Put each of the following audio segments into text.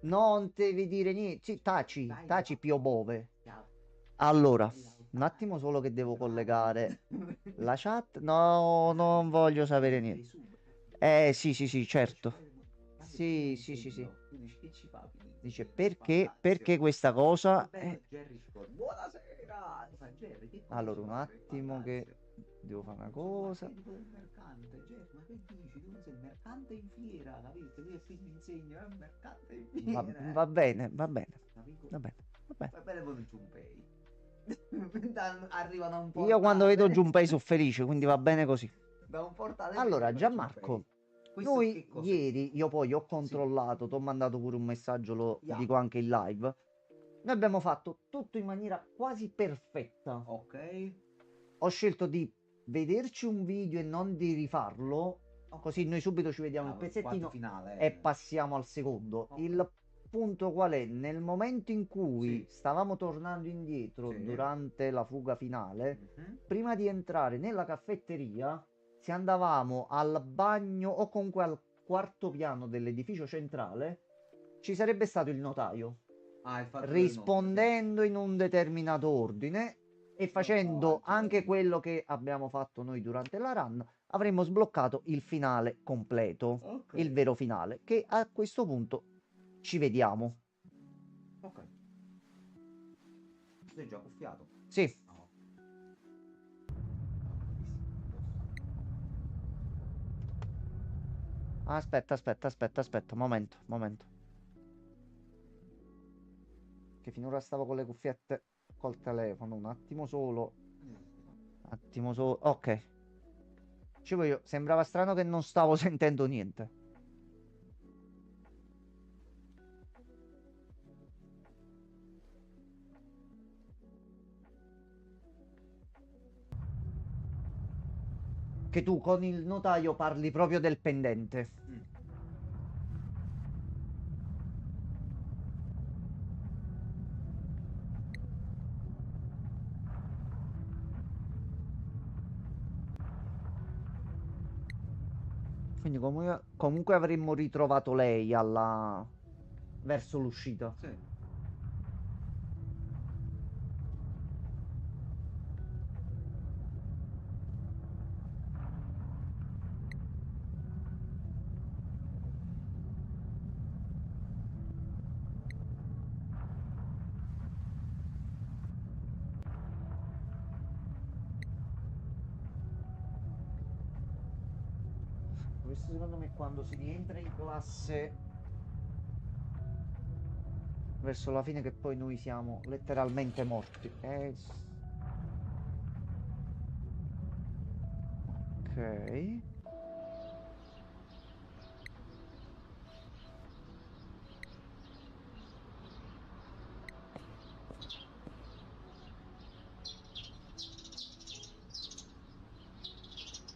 Non devi dire niente. Sì, taci, Dai, taci Pio Bove. ciao. Allora, Dai, un attimo solo che devo grande. collegare la chat. No, non voglio sapere Quindi sei niente. sub. Sì, sì, sì, Ti faccio certo. fare anche tu me lo Sì, sì, sì, sì. insegno. Tu dici che ci fa Dice Pinizzi? perché? Fantastico. Perché questa Va cosa? bene, Jerry ci corre. Buonasera! Fa Jerry, che cosa Allora, ci un fare? attimo che Fantastico. devo fare una Non so, guarda, cosa. io dico il mercante. Jerry, ma che dici? Tu sei il mercante in fiera, capito? Lui è qui mi insegna, è un mercante in fiera. Va bene, va bene, Capito? va bene, va bene. Va bene pure Giunpei. Arrivano a un Io quando vedo portale. Junpei sono felice, quindi va bene così. Da un portale mi Allora, arriva Giunpei. Gianmarco, Questo noi che cos'è? ieri, io poi ho Sì. controllato, ti ho mandato pure un messaggio, lo Ya. dico anche in live. Noi abbiamo fatto tutto in maniera quasi perfetta. Ok. Ho scelto di vederci un video e non di rifarlo, Ok. così noi subito ci vediamo il Ah, quarto pezzettino finale. e passiamo al secondo. Ok. Il punto qual è? Nel momento in cui Sì. stavamo tornando indietro Sì. durante la fuga finale, Mhm. prima di entrare nella caffetteria, se andavamo al bagno o comunque al quarto piano dell'edificio centrale, ci sarebbe stato il notaio Ah, il fatto del nome, sì. rispondendo in un determinato ordine e No, facendo anche Jerry. quello che abbiamo fatto noi durante la run, avremmo sbloccato il finale completo, Ok. il vero finale, che a questo punto ci vediamo. Ok. Sei già cuffiato? Sì, No. Comodissimo. Posto. aspetta, aspetta, aspetta, aspetta, momento, momento, che finora stavo con le cuffiette col telefono, un attimo solo, un attimo solo, ok. Dicevo io, sembrava strano che non stavo sentendo niente. Che tu con il notaio parli proprio del pendente. Mm. Quindi comunque avremmo ritrovato lei verso l'uscita. Sì. Questo secondo me quando si rientra in classe verso la fine che poi noi siamo letteralmente morti. Ok.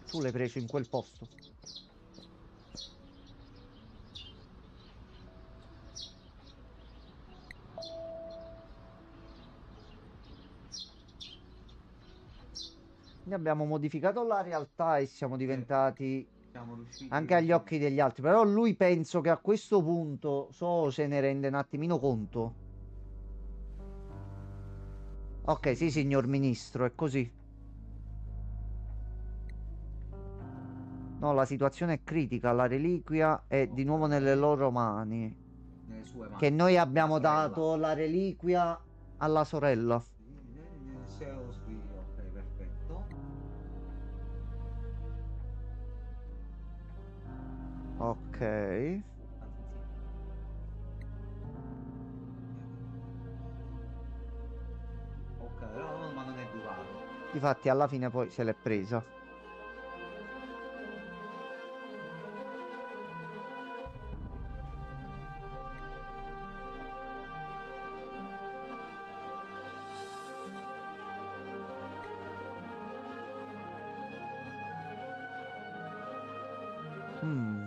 Tu l'hai preso in quel posto. Noi abbiamo modificato la realtà e siamo Sì. diventati Siamo anche riusciti, agli sì. occhi degli altri. Però lui penso che a questo punto se ne rende un attimino conto. Ok, sì, Sì. signor ministro, è così. No, la situazione è critica, la reliquia è di Ok. nuovo nelle loro mani. Nelle sue Che mani. noi Della abbiamo sorella. dato la reliquia alla sorella. Salisbury, ok, perfetto. Ok. Anzi, insieme. Ok, no, ma non è durato. Difatti alla fine poi se l'è presa. Mm.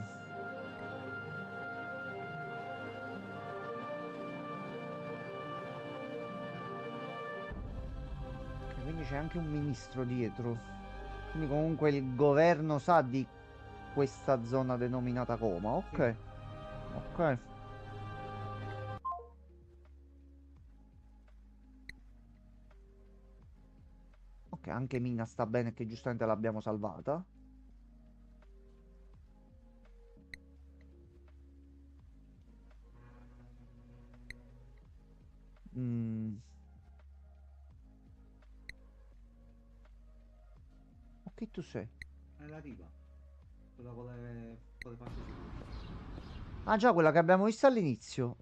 Ok, quindi c'è anche un ministro dietro. Quindi comunque il governo sa di questa zona denominata coma. Sì. Ok. Ok. Ok, anche Mina sta bene che giustamente l'abbiamo salvata. Mm. Ok, tu sei. È la riva. Quella con le facce sicure. Ah già, quella che abbiamo visto all'inizio.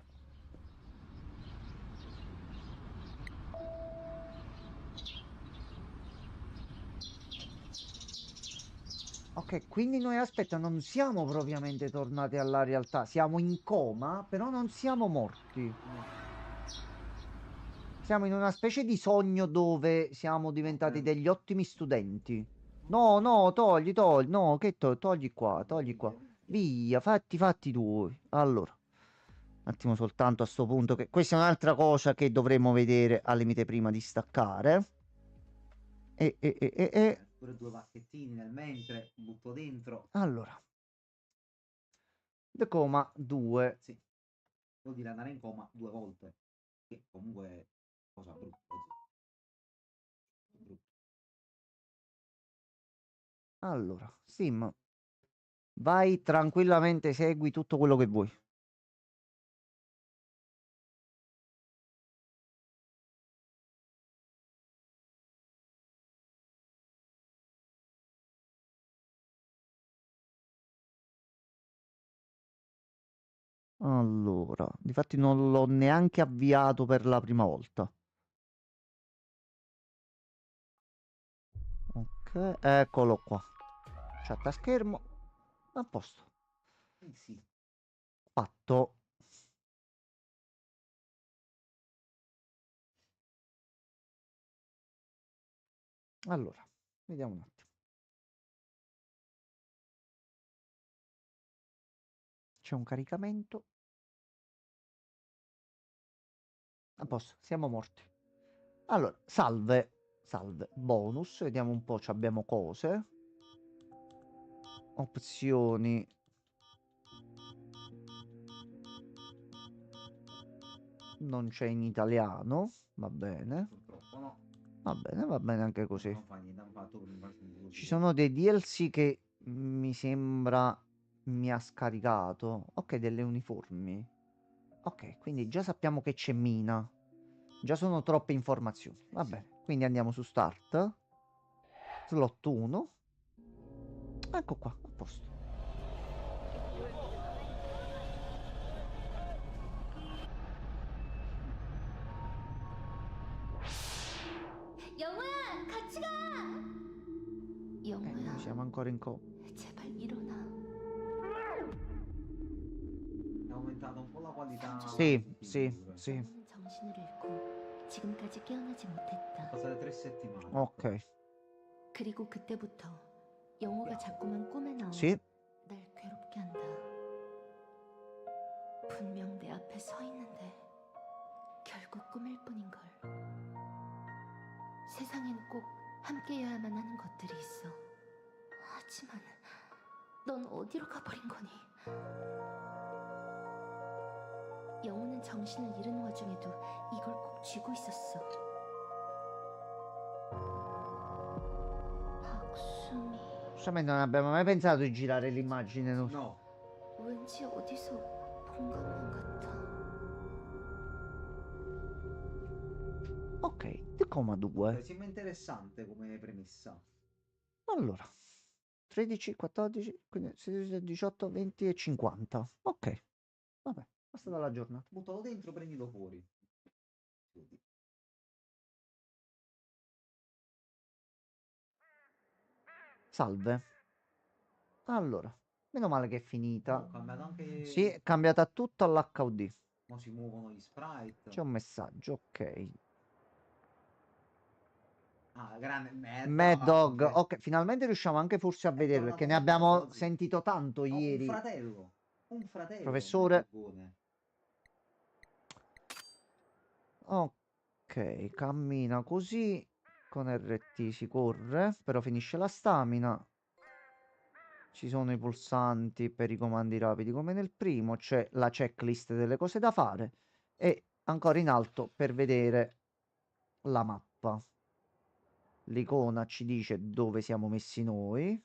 Ok, quindi noi aspetta, non siamo propriamente tornati alla realtà. Siamo in coma, però non siamo morti. No. Siamo in una specie di sogno dove siamo diventati Ok. degli ottimi studenti. No, no, togli, togli, no, che togli qua, togli qua. Via, fatti tuoi. Allora, un attimo soltanto a sto punto che questa è un'altra cosa che dovremmo vedere al limite prima di staccare. E. Pure due pacchettini nel mentre, butto dentro. Allora, The Coma 2. Sì, vuol dire andare in coma 2 volte. Che comunque è cosa brutta. Brutta. Allora, Sim, vai tranquillamente, segui tutto quello che vuoi. Allora, difatti non l'ho neanche avviato per la prima volta. Ok, eccolo qua. Chat a schermo. A posto. Sì. Fatto. Allora, vediamo un attimo. C'è un caricamento. A posto, siamo morti. Allora, salve. Salve. Bonus, vediamo un po', ci abbiamo cose. Opzioni. Non c'è in italiano. Va bene. Purtroppo no. Va bene anche No, così. non fa niente, hanno fatto prima Ci sono dei DLC che mi sembra mi ha scaricato. Ok, delle uniformi. Ok, quindi già sappiamo che c'è Mina. Già sono troppe informazioni. Va bene, quindi andiamo su Start. Slot 1. Ecco qua, a posto. 영호야, 같이 가! Noi 영호야, siamo ancora in coma. 제발 일어나. è aumentata un po' la qualità Sì, quantitativa sì, pure. sì. 영호는 정신을 잃고 지금까지 깨어나지 못했다. Passate 3 settimane. Ok. 그리고 그때부터 영호가 자꾸만 꿈에 나와 Sì. 날 괴롭게 한다. 분명 내 앞에 서 있는데 결국 꿈일 뿐인 걸. 세상엔 꼭 함께여야만 하는 것들이 있어. 하지만 넌 어디로 가버린 거니? 영호는 정신을 잃은 와중에도 이걸 꼭 쥐고 있었어. 박수미. Giustamente non abbiamo mai pensato di girare l'immagine. No, 왠지 어디서 본 것만 같아. Ok, The Coma 2. sembra interessante come premessa. Allora, 13, 14, quindi 16, 18, 20 e 50. Ok, vabbè, basta dalla giornata. Buttalo dentro, prendilo fuori. Salve. Allora, meno male che è Oh, finita. ho cambiato anche. Sì, è cambiata tutto all'HUD. Mo si muovono gli sprite. C'è un messaggio, ok. Ah, grande Mad Dog, ok. ok, finalmente riusciamo anche forse a È vederlo, tornato perché ne Mad Dog abbiamo oggi. sentito tanto Oh, un ieri. fratello. Un fratello. Professore. Buone. Ok, cammina così. Con RT si corre, però finisce la stamina. Ci sono i pulsanti per i comandi rapidi come nel primo, c'è la checklist delle cose da fare e ancora in alto per vedere la mappa. L'icona ci dice dove siamo messi noi.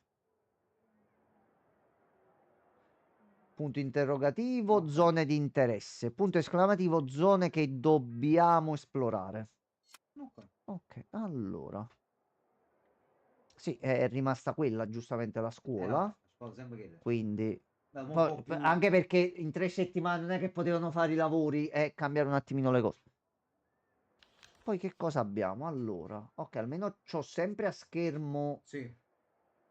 Punto interrogativo, zone di interesse. Punto esclamativo, zone che dobbiamo esplorare. Ok. Ok, allora. Sì, è rimasta quella, giustamente, la scuola. Vabbè, scuola sempre quella. Quindi, Beh, un poi, po' più... anche perché in 3 settimane non è che potevano fare i lavori e cambiare un attimino le cose. Poi che cosa abbiamo? Allora, ok, almeno c'ho sempre a schermo Sì.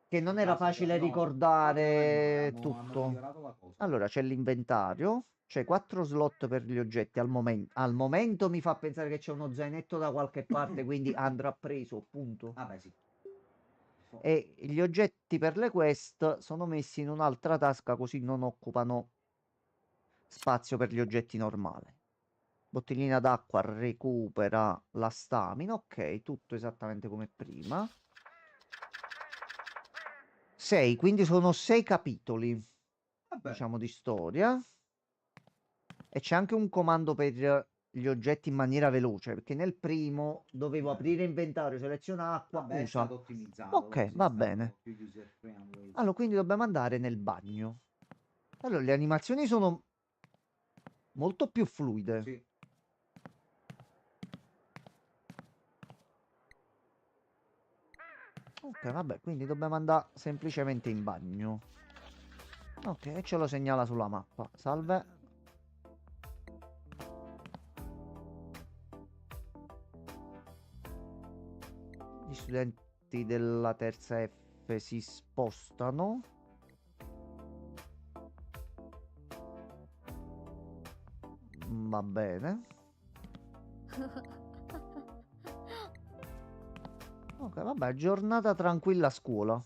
che non era facile No, infatti non è male, ricordare hanno tutto. migliorato la cosa. Allora, c'è l'inventario, c'è 4 slot per gli oggetti al momento. Al momento mi fa pensare che c'è uno zainetto da qualche parte, quindi andrà preso, punto. Vabbè, sì. E gli oggetti per le quest sono messi in un'altra tasca così non occupano spazio per gli oggetti normali. Bottiglina d'acqua recupera la stamina, ok, tutto esattamente come prima. 6, quindi sono 6 capitoli, Vabbè. diciamo, di storia. E c'è anche un comando per gli oggetti in maniera veloce, perché nel primo dovevo aprire inventario, seleziona acqua, Vabbè, è usa. stato ottimizzato, Ok, così è va stato bene. più user friendly. Allora, quindi dobbiamo andare nel bagno. Allora, le animazioni sono molto più fluide. Sì. Ok, vabbè, quindi dobbiamo andare semplicemente in bagno. Ok, e ce lo segnala sulla mappa. Salve. Gli studenti della terza F si spostano. Va bene. Ok, vabbè, giornata tranquilla a scuola.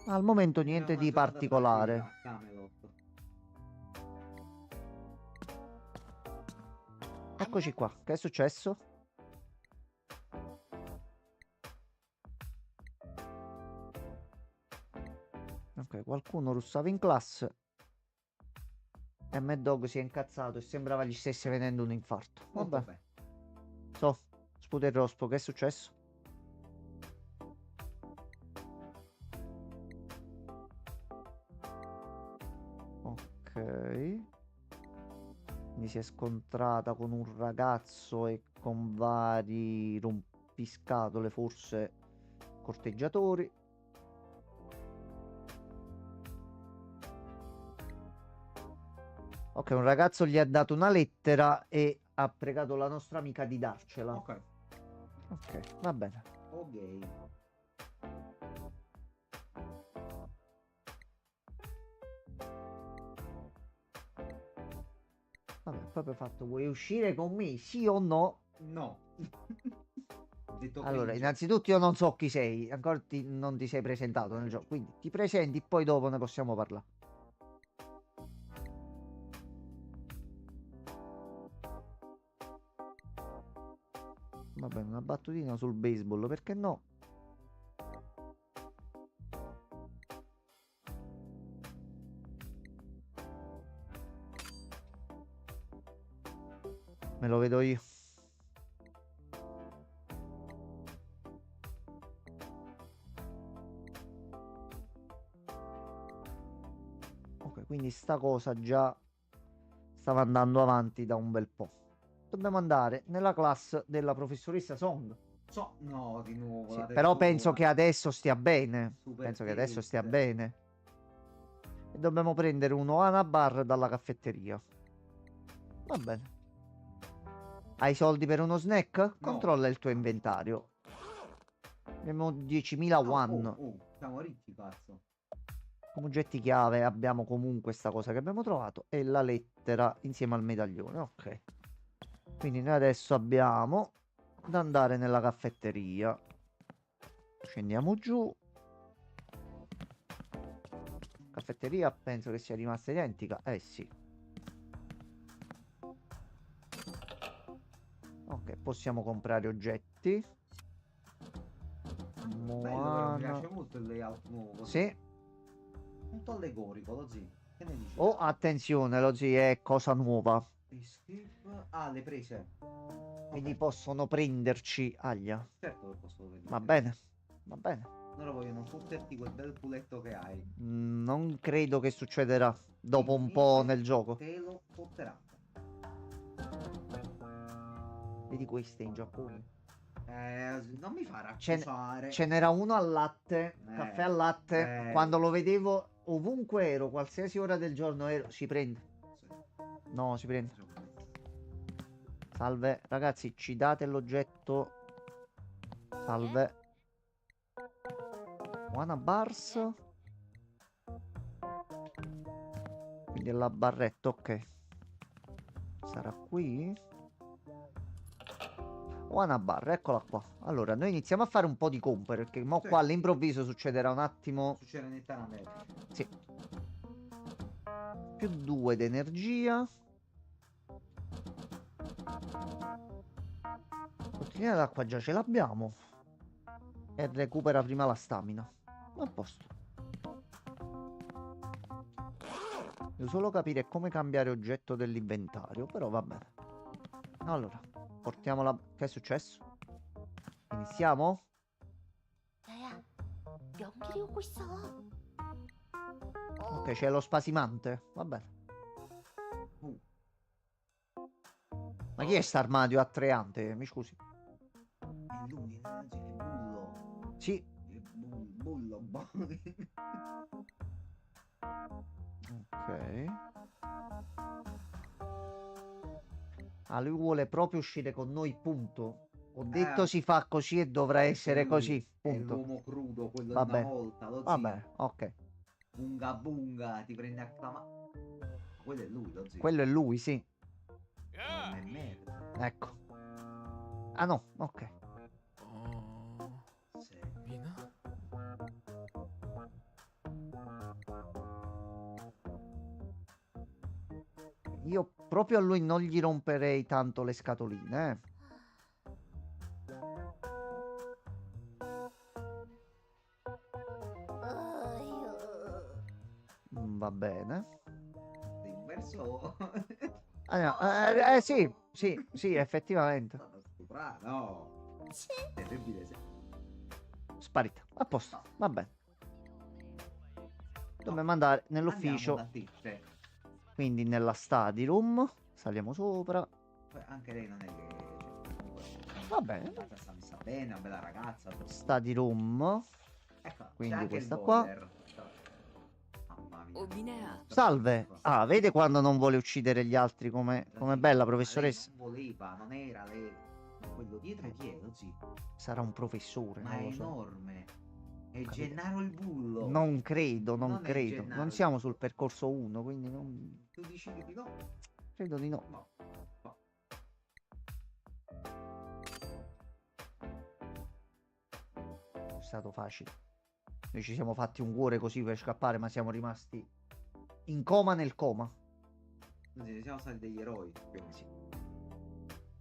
Al momento niente Una di giornata particolare. tranquilla, Camelot. Eccoci qua. Che è successo? Ok, qualcuno russava in classe. E Mad Dog si è incazzato e sembrava gli stesse venendo un infarto. Molto Vabbè. bene. So, sputa il rospo, che è successo? Ok. Quindi si è scontrata con un ragazzo e con vari rompiscatole, forse corteggiatori. Ok, un ragazzo gli ha dato una lettera e ha pregato la nostra amica di darcela. Ok. Ok, va bene. Ok. Vabbè, proprio fatto. Vuoi uscire con me? Sì o no? No. Detto Allora, cringe. innanzitutto io non so chi sei, ancora non ti sei presentato nel gioco, quindi ti presenti, poi dopo ne possiamo parlare. Va bene, una battutina sul baseball, perché no? Me lo vedo io. Ok, quindi sta cosa già stava andando avanti da un bel po'. Dobbiamo andare nella classe della professoressa Song. So, no, di nuovo Sì, la però penso terzona. che adesso stia bene. Super Penso che adesso stia taste. bene. E dobbiamo prendere un Oana Bar dalla caffetteria. Va bene. Hai soldi per uno snack? No. Controlla il tuo inventario. Abbiamo 10.000 one. Siamo ricchi, cazzo. Come oggetti chiave abbiamo comunque sta cosa che abbiamo trovato e la lettera insieme al medaglione. Ok. Quindi noi adesso abbiamo da andare nella caffetteria. Scendiamo giù. Caffetteria penso che sia rimasta identica. Eh sì. Ok, possiamo comprare oggetti. Bello però, mi Moana. piace molto il layout nuovo così. Sì. Molto allegorico, lo zio. Che ne dici? Oh, attenzione, lo zio è cosa nuova. Skip. Le prese. Quindi Ok, possono prenderci aglia. certo che posso vedere. Va bene, va bene. Loro vogliono fotterti quel bel culetto che hai. Non credo che succederà dopo un po' Invece nel gioco. te lo fotteranno. Vedi queste in Giappone. Non mi fa Ce accusare. ce n'era uno al latte, caffè al latte. Quando lo vedevo ovunque ero, qualsiasi ora del giorno ero, si prende. Sì. No, si prende. Salve, ragazzi, ci date l'oggetto. Salve. One bars. Quindi è la barretta, ok. Sarà qui. One bar, eccola qua. Allora, noi iniziamo a fare un po' di compere, perché mo Sì. qua all'improvviso succederà un attimo. Succede nettamente. Sì. Più 2 d'energia. Bottiglina d'acqua già ce l'abbiamo. E recupera prima la stamina. A posto. Devo solo capire come cambiare oggetto dell'inventario, però va bene. Allora, portiamola. Che è successo? Iniziamo? 야야, 연길이 오고 있어. Ok, c'è lo spasimante. Va bene. Uh, Ma chi è st'armadio a 3 ante? Mi scusi. è lui, il bullo. Sì. Il bullo. Ok. Ah, lui vuole proprio uscire con noi, punto. Ho detto si fa così e dovrà essere lui così, è punto. l'uomo crudo, quello Va di una bene. volta, lo Va zio. bene, ok. Bunga bunga, ti prende a clama. Quello è lui, lo zio. Quello è lui, sì. Ma è merda. Ecco. Ah no, ok. Sì. 미나? Io proprio a lui non gli romperei tanto le scatoline, eh. Va bene. Sei un verso. Sì, sì, sì, effettivamente. Stata stuprata, no. Terribile, sì. Sparita. A posto, No. va bene. Dobbiamo andare Andiamo nell'ufficio, da te. quindi nella study room. Saliamo sopra. Poi anche lei non è che. Cioè, Va bene. sta messa bene, una bella ragazza. Study room. Ecco, Quindi c'è anche questa il qua. boiler. Mamma mia. Oh, Minea. Salve. Ah, vede quando non vuole uccidere gli altri come bella Ma professoressa. lei non voleva, non era lei. Quello dietro chi è, lo zio? Sarà un professore, Ma non è lo so. enorme. È Capito. Gennaro il bullo. Non credo, non Non è credo. Gennaro. Non siamo sul percorso 1, quindi non... Tu dici di no? Credo di no. No. No. È stato facile. Noi ci siamo fatti un cuore così per scappare, ma siamo rimasti in coma nel coma. Così, siamo stati degli eroi. Quindi sì.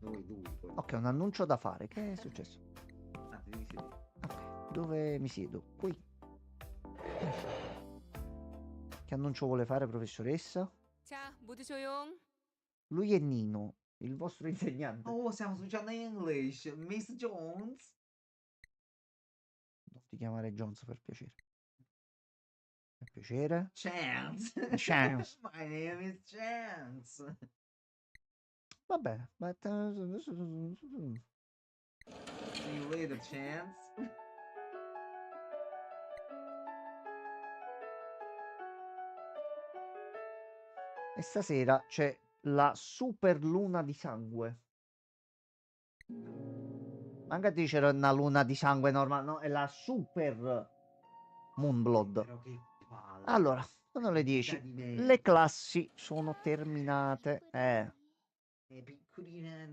Lui. Poi. Ok, un annuncio da fare. Che è successo? Anzi, devi sedere. Ok, dove mi siedo? Qui. Che annuncio vuole fare, professoressa? 자, 모두 조용. Lui è Nino, il vostro insegnante. Oh, stiamo studiando English. Miss Jones. Non ti chiamare Jones per piacere. Per piacere? Chance. Chance. My name is Chance. Va bene. See you later, Chance. E stasera c'è la super luna di sangue. Anche dicere una luna di sangue normale, no? È la super Moonblood. Però che palle. Allora, sono le 10. Le classi sono terminate. È piccolina.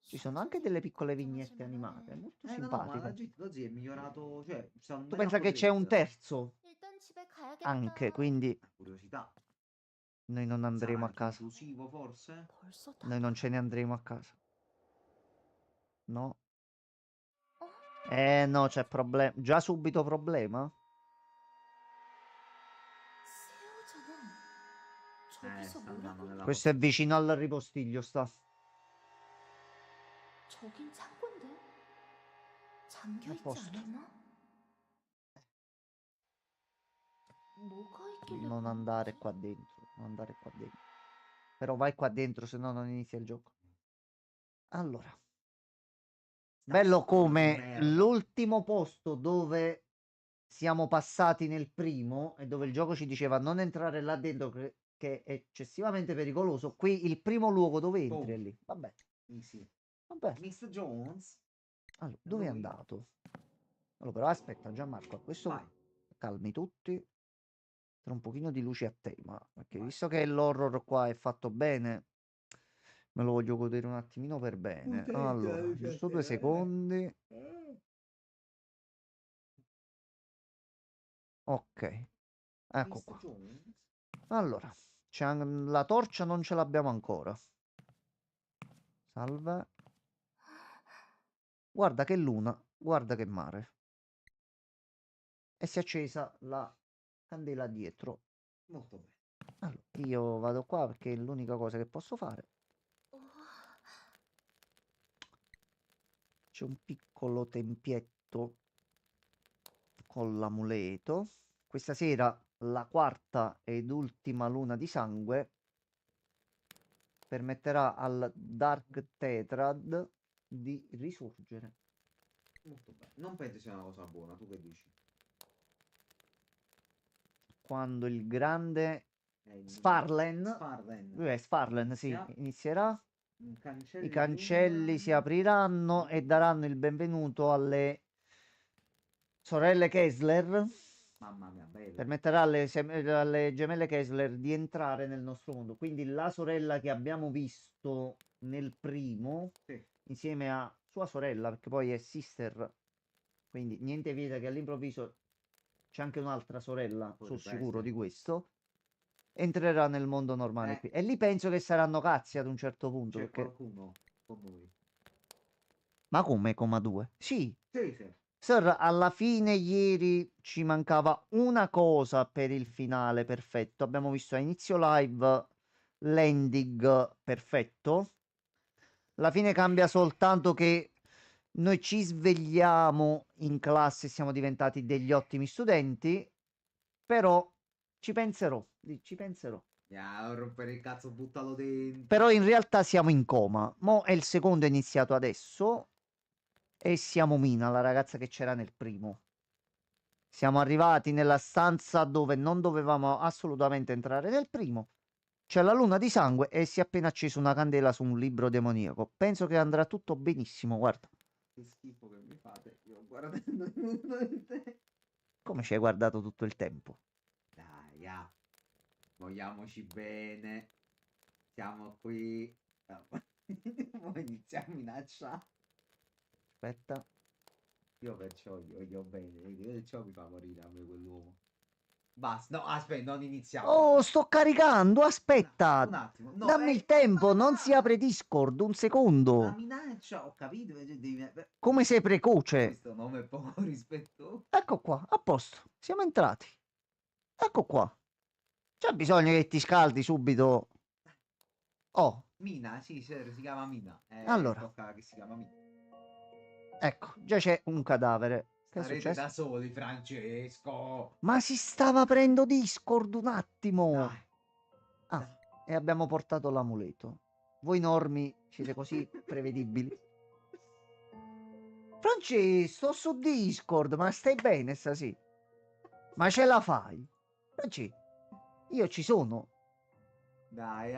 Ci sono anche delle piccole vignette animate. È molto No, ma simpatico. la gente lo zio è migliorato. Cioè, Tu pensa che c'è un terzo? 일단 집에 가야겠다. Anche, quindi Curiosità. noi non andremo Sarà a casa. inclusivo, forse? 벌써 다. Noi non ce ne andremo a casa. No. 어? No, c'è problema. Già subito problema? 새우잖아. 저기서 sta andando 뭐라고? nella Questo è vicino al ripostiglio, sta. 저긴 창고인데? 잠겨 A 있지 posto. 않았나? 뭐가 있길래 Non 그런 andare 거지? qua dentro. Non andare qua dentro. Però vai qua dentro, se no non inizia il gioco. Allora. Bello come merda. l'ultimo posto dove siamo passati nel primo e dove il gioco ci diceva non entrare là dentro che è eccessivamente pericoloso. Qui il primo luogo dove entri è Boom. lì. Vabbè, Easy. vabbè. Mr. Jones. Allora, dove è Lui- andato? Allora, però aspetta, Gianmarco, a questo Vai. calmi tutti. Tra un pochino di luce a tema, perché Vai. visto che l'horror qua è fatto bene, me lo voglio godere un attimino per bene. Allora, giusto 2 secondi. Ok, ecco Mr. qua. Jones. Allora, la torcia non ce l'abbiamo ancora. Salve. Guarda che luna, guarda che mare. E si è accesa la candela dietro. Molto bene. Allora, io vado qua perché è l'unica cosa che posso fare. C'è un piccolo tempietto con l'amuleto. Questa sera la quarta ed ultima luna di sangue permetterà al Dark Tetrad di risorgere. Molto bene. Non penso sia una cosa buona, tu che dici? Quando il grande Il- Sfarlen, Sfarlen. Sfarlen, sì, Inizia. inizierà. Un I cancelli cancelli si chiuderanno. apriranno e daranno il benvenuto alle sorelle Kessler. Mamma mia, bello. Permetterà alle gemelle Kessler di entrare nel nostro mondo. Quindi la sorella che abbiamo visto nel primo, Sì. insieme a sua sorella, perché poi è sister, quindi niente vieta che all'improvviso c'è anche un'altra sorella, sono Potrebbe sicuro essere. di questo, entrerà nel mondo normale qui. E lì penso che saranno cazzi ad un certo punto, C'è perché... qualcuno con noi. Ma come, coma 2? Sì, Sì, sì. Sir, alla fine ieri ci mancava una cosa per il finale perfetto. Abbiamo visto a inizio live l'ending perfetto. Alla fine cambia soltanto che noi ci svegliamo in classe e siamo diventati degli ottimi studenti. Però ci penserò, ci penserò. Non rompere il cazzo, buttalo dentro. Però in realtà siamo in coma. Mo' è il secondo è iniziato adesso. E siamo Mina, la ragazza che c'era nel primo. Siamo arrivati nella stanza dove non dovevamo assolutamente entrare nel primo. C'è la luna di sangue e si è appena accesa una candela su un libro demoniaco. Penso che andrà tutto benissimo, guarda. Che schifo che mi fate. Io guardando in te. Come ci hai guardato tutto il tempo? Dai, vogliamoci bene. Siamo qui. Poi iniziamo a minacciare. Aspetta. Io perciò io bene. Perciò mi fa morire a me quell'uomo. Basta. No, aspetta, non iniziamo. Oh, sto caricando, Un aspetta. attimo. No, Dammi il tempo, non si apre Discord, un una secondo. minaccia, ho capito. Come sei precoce? Questo nome è poco rispettoso. Ecco qua, a posto. Siamo entrati. Ecco qua. C'è bisogno che ti scaldi subito. Oh, Mina, sì, si chiama Mina. allora. Tocca che si chiama Mina. Ecco, già c'è un cadavere. Che è Starete successo? da soli, Francesco. Ma si stava aprendo Discord un attimo. Dai. Ah, e abbiamo portato l'amuleto. Voi normi siete così prevedibili. Francesco, sto su Discord, ma stai bene stasera? Ma ce la fai? Francesco, io ci sono. Dai,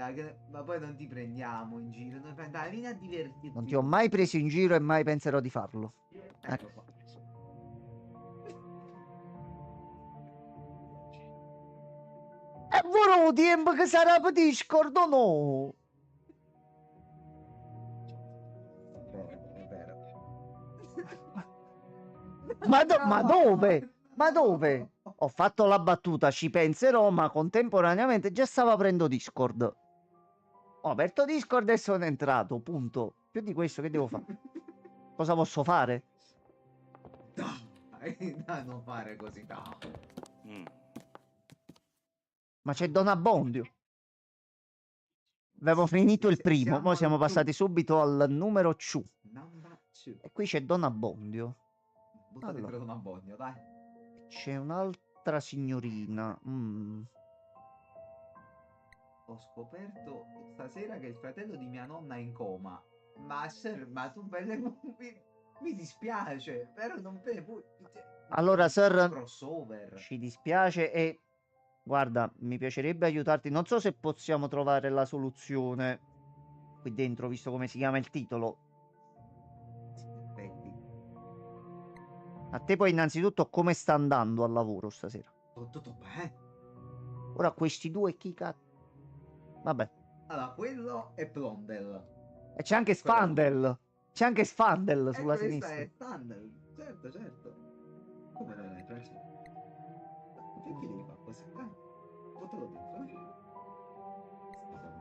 ma poi non ti prendiamo in giro. Dai, vieni a divertirti. Non ti ho mai preso in giro e mai penserò di farlo. Ecco qua. E volevo tempo che sarà per Discord o no? È vero. Ma dove? Ma dove? Ho fatto la battuta, ci penserò, ma contemporaneamente già stavo aprendo Discord. Ho aperto Discord e sono entrato, punto. Più di questo che devo fare? Cosa posso fare? Dai, non fare così, no. Ma c'è Don Abbondio. Abbiamo finito il primo, Siamo poi siamo al passati two. subito al numero 2. Number 2. E qui c'è Don Abbondio. Butta Allora. dentro un abbondio, dai. C'è un'altra signorina. Ho scoperto stasera che il fratello di mia nonna è in coma. Ma sir, ma tu mi dispiace, però non Allora, sir, crossover. ci dispiace e guarda, mi piacerebbe aiutarti. Non so se possiamo trovare la soluzione qui dentro, visto come si chiama il titolo. Aspetti. A te poi innanzitutto come sta andando al lavoro stasera? Tutto bene? Ora questi due chi cazzo? Vabbè. Allora, quello è Blondel. E c'è anche Quello- Spandel. C'è anche Spandel E sulla questa sinistra. è Tunnel. Certo, certo. Come non è, Francesco? Perché devi fare così? Buttalo dentro,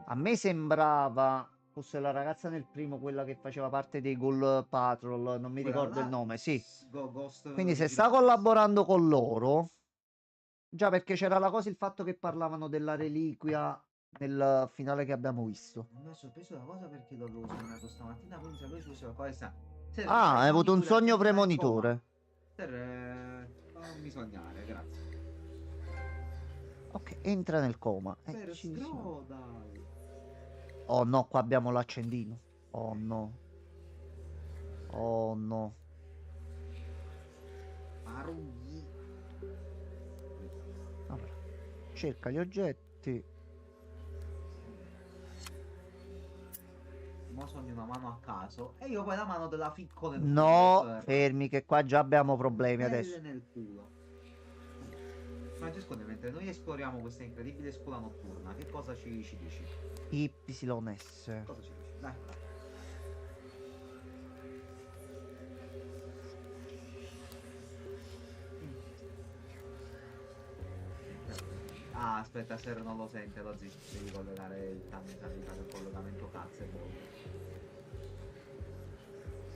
A me sembrava fosse la ragazza nel primo, quella che faceva parte dei Ghoul Patrol, non mi Quella ricordo il là, nome, sì. Ghost Quindi se sta Vigilance. collaborando con loro, già perché c'era la cosa, il fatto che parlavano della reliquia nel finale che abbiamo visto. Mi ha sorpreso la cosa perché l'avevo sognato stamattina, quindi sapevo ci fosse qualcosa. Sir, Ah, hai avuto un fammi cura, sogno sta in coma. premonitore. Sir, non mi sognare, grazie. Ok, entra nel coma. Sir, scroda. Oh no, qua abbiamo l'accendino. Oh no. Oh no. Marugli. Allora, cerca gli oggetti. Mo sogno una mano a caso e io poi la mano della ficco nel No, culo, sir. fermi che qua già abbiamo problemi Pelle adesso. nel culo. Francesco, mentre noi esploriamo questa incredibile scuola notturna, che cosa ci dici? YS. Cosa ci dici? Dai. Ah, aspetta, Ser non lo sente, lo zitto, devi collegare il il collegamento cazzo e boh.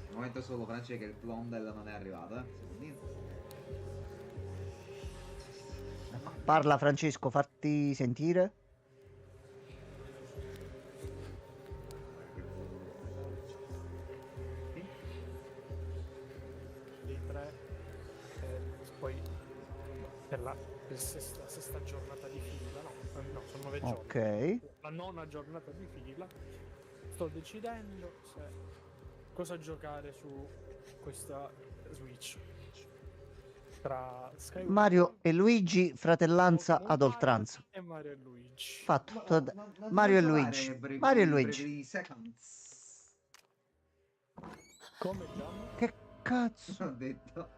Al momento solo Francesco che il Blondel non è arrivato, Secondino. Parla Francesco, fatti sentire. Sì? Dei tre, poi per la sesta giornata di fila, no, sono 9 giorni. Ok. La nona giornata di fila, sto decidendo cosa giocare su questa Switch. Tra Skyward Mario e Luigi, fratellanza ad oltranza. e Mario e Luigi. Fatto. Non Mario e giocare Luigi. Bravely- Mario e Luigi. Bravely Seconds. Come chiamo? Che cazzo? Ho detto.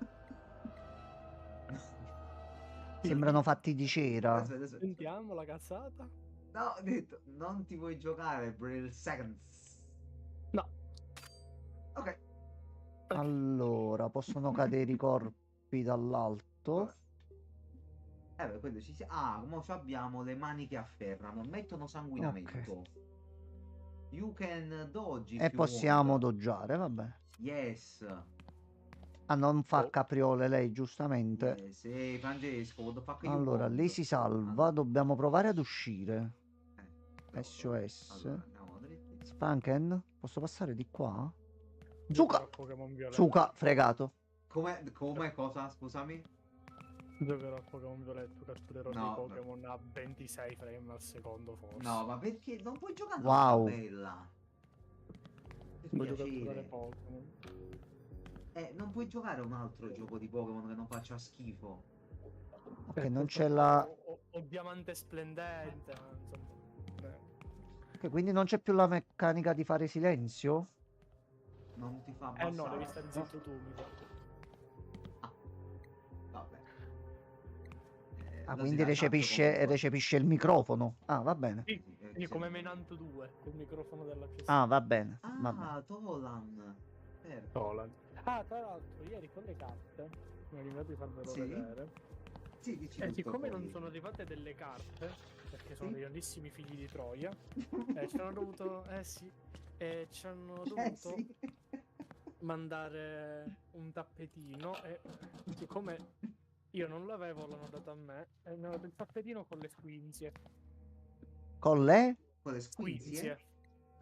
Sembrano fatti di cera. Aspetta. Sentiamo la cazzata? No, ho detto, non ti vuoi giocare Bravely Seconds. No. Ok. Allora, possono cadere i corpi dall'alto. Beh, quello ci sia. Ah, mo abbiamo le mani che afferrano, mettono sanguinamento. You can dodge if E you possiamo want. doggiare, vabbè. Yes. Ah, non fa Oh. capriole lei, giustamente. Yes. Ehi, Francesco, what the fuck you Allora, want? lei si salva, dobbiamo provare ad uscire. SOS. Allora, andiamo dritti. Spanken, posso passare di qua? Giocherò Zuka! a Pokémon Violetto. Zuka, fregato. Come cosa, scusami? Giocherò a Pokémon Violetto, catturerò No, dei Pokémon a 26 frame al secondo forse. No, ma perché non puoi giocare Wow. una bella? Per Voglio catturare piacere. Pokémon. Non puoi giocare un altro gioco di Pokémon che non faccia schifo. Ok, Per non questo c'è la... ho Diamante Splendente, ma insomma. Ok, quindi non c'è più la meccanica di fare silenzio? Non ti fa No, abbassare. devi stare zitto tu, mi sa. Vabbè. Ah, Lo quindi si dà tanto recepisce, come- recepisce il microfono. Ah, va bene. Sì, sì. come Menanto 2, col microfono della PS. Ah, va bene. Va bene. Ah, Tolan. Certo. Nolan. Ah, tra l'altro, ieri con le carte, mi è arrivato di farvelo Sì? vedere. Sì, dici E tutto siccome poi. non sono arrivate delle carte, perché sono Sì? dei grandissimi figli di Troia, ci hanno dovuto. Ci hanno dovuto Sì. mandare un tappetino e siccome io non l'avevo, l'hanno dato a me e mi hanno dato il tappetino con le squinzie. Con le? Quelle squinzie?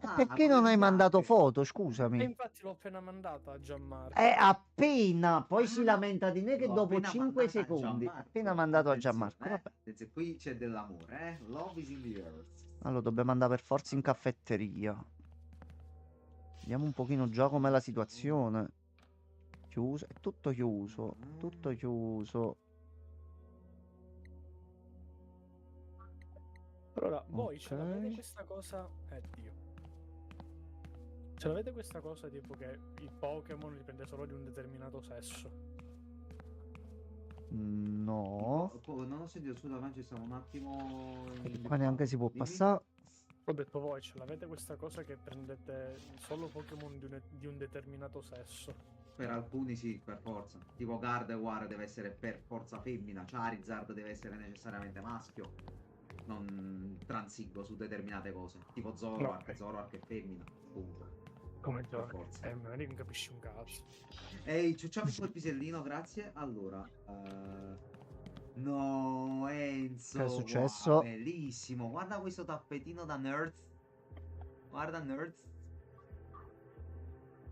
Ah, Perché quelle non hai mandato bianche. foto? E Scusami. infatti l'ho appena mandata a Gianmarco. Appena, poi si lamenta di me che L'ho dopo appena 5 mandata a secondi. Gianmarco. Appena mandato a Attenzione, Gianmarco. Vabbè. attenzione, qui c'è dell'amore, Love is in the earth. Allora dobbiamo andare per forza in caffetteria. Vediamo un pochino già com'è la situazione. Chiuso, è tutto chiuso. Tutto chiuso. Allora, voi ce l'avete Ok. questa cosa? Dio. Ce l'avete questa cosa tipo che i Pokémon dipende solo di un determinato sesso? No. Non ho sentito, scusa, ma ci stavo un attimo. Qua neanche si può Dimmi. passare. Ho detto voi, ce l'avete questa cosa che prendete solo Pokémon di un determinato sesso? Per alcuni sì, per forza. Tipo Gardevoir deve essere per forza femmina, Charizard deve essere necessariamente maschio. Non transigo su determinate cose. Tipo Zoroark, ok. Zoroark è femmina. Punto. Come Per giochi? forza. Magari non capisci un cazzo. Ehi, ciucciami quel pisellino, grazie. Allora, no, Enzo. Che è successo? Wow, bellissimo. Guarda questo tappetino da Nerds. Guarda Nerds.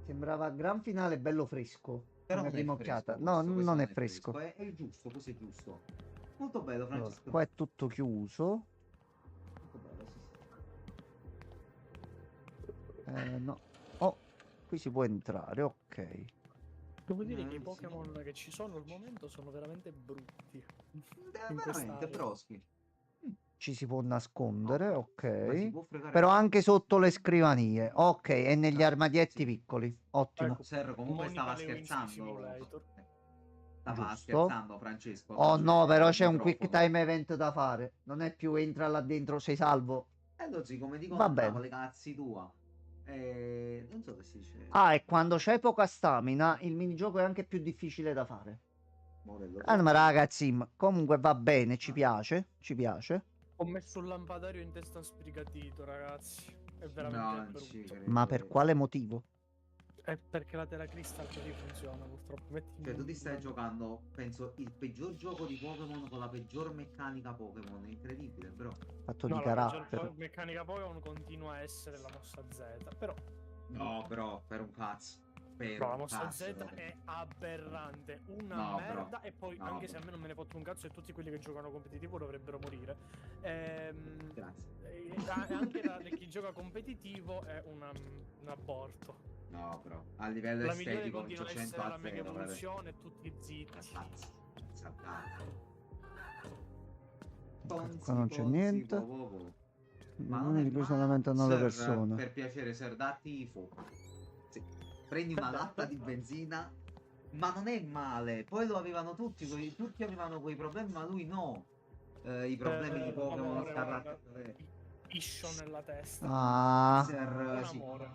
Sembrava gran finale bello fresco. Però Una non è prima fresco occhiata. questo, No, questo non è fresco. È il giusto, questo è giusto. Molto bello, Allora, Francesco. qua è tutto chiuso. Molto bello, sì, sì. No. Oh, qui si può entrare, ok. Devo dire che i Sì. Pokémon che ci sono al momento sono veramente brutti. In Veramente, quest'area. broschi. Ci si può nascondere, Ma si ok. può fregare Però con- anche sotto le scrivanie. Ok, e negli Ah, armadietti sì. piccoli. Ottimo. Ecco, Ser comunque Monica stava Lewinsky scherzando. Simulator. Stava Giusto. scherzando, Francesco. Oh non no, però al c'è un quick microfono. time event da fare. Non è più entra là dentro, sei salvo. Così come dicono Va a bene. Napoli, cazzi tua. Non so che si dice. Ah, e quando c'hai poca stamina, il minigioco è anche più difficile da fare. Modello Calma, troppo. ragazzi, comunque va bene, ci Ah. piace, ci piace. Ho messo un lampadario in testa a sbrigatito, ragazzi. È veramente No, non ci brutto. credo. Ma per quale motivo? È perché la Terra Crystal così funziona, purtroppo. Cioè, tu ti stai giocando, penso, il peggior gioco di Pokémon con la peggior meccanica Pokémon. È incredibile, bro. Fatto No, di la carattere. peggior meccanica Pokémon continua a essere la mossa Z. Però No, però, per un cazzo. Per no, la un mossa cazzo, Z proprio. è aberrante. Una No, merda. bro. E poi, No, anche bro. se a me non me ne fotte un cazzo e tutti quelli che giocano competitivo dovrebbero morire. Grazie. Anche chi gioca competitivo è un aborto. No, bro. A livello La migliore estetico, continua a 100 essere la a mega 0, evoluzione, tutti zitti. Cazzo. Saltato. Qua non c'è niente. Ma non Uno è di cui si ma- lamentano le Sir, persone. per piacere, Sir, datti i fuoco. Sì. Prendi una latta di benzina. Ma non è male. Poi lo avevano tutti. Tutti avevano quei problemi, ma lui no. I problemi di Pokémon amore, Scarlatto. guarda, Iscio nella testa. Ah, Sir, Con sì. amore.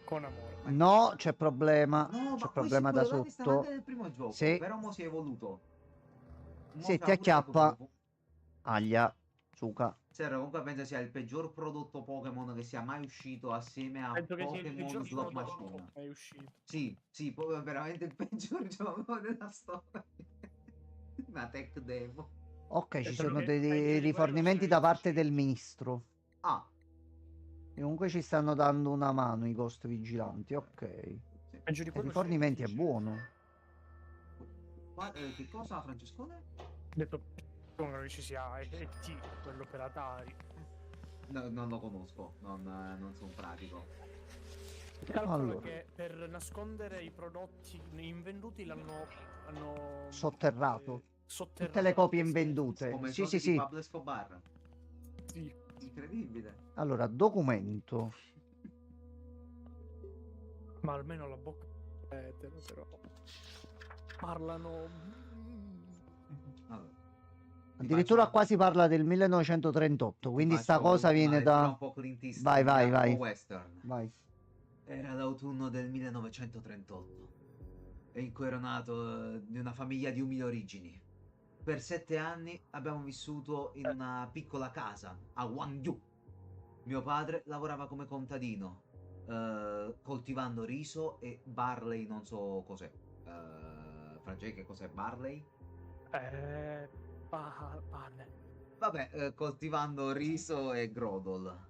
Con amore. no, c'è problema. No, C'è ma problema da quello là stava anche sotto. nel primo gioco. Sì. Però mo si è evoluto. Mo Se c'ha ti pure acchiappa, dopo. aglia, suca. Sir, comunque penso sia il peggior prodotto Pokémon che sia mai uscito assieme a Penso che sia il Pokémon peggior Slot prodotto Machine. mai uscito. Sì, sì, proprio veramente il peggior gioco della storia. Una tech demo. Ok, ci solo sono che dei peggio di quello rifornimenti c'è da il parte C. del ministro. Ah, E comunque ci stanno dando una mano i ghost vigilanti, ok. sì. Peggio di I quello rifornimenti è c'è il C. buono. Ma, che cosa, Francescone? Ho detto come che ci sia ET, quello per Atari. No, non lo conosco, non sono pratico. Calcola Allora. che per nascondere i prodotti invenduti hanno Sotterrato. sotterrato Tutte le copie la invendute. Come i Sì, soldi sì, di sì. Pablo Escobar. Sì. Incredibile. Allora, documento. Ma almeno la bocca etero, però parlano. Allora, Addirittura faccio- qua si parla del 1938, ti quindi sta faccio cosa una viene lettura da... un po' Clint Eastwood, Vai, vai, un po' vai. western. Vai. Era l'autunno del 1938 e in cui ero nato di una famiglia di umili origini. Per 7 anni abbiamo vissuto in una piccola casa a Gwangju. Mio padre lavorava come contadino, coltivando riso e barley, non so cos'è. Francesco, che cos'è barley? Pane. Vabbè, coltivando riso e grodol.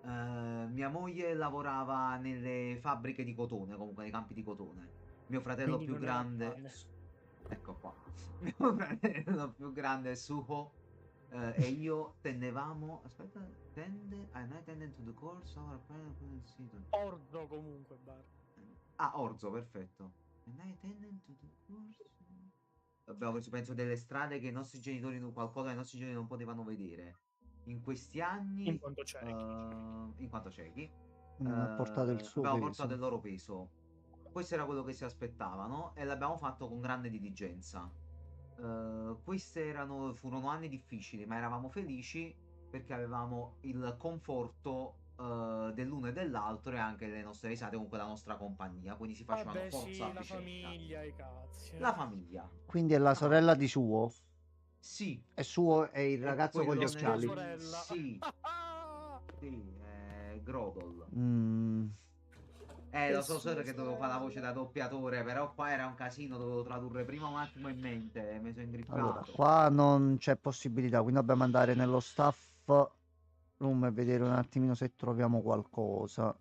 Mia moglie lavorava nelle fabbriche di cotone, comunque nei campi di cotone. Mio fratello Quindi più non era grande, pane. ecco qua, mio fratello più grande è Suho, e io tendevamo, aspetta, I tended to the course, our friend couldn't see them. Ordo comunque, bar. Ah, Orzo, perfetto. And I tended to the course. Abbiamo preso, penso, delle strade che i nostri genitori, qualcosa che i nostri genitori non potevano vedere. In questi anni, In quanto ciechi. in quanto ciechi, Ha portato il suo abbiamo portato peso. il loro peso. Questo era quello che si aspettavano e l'abbiamo fatto con grande diligenza. Furono anni difficili, ma eravamo felici perché avevamo il conforto dell'uno e dell'altro e anche le nostre risate con quella nostra compagnia. Quindi si facevano Vabbè, forza sì, a la vicenda. famiglia, i cazzi. La famiglia. Quindi è la sorella di Suo. Sì. E Suo è il È ragazzo con gli quello Sua occhiali. sorella. Sì, sì, è Grodol. Mm, E Lo so sua solo che dovevo fare la voce da sorella. doppiatore, però qua era un casino, dovevo tradurre prima un attimo in mente, mi sono allora, ingrippato. qua non c'è possibilità, quindi dobbiamo andare nello staff room e vedere un attimino se troviamo qualcosa.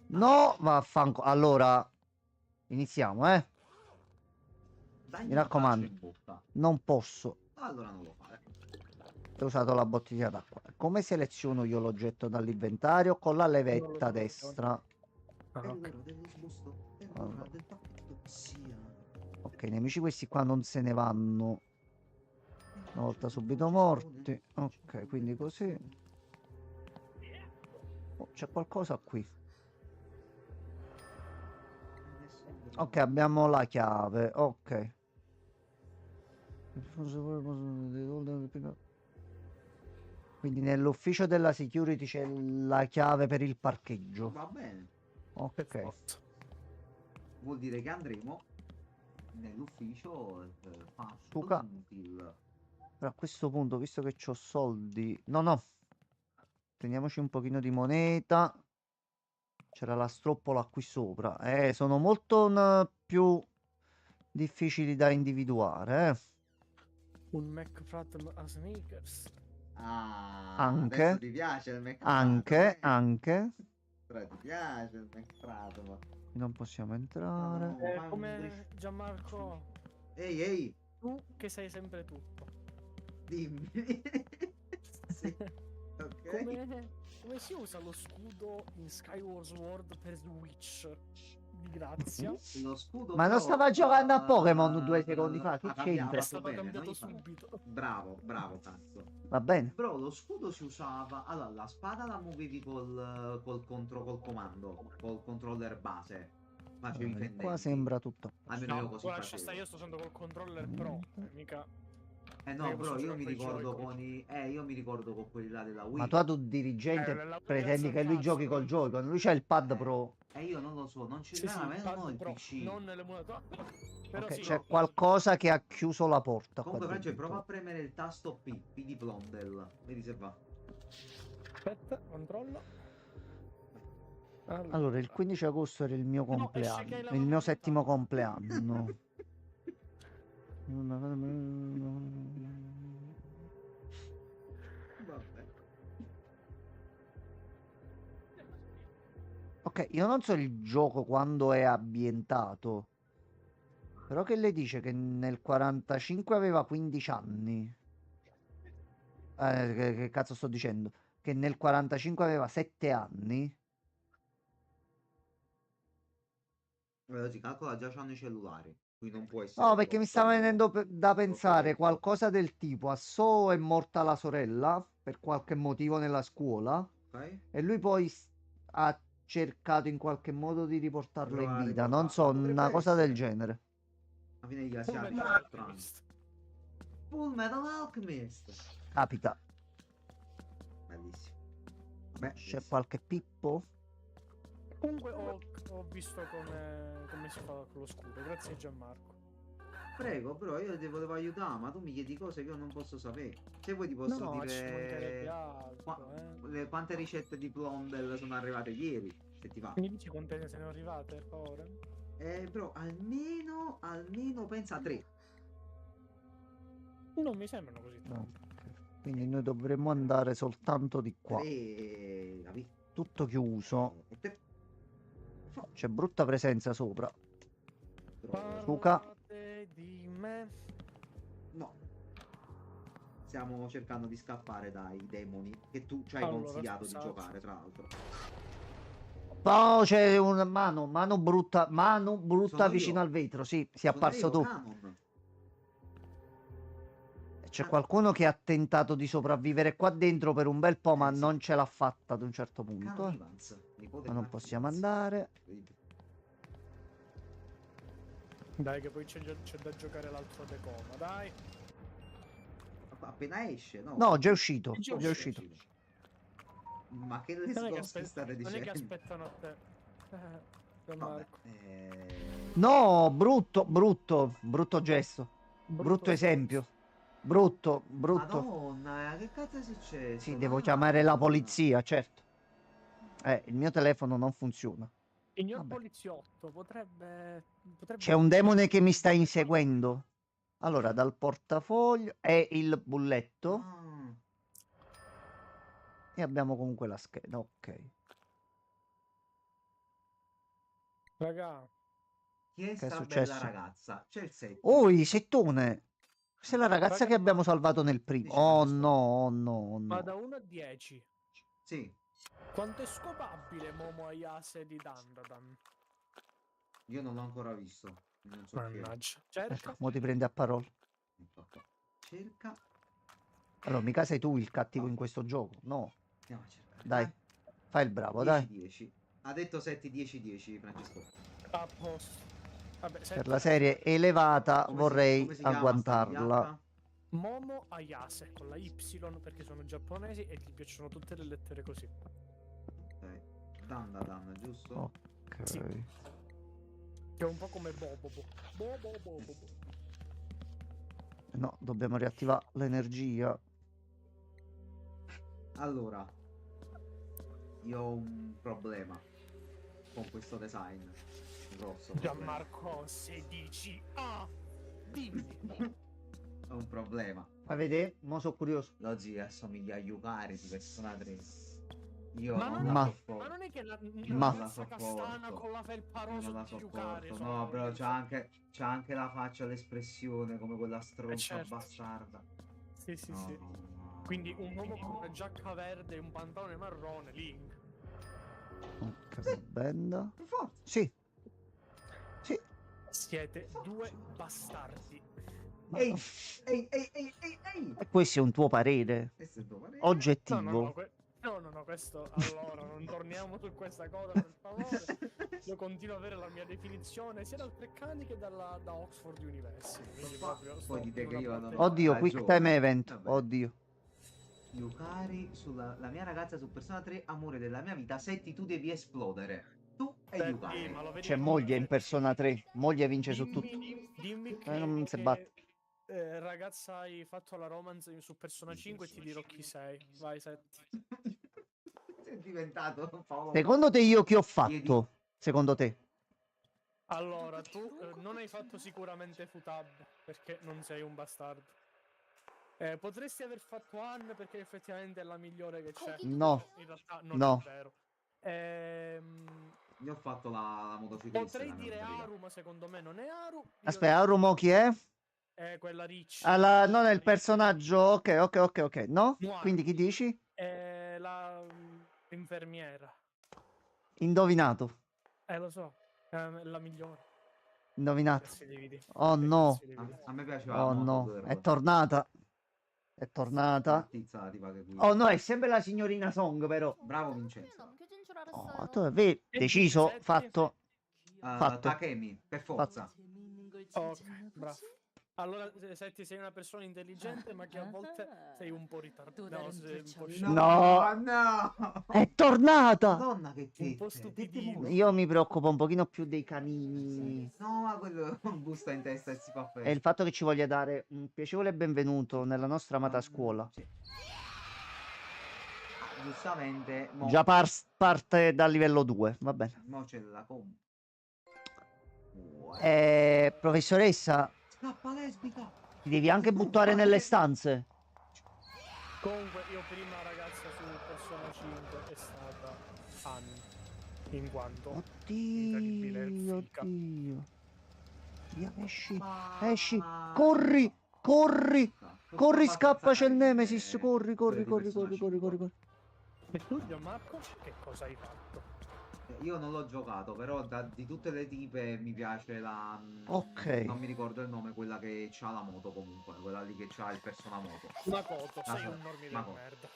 No, vaffanculo. Allora, iniziamo, eh. Dagli Mi un calcio raccomando, in bocca. non posso. Allora non lo fare. Ho usato la bottiglia d'acqua. Come seleziono io l'oggetto dall'inventario? Con la Non lo levetta so, destra. Ah, È ok. l'ora dell'esbusto, è l'ora Allora. del pacchetto, sia. Ok, i nemici questi qua non se ne vanno. Una volta subito Gestione, morti. Ok, quindi così. Oh, c'è qualcosa qui. Ok, abbiamo la chiave. Ok. Quindi nell'ufficio della security c'è la chiave per il parcheggio. Va bene, Per Ok. forza. vuol dire che andremo nell'ufficio fast Suca. Blutil. Però a questo punto, visto che ho soldi... No, no. Teniamoci un pochino di moneta. C'era la stroppola qui sopra. Sono molto più difficili da individuare, eh. Un McFrat a sneakers. Ah, Anche. adesso ti piace il McFrato, Anche, anche. Però ti piace il McFrato, ma... Non possiamo No, entrare. no, fai un Come Gianmarco, Ehi, tu che sai sempre tutto. dimmi. Sì, ok. Come si usa lo scudo in Skyward Sword per Switch? Di grazia. Lo scudo Ma non però, stava giocando a Pokémon 2 secondi fa, che ha cambiato, c'entra? È fatto stato bene, cambiato non gli fa- subito. Bravo, bravo, cazzo. Va bene. Bro, lo scudo si usava... Allora, la spada la muovevi col comando, col controller base. Facevi i Allora, qua fendenti. sembra tutto a posto. Almeno io No, così ora lascia stare, io facevo. sto usando col controller pro. Mica. No, Io bro, posso io giocare mi coi ricordo Joy-Con. con io mi ricordo con quelli là della Ma Wii. tu a tu dirigente la pretendi che lui cazzo, giochi col Joy-Con, lui c'ha il pad pro. E io non lo so, non ce Sì, sì, l'ha, il non ho pad il pro, PC. non l'emulatore. Però Ok, sì, c'è il pad qualcosa che ha chiuso la porta qua Comunque, Francia, prova a dentro. premere il tasto P di Blondel. Vedi se va. Aspetta, controllo. Allora, il 15 agosto era il mio No, esce che compleanno, hai la il mio mano settimo mutata. compleanno. Vabbè. Ok, io non so il gioco quando è ambientato, però che le dice che nel 45 aveva 15 anni. Che cazzo sto dicendo? Che nel 45 aveva 7 anni. Si calcola già c'hanno i cellulari. Qui non può No, essere perché mi stava venendo da troppo pensare vecchio. qualcosa del tipo: a So è morta la sorella per qualche motivo nella scuola Ok? e lui poi ha cercato in qualche modo di riportarla in Prova a vita. Non so, riportarla. una Potrebbe cosa del essere. genere. Alla fine gli Full asiatici Metal sono strani. Alchemist. Full Metal Alchemist. Capita. Bellissimo. Beh, C'è qualche pippo? Comunque ho visto come si fa con lo scudo, grazie a Gianmarco. Prego, però io ti volevo aiutare, ma tu mi chiedi cose che io non posso sapere. Se vuoi ti posso No, ci mancherebbe dire altro, quante ricette di Blondel sono arrivate ieri, se ti va. Mi dici quante ne sono arrivate, per favore? Bro, almeno pensa a 3. Non mi sembrano così No. tante. Quindi noi dovremmo andare soltanto di qua. Capì? Tutto chiuso. E te- C'è brutta presenza sopra. Suca. Parlate di me. No. Stiamo cercando di scappare dai demoni che tu ci hai Allora, consigliato scusate. di giocare, tra l'altro. Oh, c'è una mano brutta Sono vicino io. al vetro. Sì, si è Sono apparso io, tu. Canon. C'è qualcuno che ha tentato di sopravvivere qua dentro per un bel po', ma Sì. non ce l'ha fatta ad un certo punto. Canon Evans, nipote Ma di non Mark possiamo Evans. andare. Dai, che poi c'è da giocare l'altro decoma, dai. Appena esce, no? No, già è uscito. È già Già è uscito. Ma che Non è che, lesboschi state non è che dicendo? aspettano a te. Don Vabbè, Marco. No, brutto gesto. Brutto gesto. esempio. Brutto. Madonna, che cazzo è successo? Sì, devo Dai. chiamare la polizia, certo. Il mio telefono non funziona. Signor Vabbè. poliziotto, potrebbe... C'è un demone che mi sta inseguendo. Allora, dal portafoglio è il bulletto. Ah, E abbiamo comunque la scheda. Ok. Raga, chi è Che è sta successo? bella ragazza? C'è il 7. Oh, i settone. Questa è la ragazza Raga, che abbiamo ma- salvato nel primo. Dici, Oh Francesco? no, oh no, oh ma da no. 1 a 10, Sì, quanto è scopabile Momo Ayase di Dandadan? io non l'ho ancora visto. Non so chi è. Mannaggia. Cerca. Ecco, mo ti prendi a parole. Cerca. Allora, mica sei tu il cattivo in questo gioco. No, Andiamo a cercare. dai. Fai il bravo, dai. 10-10. Ha detto 7-10-10, Francesco. A posto. Vabbè, Per senti, la serie elevata Come vorrei come si chiama sta agguantarla. vigliacca? Momo Ayase con la Y perché sono giapponesi e gli piacciono tutte le lettere così. Ok. Dan, giusto? Ok. Sì. Che è un po' come Bobo. Bobo. No, dobbiamo riattivare l'energia. Allora, io ho un problema con questo design. Un grosso problema. Gianmarco 16. Ah! Dimmi. Ho un problema. Fai vedere? Mo sono curioso. Lo zio assomiglia a Yukari di Persona 3. Io Ma non non, la Ma- sopporto. ma non è che la Ma- ragazza castana con la felpa rosa Non la di giocare. sopporto. No, però c'ha anche la faccia, l'espressione come quella stronza certo. bastarda. Sì, sì, No, sì. no. Quindi un uomo con una giacca verde e un pantalone marrone, Link. Ok, benda. Per forza. Sì. Sì. Siete due bastardi. Ehi. E Questo è un tuo parere questo è il tuo parere? oggettivo. No, questo allora non torniamo su questa cosa per favore. Io continuo ad avere la mia definizione sia dal Treccani che da Oxford University. Quindi proprio Poi dite che io non non- Oddio, ragione. quick time event. Vabbè. Oddio. Yukari sulla la mia ragazza su Persona 3, amore della mia vita, Setti tu devi esplodere. Tu e Yukari. ma lo vedi C'è che- moglie in Persona 3. Moglie vince su tutto. Dimmi che, non si batte. ragazza hai fatto la romance su Persona 5 e ti dirò chi sei. Vai, Setti. Sei diventato Paolo. Secondo te io che ho Chiedi- fatto? Secondo te? Allora, tu non hai fatto sicuramente Futab perché non sei un bastardo. Potresti aver fatto Anne perché effettivamente è la migliore che c'è. No. In realtà non No. è vero. Io ho fatto la motociclista. Potrei nella mia dire vita. Aru, ma secondo me non è Aru. Io Aspetta, Arumo chi è? è quella Rich. Non è il personaggio. Ok. No? Noir. Quindi chi dici? È l'infermiera. Indovinato. Lo so, è la migliore. Indovinato. Pezzi di video. Oh no. Pezzi di video. A me piaceva Oh molto no. Girl. È tornata. È tornata. Tizza, tipo che guida. Oh no, è sempre la signorina Song, però. Bravo Vincenzo. 넘겨진 줄 Oh, 알았어요. tu vedi, deciso, Senti. fatto. Fatto. Takemi, per forza. Ok, bravo. Allora, senti, sei una persona intelligente, ma che a volte sei un po' ritardato. No, sei un po' sciocco. No. È tornata! Madonna che Un po' tette. stupidino. Tette Io mi preoccupo un pochino più dei canini. No, ma quello un busta in testa e si fa È il freddo. fatto che ci voglia dare un piacevole benvenuto nella nostra amata scuola. Sì. Giustamente, mo, Già parte dal livello 2, va bene. mo c'è la com. Professoressa, Scappa lesbica. ti devi anche buttare nelle stanze. Comunque, io prima ragazza su Persona 5 è stata Anne, in quanto incredibile Oddio, fica. oddio. Via, esci, Ma- esci, corri, corri, corri, scappa, c'è il Nemesis, corri, corri, quelle di corri, Persona corri, corri, 5. corri, corri. E tu, Gianmarco, che cosa hai fatto? Io non l'ho giocato, però di tutte le tipe mi piace la... Ok. Non mi ricordo il nome, quella che c'ha la moto comunque, quella lì che c'ha il Persona moto. Makoto, sei so- un normie del Makoto. merda.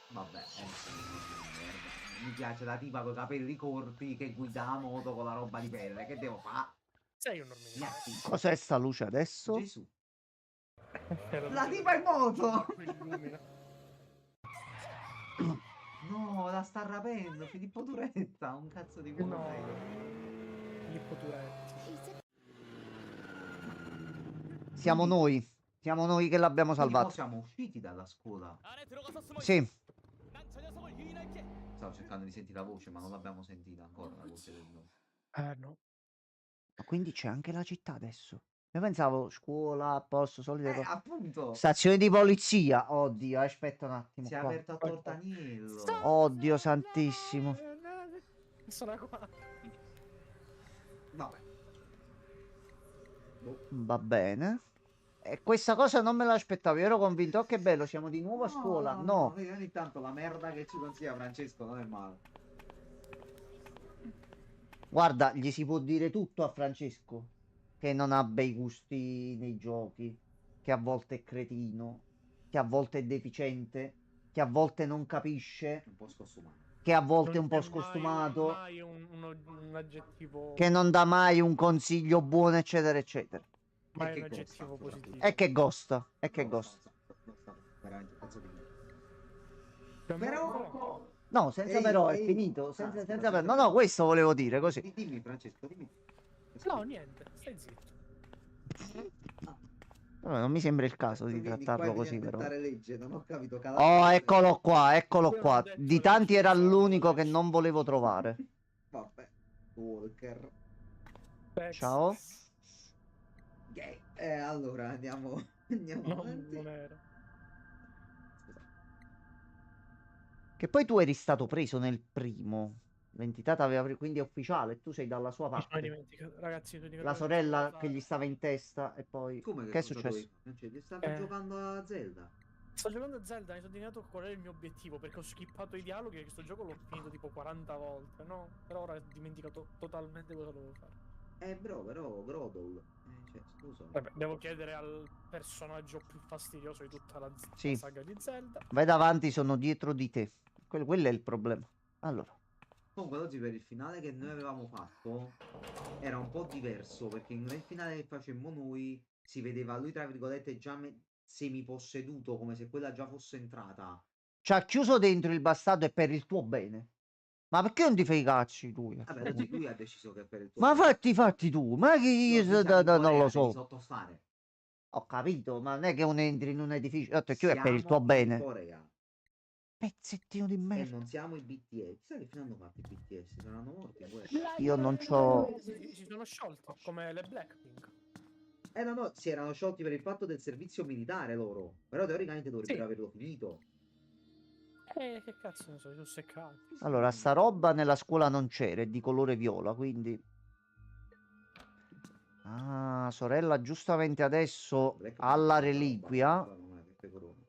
Vabbè, merda. Mi piace la tipa con i capelli corti che guida la moto con la roba di pelle. Che devo fare? Sei un normie del merda. Cos'è sta luce adesso? Gesù. Era La luce tipa in moto! che illumina. No, la sta rapendo, Filippo Turetta, un cazzo di culo No. sei. Filippo Turetti. 이제 Siamo noi che l'abbiamo Quindi mo salvato. siamo usciti dalla scuola. Sì, Stavo cercando di sentire la voce, ma non l'abbiamo sentita ancora la voce del nome. No. quindi c'è anche la città adesso. Io pensavo scuola, posto, solite cose. Appunto! Stazione di polizia. Oddio, aspetta un attimo Si è qua. aperto a Tortaniello. Oddio santissimo. Sono qua. Vabbè. Boh. Va bene. E questa cosa non me l'aspettavo. Io ero convinto, oh, che bello, siamo di nuovo a scuola. No. vedi, ogni tanto la merda che ci consiglia Francesco non è male. Guarda, gli si può dire tutto a Francesco. Che non ha bei gusti nei giochi. Che a volte è cretino. Che a volte è deficiente. Che a volte non capisce. Un po' scostumato. Che a volte è Non un po' c'è scostumato. mai un aggettivo. Che non dà mai un consiglio buono, eccetera, eccetera. Mai che un costa, aggettivo soprattutto. positivo. E che gosta. E che No, gosta. veramente un cazzo di Però. No, senza Ehi, però, è ehi. finito. Ah, Senza, scusa, senza però. senza No, no, però. questo volevo dire, così. Dimmi Francesco, dimmi. No, niente, stai zitto. Vabbè, non mi sembra il caso di Vieni qua e trattarlo vieni a così, però. inventare legge, non ho capito. Oh, eccolo qua, eccolo Io non qua. ho detto Di tanti legge, era sono l'unico che legge. non volevo trovare. Vabbè, Walker. Ciao. Gay. Allora andiamo No, avanti. non era. Scusa. Che poi tu eri stato preso nel primo. L'entità t'aveva preso, quindi è ufficiale. Tu sei dalla sua Mi sono parte. dimenticato, ragazzi, sono La dimenticato sorella cosa che gli fare. stava in testa e poi... Come Che è cosa successo? dovevi fare? Cioè, stavi Eh. giocando a Zelda. Sto giocando a Zelda, mi sono dimenticato qual è il mio obiettivo, perché ho skippato i dialoghi e questo gioco l'ho finito tipo 40 volte, no? Però ora ho dimenticato totalmente cosa dovevo fare. Bro, però Grodol. Cioè, scusa. Vabbè, devo chiedere al personaggio più fastidioso di tutta la Sì. saga di Zelda. Vai davanti, sono dietro di te. Quello è il problema. Allora. Comunque oggi per il finale che noi avevamo fatto era un po' diverso, perché nel finale che facemmo noi si vedeva lui, tra virgolette, già semiposseduto, come se quella già fosse entrata. Ci ha chiuso dentro il bastardo e per il tuo bene. Ma perché non ti fai i cazzi tu? Vabbè, lui ha deciso che per il tuo Ma bene. fatti tu. Ma che io No, siamo in non Corea, lo devi so. sottostare. Ho capito, ma non è che uno entri in un edificio. Ho detto, chiuso è per il Siamo tuo in bene. Corea. Pezzettino di E merda. non siamo i BTS. Chissà che fine hanno fatto i BTS? Saranno morti in guerra. Io non c'ho. Si sono sciolti, come le Blackpink. No, si erano sciolti per il fatto del servizio militare loro. Però teoricamente dovrebbero Sì. averlo finito. Che cazzo ne so, sono seccati. Allora, sta roba nella scuola non c'era, è di colore viola, quindi... Ah, sorella, giustamente adesso Black ha la Panther, reliquia, roba, non è queste corone.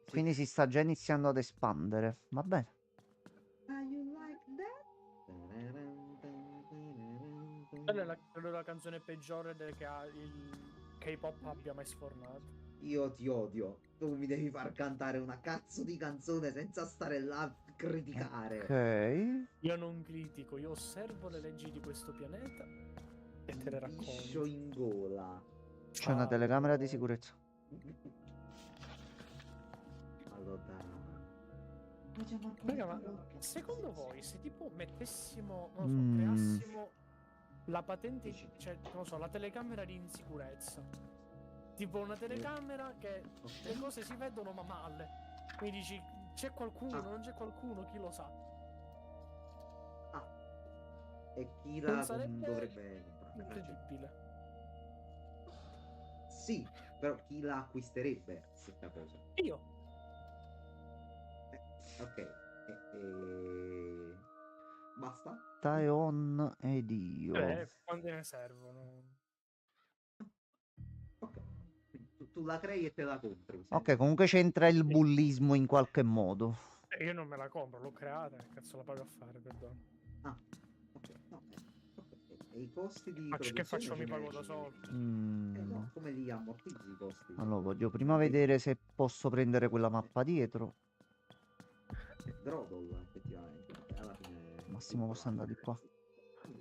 Sì. quindi si sta già iniziando ad espandere. Va bene. Ah, you like that? Quella è credo la canzone peggiore che il K-pop abbia mai sfornato. Io ti odio. Tu mi devi far cantare una cazzo di canzone senza stare là a criticare. Ok. Io non critico, io osservo le leggi di questo pianeta e te le Biscio racconto. in gola. C'è una telecamera di sicurezza. Allora. Raga, ma secondo voi se tipo mettessimo, non so, Mm. creassimo la patente, cioè, non so, la telecamera di insicurezza, tipo una telecamera che le cose si vedono ma male, mi dici c'è qualcuno, non c'è qualcuno, chi lo sa. E chi Non la sarebbe dovrebbe comprare? incredibile. Sì, però chi la acquisterebbe questa cosa? Io. Ok. Basta? Taeon ed io. Quante ne servono? Ok. Quindi tu la crei e te la compri. Ok, comunque c'entra il bullismo in qualche modo. Io non me la compro, l'ho creata, che cazzo la pago a fare, perdono. Ah, ok. No, ok. E i costi di Ma che produzione faccio, mi come... pago da solo? no, come li ammortizzi i costi? Allora, voglio prima vedere se posso prendere quella mappa dietro. Grodol, effettivamente. Alla fine... Massimo, posso andare di qua? Mm.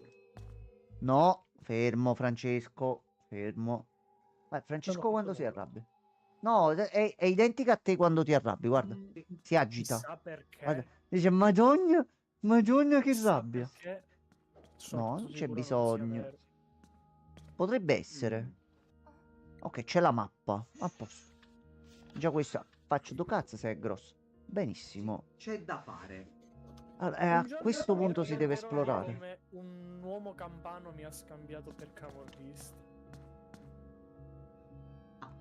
No, fermo Francesco, fermo. Francesco No, quando si no. arrabbia? No, è identica a te quando ti arrabbi, guarda. Sì. Si agita. Chissà perché. Guarda, dice, Madonna, Madonna che Chissà rabbia. perché. Sono No, quasi non c'è sicuro non sia bisogno. vero. Potrebbe essere. Ok, c'è la mappa. A posto. Già questa. Faccio due cazzo se è grosso. Benissimo. C'è da fare. Allora, Un a giorno questo mi punto si deve racconterò di esplorare. come un uomo campano mi ha scambiato per camorrista.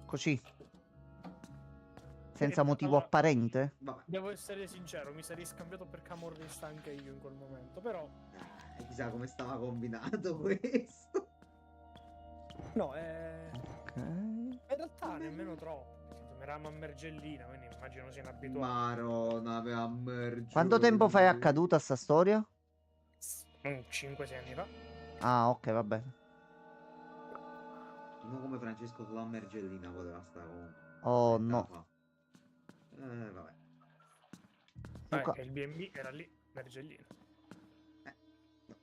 Così. Senza motivo Allora, apparente? Vabbè. devo essere sincero, mi sarei scambiato per camorrista anche io in quel momento, però Chissà come stava combinato questo. no, Ok. in realtà nemmeno troppo. Eravamo a Mergellina, quindi immagino siano abituati. Maronna, aveva merge. Quanto tempo fa è accaduta sta storia? 5-6 anni fa. Ah, ok, va bene. Uno come Francesco sulla Mergellina poteva stare con... Oh 30 no. fa. Vabbè. Luca, E il B&B era lì, Mergellina. No.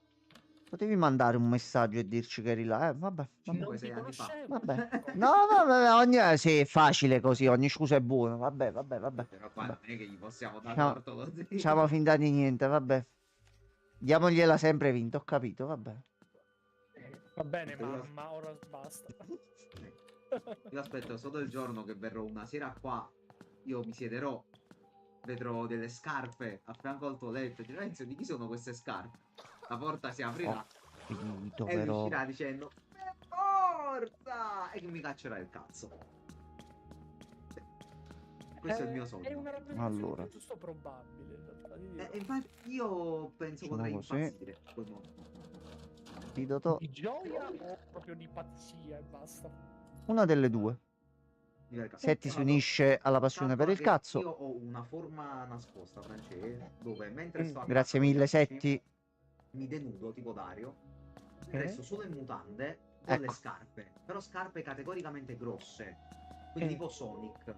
potevi mandare un messaggio e dirci che eri là. Vabbè, vabbè. Comunque Non 6 ti anni fa. conoscevo. Vabbè. No, vabbè, ogni... sì, è facile così, ogni scusa è buona. Vabbè, vabbè, vabbè. Però qua Vabbè. non è che gli possiamo dare Facciamo, torto così. facciamo finta di niente, vabbè. Diamogliela sempre vinto, ho capito, vabbè. Va bene, Io- mamma, ora basta. Io aspetto solo il giorno che verrò una sera qua. Io mi siederò, vedrò delle scarpe a fianco al tuo letto. Dirò, Enzo, di chi sono queste scarpe? La porta si aprirà Capito, e lui però. uscirà dicendo per forza! E che mi caccerà il cazzo. Questo è il mio È sogno. una rappresentazione Allora. piuttosto probabile, in realtà, ti dirò. Infatti io penso Facciamo potrei così. impazzire in quel momento. Antidoto. Di gioia o proprio di pazzia e basta? Una delle due. Setti si unisce alla passione per il Calcola che cazzo. io ho una forma nascosta, Francesco, dove mentre sto a Grazie caccia con gli mille, amici, Setti. mi denudo tipo Dario, resto solo in mutande con le Ecco. scarpe, però scarpe categoricamente grosse, quindi tipo Sonic.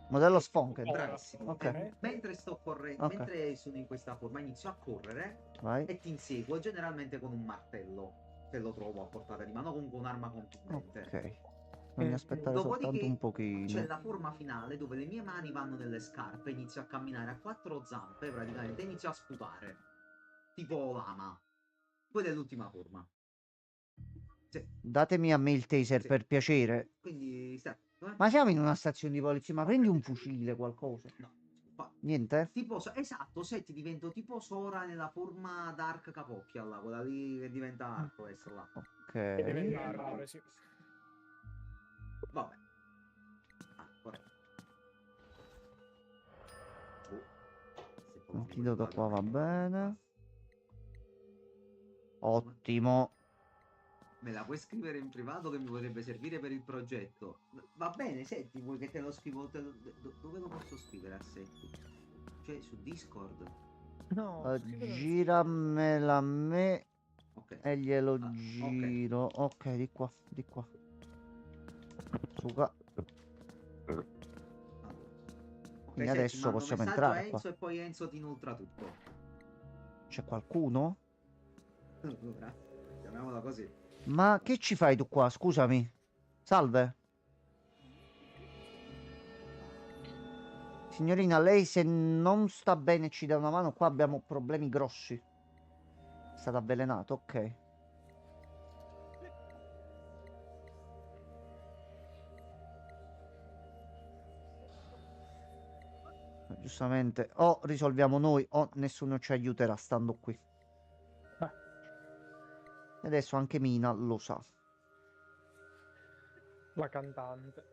Modello Sfonken. Bravissimo. Ok. E mentre sto correndo, Ok. mentre sono in questa forma, inizio a correre Vai. e ti inseguo generalmente con un martello, se lo trovo a portata di mano, comunque un'arma contundente. Ok. Bisogna aspettare soltanto Dopodiché un c'è pochino. la forma finale dove le mie mani vanno nelle scarpe, inizio a camminare a quattro zampe, praticamente inizio a sputare. Tipo lama. Quella è l'ultima forma. Sì, Datemi a me il taser sì. per piacere. Quindi, Ma siamo in una stazione di polizia, ma prendi un fucile, qualcosa. no. Fa- Niente? Tipo, esatto, se ti divento tipo Sora nella forma Dark Capocchia, quella lì che diventa arco, adesso là. Che deve Ok. andare, sì. Vabbè. Ah, corretto. Se poi Antidoto mi qua va ricordo, bene. Ottimo. me la puoi scrivere in privato che mi potrebbe servire per il progetto. Va bene, senti, vuoi che te lo scrivo? Dove lo posso scrivere a Setti? Cioè, su Discord? No, Giramela a me Ok. e glielo Ah, ok. giro. Ok, di qua, di qua. Suga. Allora. Quindi senti, adesso mando possiamo messaggio a entrare qua. Enzo e poi Enzo ti inoltra tutto. C'è qualcuno? Allora, chiamiamola così. Ma che ci fai tu qua? Scusami. Salve. Signorina, lei se non sta bene ci dà una mano. Qua abbiamo problemi grossi. È stato avvelenato, ok. Giustamente, o risolviamo noi o nessuno ci aiuterà stando qui. E adesso anche Mina lo sa. La cantante.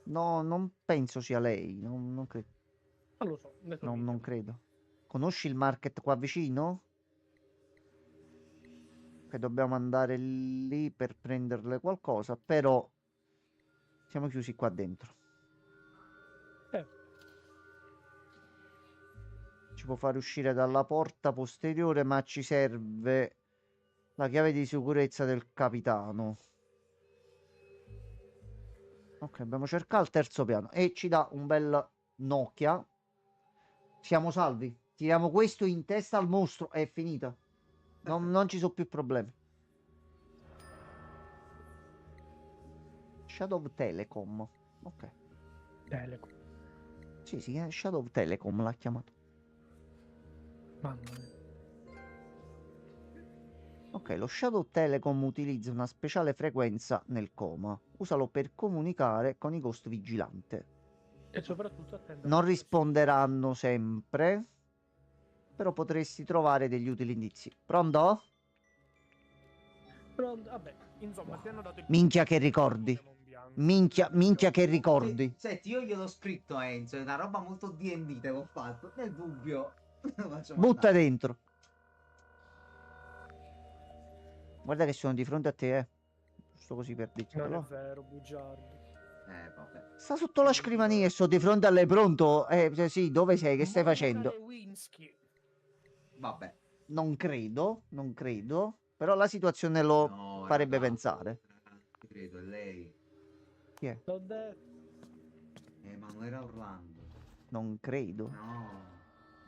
No, non penso sia lei. Non credo. Non lo so, ne so No, mica. non credo. Conosci il market qua vicino? Che dobbiamo andare lì per prenderle qualcosa, però siamo chiusi qua dentro. Ci può fare uscire dalla porta posteriore, ma ci serve la chiave di sicurezza del capitano. Ok, abbiamo cercato il terzo piano e ci dà un bel Nokia. Siamo salvi. Tiriamo questo in testa al mostro. È finita. Non ci sono più problemi. Shadow Telecom. Ok. Telecom. Sì, Shadow Telecom l'ha chiamato. Mamma mia. Ok, lo Shadow Telecom utilizza una speciale frequenza nel coma. Usalo per comunicare con i ghost vigilante. E soprattutto attento. Non risponderanno sempre, però potresti trovare degli utili indizi. Pronto? Pronto? Vabbè, insomma, ti hanno dato il Minchia che ricordi. Pokémon bianco. Minchia che ricordi. Senti, io gliel'ho scritto a Enzo, è una roba molto D&D che ho fatto. Nel dubbio, lo faccio Butta mandare. dentro. Guarda che sono di fronte a te, Giusto così per dirti. Non Però è vero, bugiardo. Vabbè. sta sotto la scrivania e sto di fronte a lei. Pronto? Sì, dove sei? Che stai facendo? Lewinsky. Vabbè. Non credo, non credo. Però la situazione lo No, farebbe raga, pensare. Ti credo, è lei. Chi è? L'ho detto. Ma non era Orlando. Non credo, No.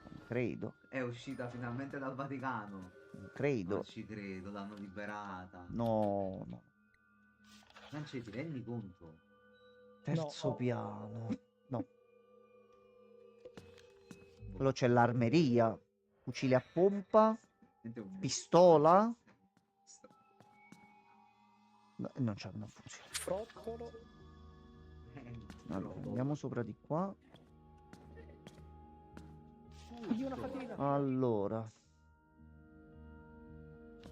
non credo, È uscita finalmente dal Vaticano. non credo. Non ci credo, l'hanno liberata. No, no. Non ci ti rendi conto? Terzo No. piano. No. Quello c'è l'armeria. Fucile a pompa. Pistola. No, non c'è una fucile. Frottolo. Allora, andiamo sopra di qua. Io una fatina. Allora.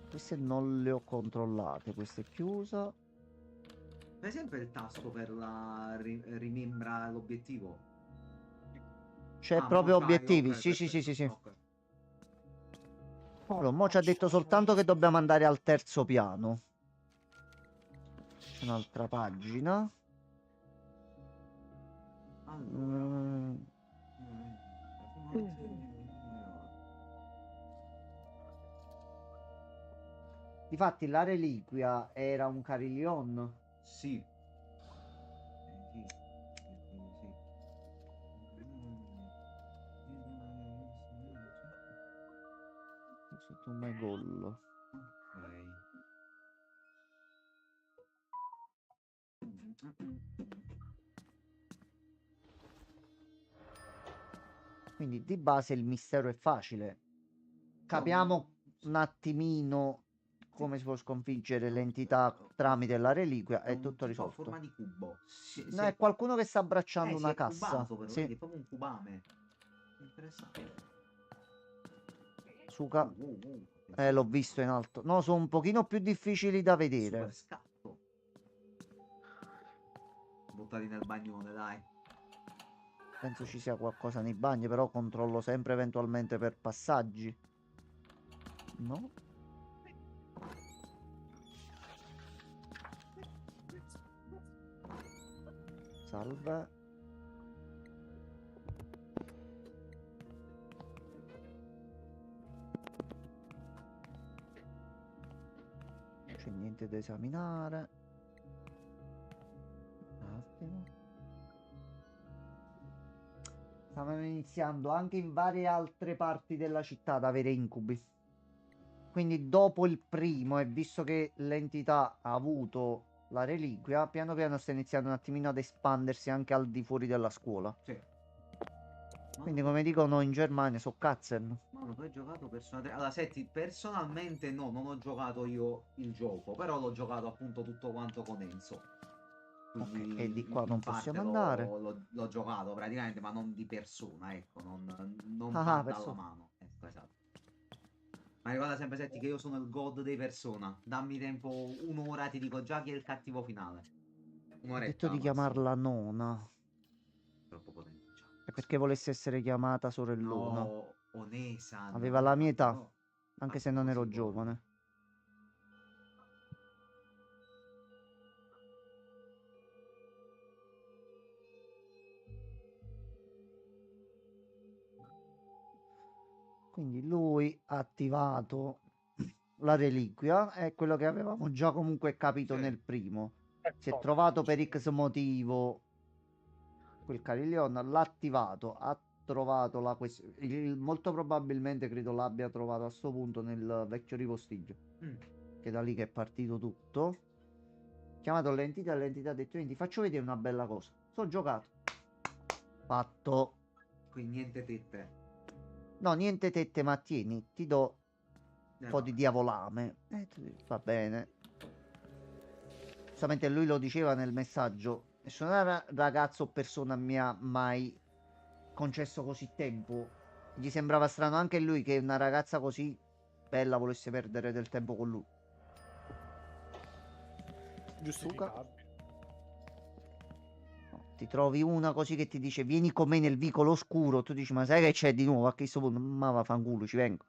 Queste non le ho controllate. Questa è chiusa. Per esempio il tasto per la rimembra l'obiettivo. C'è Ah, proprio mo c'hai, obiettivi. ok, Sì, sì, sì, sì, sì. ok. Allora, mo ci ha detto soltanto che dobbiamo andare al terzo piano. C'è un'altra pagina. Allora. Difatti la reliquia era un carillon. Sì. Sì. Sotto un megollo. Quindi di base il mistero è facile. Capiamo un attimino come si può sconfiggere l'entità tramite la reliquia. È tutto A risolto. forma di cubo. No, è qualcuno che sta abbracciando si una è cassa. cubato, però, Sì. quindi è proprio un cubame. Interessante. Suca. L'ho visto in alto. No, sono un pochino più difficili da vedere. Super scatto. Buttati nel bagnone, dai. Penso ci sia qualcosa nei bagni, però controllo sempre eventualmente per passaggi. No? Salve. Non c'è niente da esaminare. Un attimo. Stavano iniziando anche in varie altre parti della città ad avere incubi. Quindi dopo il primo, e visto che l'entità ha avuto la reliquia, piano piano sta iniziando un attimino ad espandersi anche al di fuori della scuola. Sì. Quindi come dicono in Germania, so Katzen. Ma tu hai giocato Persona 3? Allora, senti, personalmente no, non ho giocato io il gioco, però l'ho giocato appunto tutto quanto con Enzo. Quindi Ok, e di qua in non parte possiamo andare. l'ho giocato praticamente, ma non di persona, ecco, non Ah, palla alla persona. mano. Ecco, esatto. Ma ricorda sempre, senti, che io sono il god dei Persona. Dammi tempo, un'ora, ti dico già chi è il cattivo finale. Ho Un'oretta detto di al massimo. chiamarla nona. Troppo potente, diciamo. E perché volesse essere chiamata sorellona? No, Onesa. Aveva la mia età, però- anche se non ero così, poi. giovane. Quindi lui ha attivato la reliquia, è quello che avevamo già comunque capito Sì. nel primo. Si è trovato per X motivo quel Carillon, l'ha attivato, ha trovato la questione. Molto probabilmente credo l'abbia trovato a sto punto nel vecchio ripostiglio, Mm. che è da lì che è partito tutto. Chiamato l'entità, l'entità ha detto: "Senti, faccio vedere una bella cosa. Sto giocato. Fatto. Quindi niente tette. No, niente tette, ma tieni, ti do un po' di Vabbè. diavolame." Va bene. Giustamente lui lo diceva nel messaggio. Nessun ragazzo o persona mi ha mai concesso così tempo. Gli sembrava strano anche lui che una ragazza così bella volesse perdere del tempo con lui. Giustificabile. No, ti trovi una così che ti dice: "Vieni con me nel vicolo oscuro", tu dici: "Ma sai che c'è di nuovo a questo punto?" "Ma vaffanculo, ci vengo."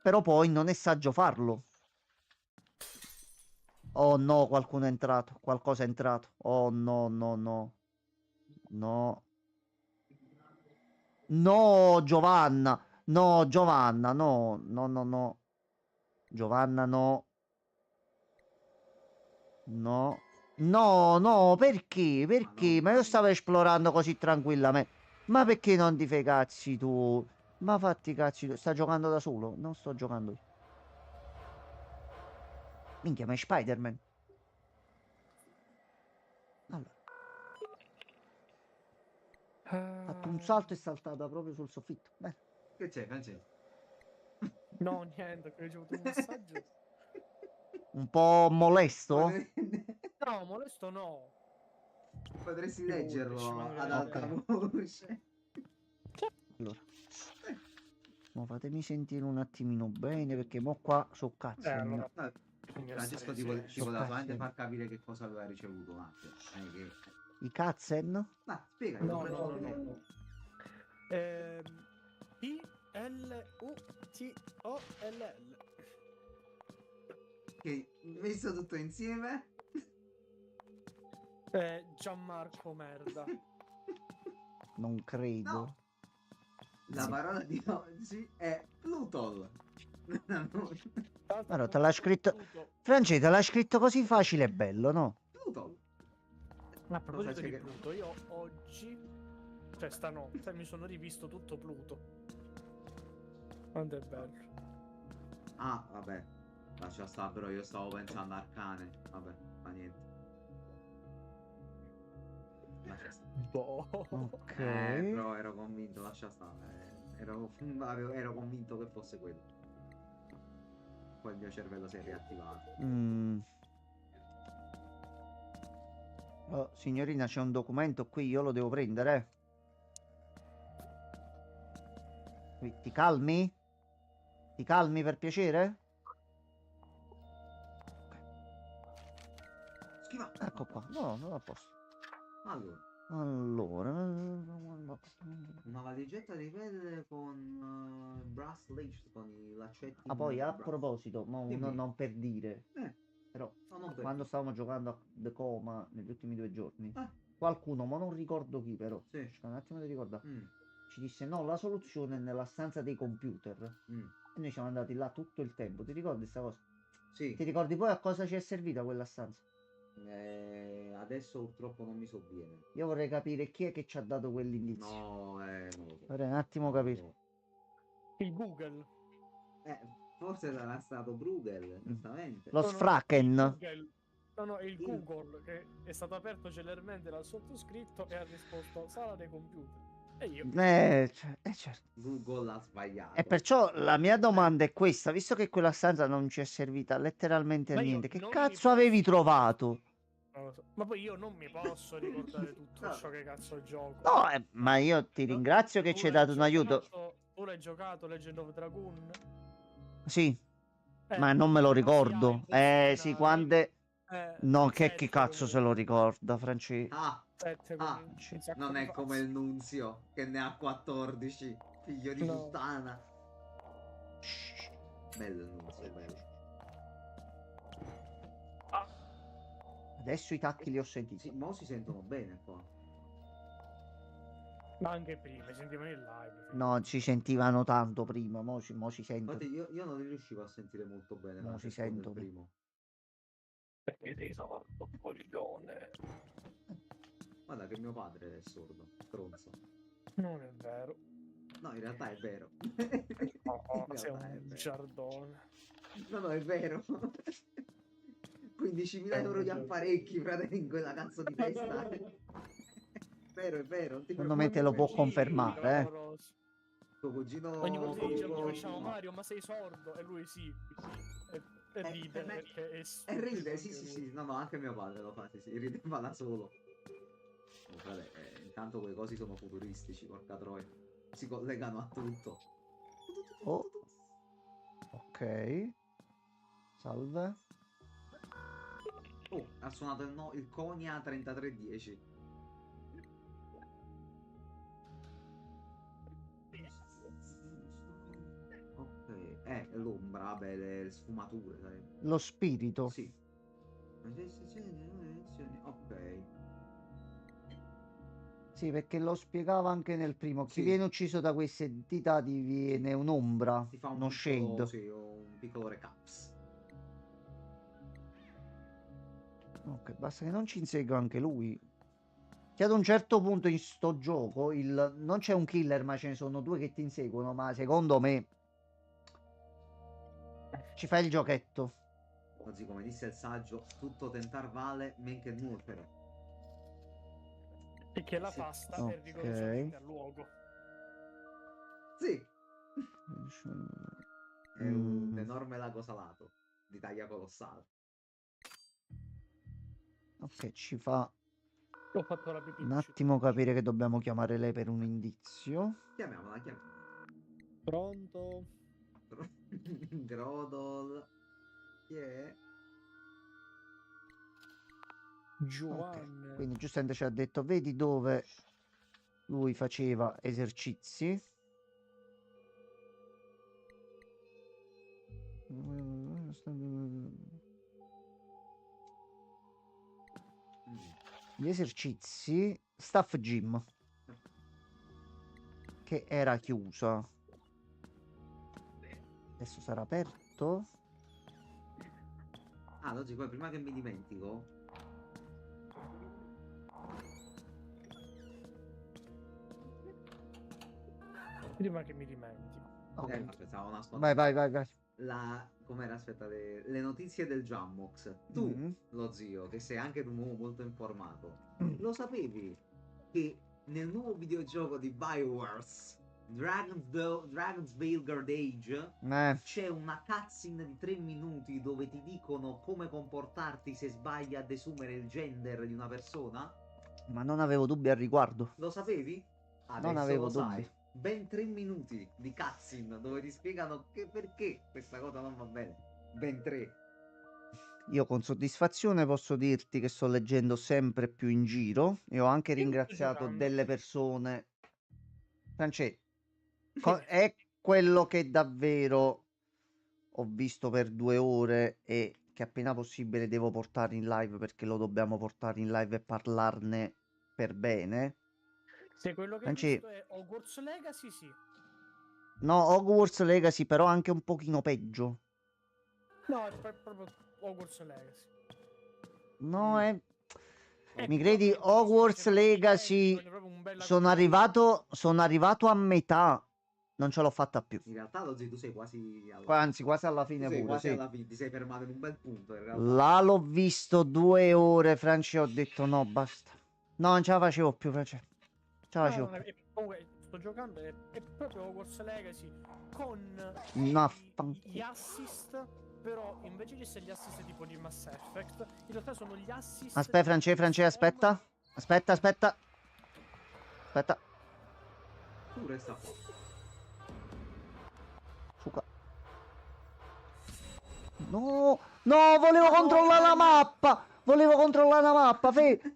Però poi non è saggio farlo. Oh no, qualcuno è entrato, qualcosa è entrato. Oh no, no, no. No. No, Giovanna. No, Giovanna, no. No, no, no. Giovanna, no. No. No, no, perché? Perché? Ma io stavo esplorando così tranquillamente. Ma perché non ti fai cazzi tu? Ma fatti i cazzi tu. Sta giocando da solo? Non sto giocando io. Minchia, ma è Spider-Man. Allora, ha fatto un salto e è saltata proprio sul soffitto. Bene. Che c'è, Francesco? No, niente, ho ricevuto un messaggio. Un po' molesto? No, molesto no. Potresti Figurati, ci leggerlo ad mancherebbe. alta voce. Allora. Mo fatemi sentire un attimino bene perché mo qua so cazzo. Allora. No, Bisogna Francesco stare ci silenzio. voleva Cazzo. solamente far capire che cosa aveva ricevuto un attimo. I Katzen? Ma spiega, No, no, no, no. P-L-U-T-O-L-L. Che messo tutto insieme. Gianmarco merda. Non credo. No. La parola di oggi è Plutol. Allora, te l'ha scritto. Francesco, te l'ha scritto così facile e bello, no? Plutol. A proposito Cosa di c'è che- Pluto, io oggi, cioè stanotte, mi sono rivisto tutto Pluto. Quanto è bello. Ah, vabbè. Lascia stare, però io stavo pensando a Arcane. Vabbè, fa niente. Lascia stare. Boh. Ok. Però ero convinto, lascia stare. Ero convinto che fosse quello. Poi il mio cervello si è riattivato. Oh, signorina, c'è un documento qui, io lo devo prendere. Ti calmi? Ti calmi per piacere? Schiva. Ecco qua. No, non a posto. Allora, Allora. una valigetta di pelle con brass lace, con i laccetti. Ah, poi a brass. proposito, Dimmi. non per dire, però No, non per quando dire. stavamo giocando a The Coma negli ultimi 2 giorni, Ah. qualcuno, ma non ricordo chi però, Sì. cerca un attimo di ricordare, Mm, ci disse no, la soluzione è nella stanza dei computer. mm. E noi siamo andati là tutto il tempo, ti ricordi questa cosa? Sì. Ti ricordi poi a cosa ci è servita quella stanza? Adesso purtroppo non mi sovviene. Io vorrei capire chi è che ci ha dato quell'indizio. No, non lo so. Vorrei un attimo Non lo capire. so. Il Google. Forse sarà stato Bruegel, giustamente. Lo No, no, Sfraken. il Google. No, il Sì. Google che è stato aperto celermente dal sottoscritto e ha risposto sala dei computer. E io. Certo. Google ha sbagliato. E perciò la mia domanda è questa, visto che quella stanza non ci è servita letteralmente a Ma io niente, che non mi cazzo posso- avevi trovato? Non lo so. Ma poi io non mi posso ricordare tutto ciò che cazzo gioco. No, ma io ti ringrazio che Tu ci hai l'hai dato un aiuto. giocato- Tu l'hai giocato Legend of Dragoon? Sì, ma non me lo ricordo. Sì, quando... No, chi cazzo se lo ricorda, Francesco? Ah, Sette Ah, con un sacco non di è come fasi. il Nunzio che ne ha 14. Figlio di No. puttana. Shh. Bello il nunzio, bello. Adesso i tacchi li ho sentiti. Sì, mo si sentono bene qua. Ma anche prima, si sentivano in live. No, si sentivano tanto prima, mo si sentono. Infatti io non li riuscivo a sentire molto bene Mo si Francesco, del sentono. primo. Perché sei sordo, coglione. Guarda che mio padre è sordo, stronzo. Non è vero. No, in realtà è vero. Oh, In sei realtà è un vero. giardone. No, è vero. 15.000 euro di apparecchi, frate, in quella cazzo di testa. È vero, non ti Secondo me te lo può preoccupare. confermare, eh. Tuo cugino... Ogni volta che diciamo, Coco- facciamo Mario, ma sei sordo? E lui sì. E ride per me- perché è E stupido ride, sì, anche sì, lui. sì. No, anche mio padre lo fa, sì, sì. Ride e fa da solo. Oh, frate, intanto quei cosi sono futuristici, porca troia. Si collegano a tutto. Oh. Ok. Salve. Oh, ha suonato il Konya 3310. Ok, l'ombra, vabbè, le sfumature, sai. Lo spirito. Sì. Ok. Sì, perché lo spiegava anche nel primo. Chi Sì. viene ucciso da queste entità diviene un'ombra, Ti fa un uno piccolo, shade. sì, un piccolo recaps. Ok, basta che non ci insegua anche lui. Che ad un certo punto in sto gioco non c'è un killer, ma ce ne sono due che ti inseguono. Ma secondo me ci fai il giochetto. Così come disse il saggio, tutto tentar vale, men che nuocere. E che la Sì. pasta Ok. è rigorosamente al luogo. Sì, è un Mm. enorme lago salato di taglia colossale. Ok, ci fa Ho fatto la pipì. un attimo capire che dobbiamo chiamare lei per un indizio. Chiamiamola. Pronto? Grodol. Chi è? Giovanni. Ok, quindi giustamente ci ha detto, vedi dove lui faceva esercizi. Gli esercizi staff gym che era chiusa. Adesso sarà aperto. Ah, oggi poi prima che mi dimentico. Prima che mi dimentico. Ok. Pensavo una Vai. com'era, aspetta, le notizie del Jammox. Tu, Mm. lo zio, che sei anche un uomo molto informato, lo sapevi che nel nuovo videogioco di BioWare, Dragon's Veilguard Age, c'è una cutscene di 3 minuti dove ti dicono come comportarti se sbagli a desumere il gender di una persona? Ma non avevo dubbi al riguardo. Lo sapevi? Adesso Non avevo lo dubbi. sai. Ben 3 minuti di cutscene dove ti spiegano perché questa cosa non va bene. Ben 3. Io con soddisfazione posso dirti che sto leggendo sempre più in giro e ho anche Io sto ringraziato giocando. delle persone. Francesco, è quello che davvero ho visto per 2 ore e che appena possibile devo portare in live perché lo dobbiamo portare in live e parlarne per bene. Se quello che hai Franci, visto è Hogwarts Legacy, sì. no, Hogwarts Legacy però anche un pochino peggio. No, è proprio Hogwarts Legacy. No, è... È Mi credi, proprio- Hogwarts sembra Legacy proprio un bel sono arrivato a metà, non ce l'ho fatta più. In realtà, Lozzi, tu sei quasi Anzi, quasi alla tu fine sei pure, quasi sì. alla fine. Ti sei fermato in un bel punto, in realtà. Là l'ho visto 2 ore, Franci, ho detto no, basta. No, non ce la facevo più, Franci. Non ce la No, facevo no, più. comunque sto giocando è proprio Hogwarts Legacy con No, gli assist, però invece di essere gli assist tipo di Mass Effect, in realtà sono gli assist. Aspetta, Franci, aspetta. Aspetta. Tu resta qua. Su qua. No, volevo controllare la mappa.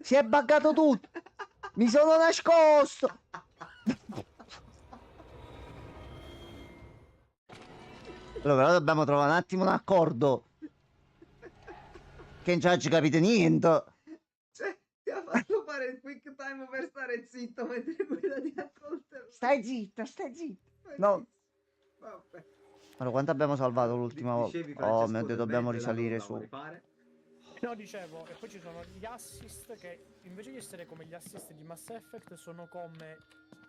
Si è buggato tutto. Mi sono nascosto. Allora, però dobbiamo trovare un attimo un accordo. Che non ci capite niente. Cioè, ti ha fatto fare il quick time per stare zitto mentre quella di accolterlo. Stai zitta, stai zitta. No. Vabbè. Allora, quanto abbiamo salvato l'ultima volta? Dicevi, Oh Francesco mio Dio, del dobbiamo Ventre, la risalire cosa su. vuoi fare? No, dicevo, e poi ci sono gli assist che invece di essere come gli assist di Mass Effect sono come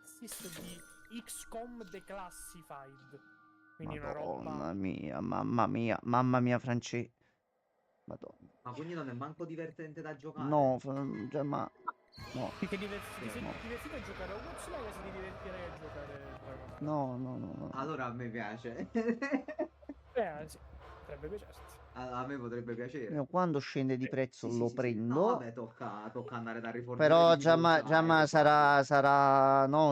assist di XCOM Declassified. Quindi una Madonna roba. mamma mia, Francesco. Madonna. Ma quindi non è manco divertente da giocare? No, cioè, ma... No, Ti sei divertito a giocare a Hogwarts Legacy, ti divertirei a giocare Dragon Age. no. Allora a me piace. Sì, potrebbe piacerti. A me potrebbe piacere. io quando scende di prezzo Sì, lo sì. prendo. No, vabbè, tocca andare da rifornire Però di già fiducia,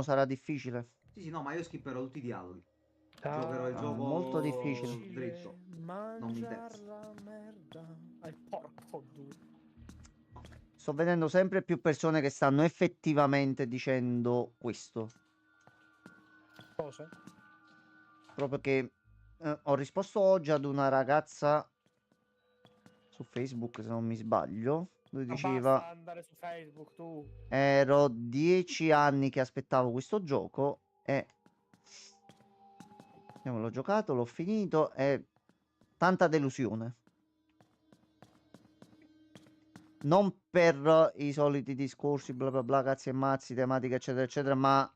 sarà difficile. Sì, no, ma io skipperò tutti i dialoghi. Ah, Giocherò il gioco molto difficile. dritto. Non mi interessa. La merda. Porco due. Sto vedendo sempre più persone che stanno effettivamente dicendo questo. Cosa? Proprio che ho risposto oggi ad una ragazza su Facebook, se non mi sbaglio. Lui Ma diceva: basta andare su Facebook, tu. ero 10 anni che aspettavo questo gioco e io l'ho giocato, l'ho finito e tanta delusione. Non per i soliti discorsi, bla bla bla, cazzi e mazzi, tematiche, eccetera, eccetera, ma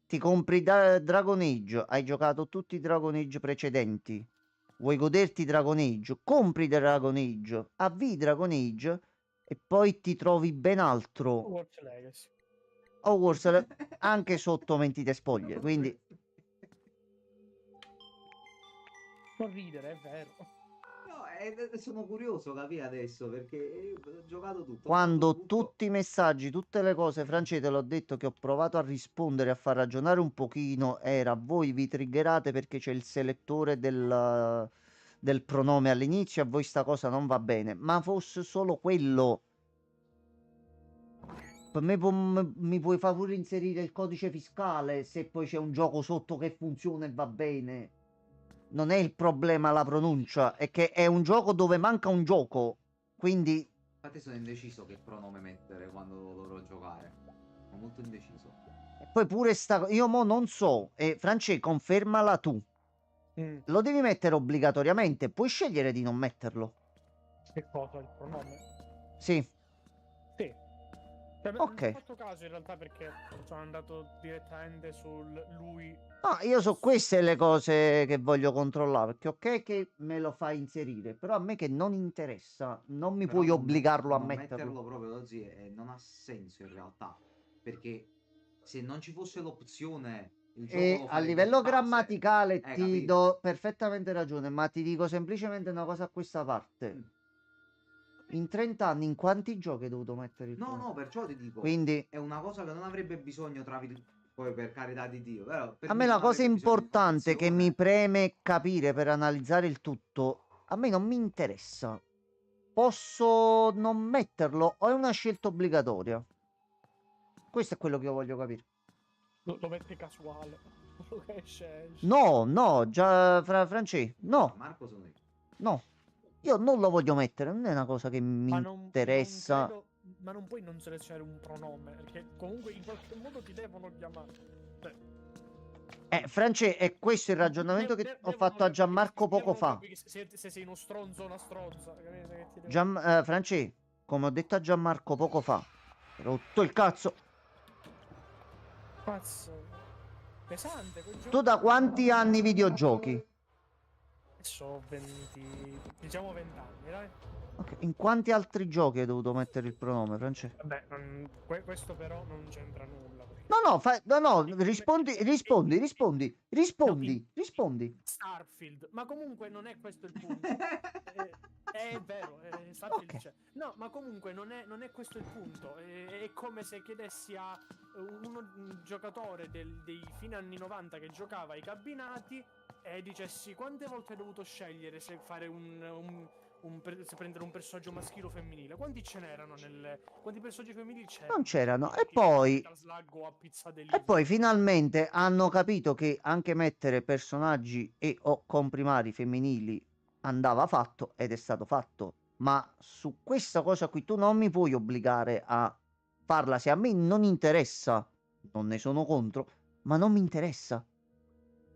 ti compri Dragon Age, hai giocato tutti i Dragon Age precedenti, vuoi goderti Dragon Age, compri Dragon Age, avvii Dragon Age e poi ti trovi ben altro. Hogwarts Legacy. Hogwarts anche sotto mentite spoglie, quindi Non ridere, è vero. No, sono curioso capire adesso perché ho giocato tutto. ho quando fatto tutto. tutti i messaggi, tutte le cose, Francesco, l'ho detto che ho provato a rispondere, a far ragionare un pochino, era voi vi triggerate perché c'è il selettore del pronome all'inizio, a voi sta cosa non va bene, ma fosse solo quello. Per me mi puoi far pure inserire il codice fiscale se poi c'è un gioco sotto che funziona e va bene. Non è il problema la pronuncia, è che è un gioco dove manca un gioco. Quindi Infatti sono indeciso che pronome mettere quando dovrò giocare. Sono molto indeciso. e poi pure io mo non so, e France, confermala tu. Lo devi mettere obbligatoriamente, puoi scegliere di non metterlo. Che cosa? Il pronome? Sì, Sì. Cioè, non ok. ci ho fatto caso in realtà perché sono andato direttamente sul lui. No, io so queste le cose che voglio controllare, perché ok che me lo fai inserire, però a me che non interessa, non mi Però puoi non obbligarlo a non metterlo. proprio così non ha senso in realtà. Perché se non ci fosse l'opzione, il gioco E lo a farebbe livello di base. grammaticale ti Capito? do perfettamente ragione, ma ti dico semplicemente una cosa a questa parte. Mm. In 30 anni, in quanti giochi hai dovuto mettere il No, pronome? no, perciò ti dico, Quindi, è una cosa che non avrebbe bisogno, poi per carità di Dio, però per a me la non cosa avrebbe bisogno di importante che mi informazione. preme capire per analizzare il tutto, a me non mi interessa. Posso non metterlo o è una scelta obbligatoria? Questo è quello che io voglio capire. Lo metti casuale. Quello che esce. No, già, Francesco, no, Marco sono io. no. Io non lo voglio mettere, non è una cosa che mi Non interessa. credo. Ma non puoi non selezionare un pronome. Perché comunque in qualche modo ti devono chiamare. France, è questo il ragionamento che ho fatto a Gianmarco poco fa. Se sei uno stronzo o una stronza. Capito che ti devo... France, come ho detto a Gianmarco poco fa, rotto il cazzo. Cazzo. Pesante quel gioco. Tu da quanti anni videogiochi? Adesso 20. Diciamo 20 anni, dai. Ok, in quanti altri giochi hai dovuto mettere il pronome, France? Vabbè, questo però non c'entra nulla. No, rispondi. Starfield, ma comunque non è questo il punto. È vero, Starfield Ok. c'è. No, ma comunque non è questo il punto. È come se chiedessi a un giocatore dei fine anni 90 che giocava ai cabinati e dicessi quante volte hai dovuto scegliere se fare un se prendere un personaggio maschile o femminile. Quanti ce n'erano quanti personaggi femminili c'erano? Non c'erano. E Tipo poi, Metal Slug o a Pizza e Delivery. poi finalmente hanno capito che anche mettere personaggi e o comprimari femminili andava fatto ed è stato fatto. Ma su questa cosa qui tu non mi puoi obbligare a farla. Se a me non interessa, non ne sono contro, ma non mi interessa.